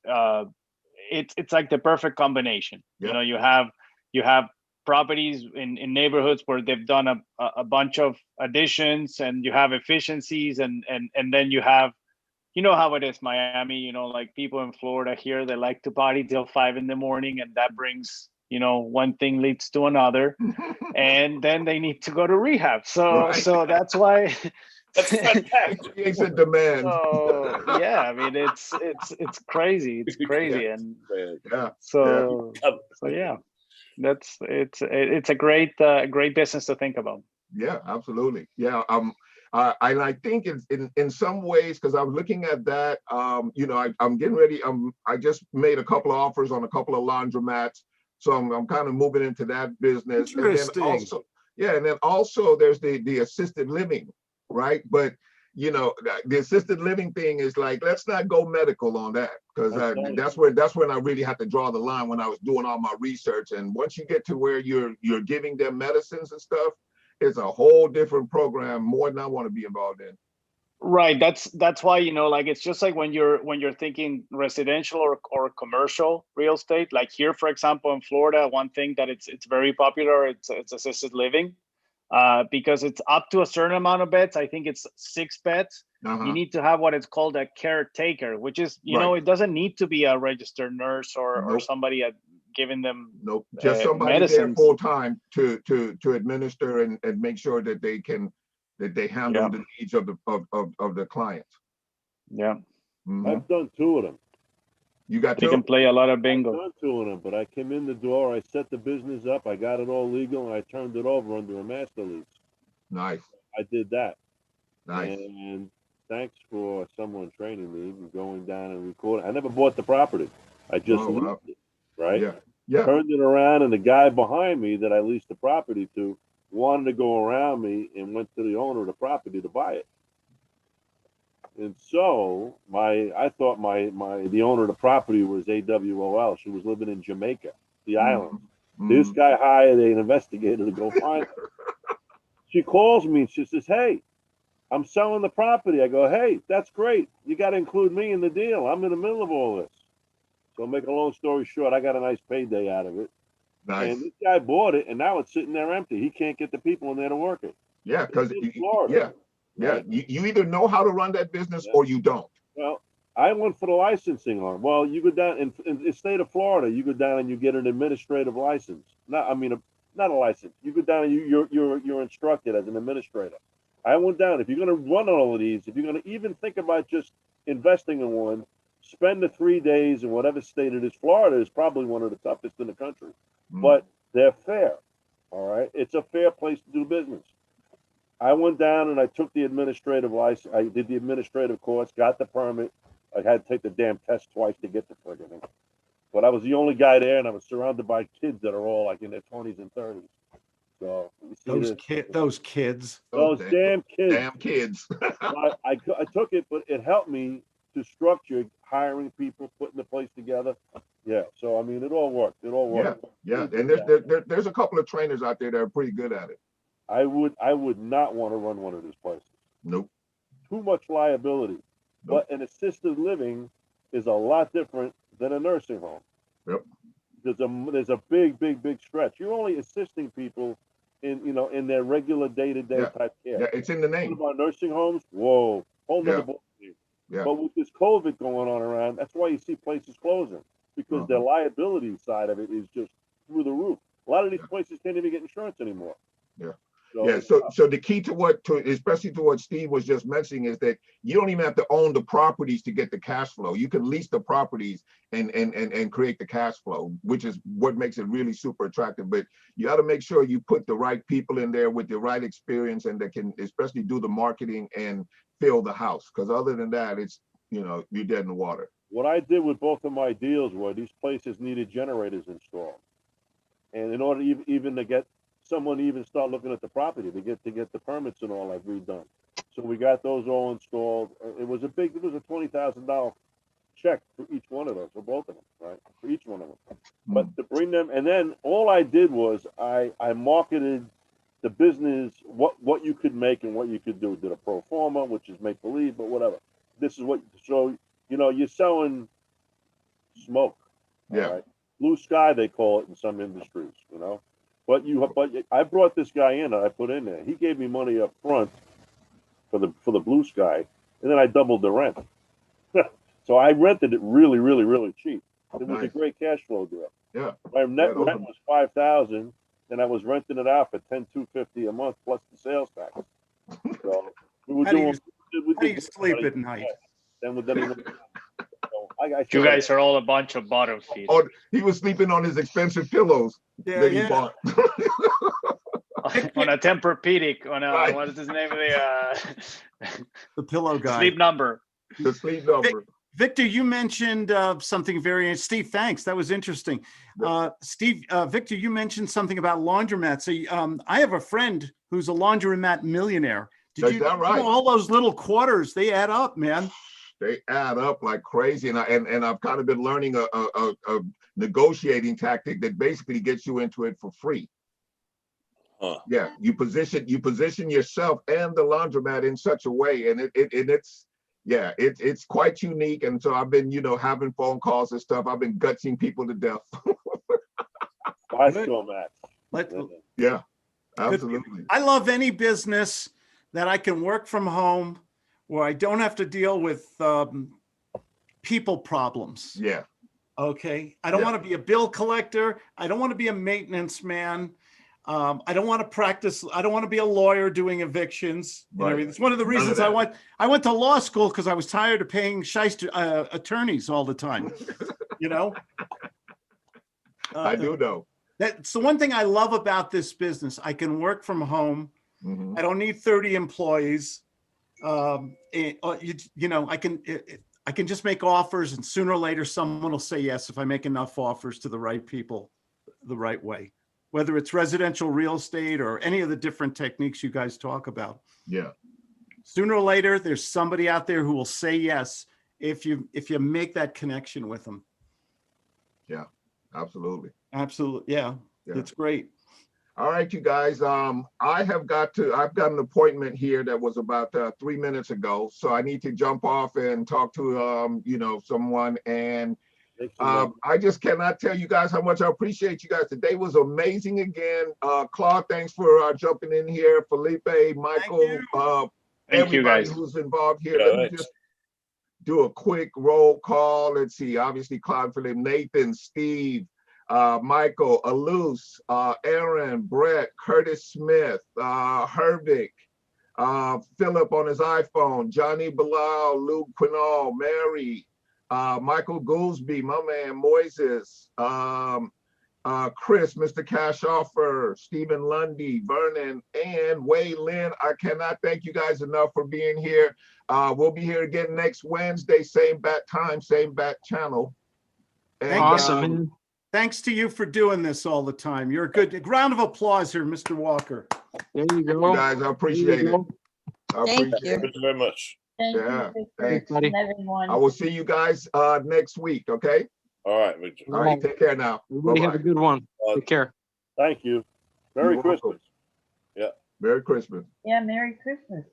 it's like the perfect combination. You have properties in neighborhoods where they've done a bunch of additions, and you have efficiencies, and then you have, how it is Miami, like people in Florida here, they like to party till 5 a.m, and that brings, one thing leads to another, and then they need to go to rehab. So that's why. That's fantastic. It's a demand. So yeah, I mean it's crazy. It's crazy, and so yeah, it's a great business to think about. Yeah, absolutely. Yeah. I think in some ways, because I'm looking at that, I'm getting ready. I just made a couple of offers on a couple of laundromats, so I'm kind of moving into that business. Interesting. And then also there's the assisted living, right? But the assisted living thing is like, let's not go medical on that, because that's when I really had to draw the line when I was doing all my research. And once you get to where you're giving them medicines and stuff, it's a whole different program, more than I want to be involved in. Right. That's why, like, it's just like when you're thinking residential or commercial real estate, like here, for example, in Florida, one thing that it's very popular, it's assisted living, because it's up to a certain amount of beds. I think it's 6 beds. You need to have what is called a caretaker, which is, it doesn't need to be a registered nurse or somebody giving them just somebody medicines there full time to administer and make sure that they handle the needs of the clients. Yeah. I've done 2 of them. You got 2? You can play a lot of bingo. I've done 2 of them, but I came in the door, I set the business up, I got it all legal, and I turned it over under a master lease. Nice. I did that. Nice. And thanks for someone training me and going down and recording. I never bought the property. I just leased it, right? Yeah. Turned it around, and the guy behind me that I leased the property to wanted to go around me and went to the owner of the property to buy it. And so I thought the owner of the property was AWOL. She was living in Jamaica, the island. This guy hired an investigator to go find her. She calls me and she says, "Hey, I'm selling the property." I go, "Hey, that's great. You got to include me in the deal. I'm in the middle of all this." So make a long story short, I got a nice payday out of it. Nice. And this guy bought it, and now it's sitting there empty. He can't get the people in there to work it. Yeah, because Florida. Right? You either know how to run that business or you don't. Well, I went for the licensing on. Well, you go down in the state of Florida. You go down and you get an administrative license. Not a license. You go down and you're instructed as an administrator. I went down. If you're going to run all of these, if you're going to even think about just investing in one, spend the 3 days in whatever state it is. Florida is probably one of the toughest in the country, but they're fair. All right. It's a fair place to do business. I went down and I took the administrative license. I did the administrative course, got the permit. I had to take the damn test twice to get the friggin' thing. But I was the only guy there, and I was surrounded by kids that are all like in their 20s and 30s. So you see those kids. Those damn kids. Damn kids. I took it, but it helped me to structure hiring people, putting the place together. Yeah. So I mean, it all worked. It all worked. Yeah. And there's a couple of trainers out there that are pretty good at it. I would not want to run one of these places. Nope. Too much liability. Nope. But an assisted living is a lot different than a nursing home. Yep. There's a big stretch. You're only assisting people in their regular day-to-day type care. Yeah, it's in the name. What about nursing homes? Whoa, whole nother ball game. Yeah. But with this COVID going on around, that's why you see places closing, because their liability side of it is just through the roof. A lot of these places can't even get insurance anymore. Yeah. So, So the key especially to what Steve was just mentioning is that you don't even have to own the properties to get the cash flow. You can lease the properties and create the cash flow, which is what makes it really super attractive. But you got to make sure you put the right people in there with the right experience and that can especially do the marketing and fill the house. Because other than that, it's, you're dead in the water. What I did with both of my deals were these places needed generators installed, and in order even to get someone to even start looking at the property to get the permits and all like redone. So we got those all installed. It was a $20,000 check for each one of those, for both of them, right? For each one of them. But to bring them, and then all I did was I marketed the business, what you could make and what you could do. Did a pro forma, which is make believe, but whatever. This is so you're selling smoke. Yeah. Right? Blue sky, they call it in some industries, But I brought this guy in that I put in there. He gave me money up front for the blue sky, and then I doubled the rent. So I rented it really, really, really cheap. It was a great cash flow deal. Yeah. My net rent was $5,000, and I was renting it out for $10,250 a month plus the sales tax. So we were How doing. do you sleep at night? You guys are all a bunch of bottom feeders. Oh, he was sleeping on his expensive pillows that he bought. On a Tempur-Pedic, what is his name of the pillow guy? Sleep Number. The Sleep Number. Victor, you mentioned something very. Steve, thanks. That was interesting. Victor, you mentioned something about laundromats. So, I have a friend who's a laundromat millionaire. Is that right? All those little quarters, they add up, man. They add up like crazy, and I've kind of been learning a negotiating tactic that basically gets you into it for free. Yeah, you position yourself and the laundromat in such a way, and it's quite unique. And so I've been having phone calls and stuff. I've been gutsing people to death. Yeah, absolutely. I love any business that I can work from home, where I don't have to deal with people problems. Yeah. Okay. I don't want to be a bill collector. I don't want to be a maintenance man. I don't want to practice. I don't want to be a lawyer doing evictions. Right. It's one of the reasons I went to law school, because I was tired of paying shyster attorneys all the time. I do know. That's the one thing I love about this business. I can work from home. Mm-hmm. I don't need 30 employees. I can just make offers, and sooner or later someone will say yes if I make enough offers to the right people the right way, whether it's residential real estate or any of the different techniques you guys talk about. Yeah. Sooner or later, there's somebody out there who will say yes if you make that connection with them. Yeah, absolutely. Absolutely. Yeah. It's great. All right, you guys. I've got an appointment here that was about 3 minutes ago, so I need to jump off and talk to someone. And I just cannot tell you guys how much I appreciate you guys. Today was amazing again. Claude, thanks for jumping in here. Felipe, Michael, everybody who's involved here. Let me just do a quick roll call. Let's see. Obviously, Claude, Philip, Nathan, Steve, Michael, Alus, Aaron, Brett, Curtis Smith, Hervik, Philip on his iPhone, Johnny Bilal, Luke Quinall, Mary, Michael Goolsby, my man, Moises, Chris, Mr. Cash Offer, Stephen Lundy, Vernon, and Wei Lin. I cannot thank you guys enough for being here. We'll be here again next Wednesday, same bat time, same bat channel. And, Awesome. Thanks to you for doing this all the time. You're a good round of applause here, Mr. Walker. There you go. Thank you guys, I appreciate it. I Thank appreciate you. it. Thank you very much. Thank Yeah, you, thanks. Victor, and everyone. I will see you guys next week, okay? All right, Victor. All right, take care now. Everybody have a good one. Take care. Thank you. Merry You're welcome. Christmas. Merry Christmas. Yeah, Merry Christmas.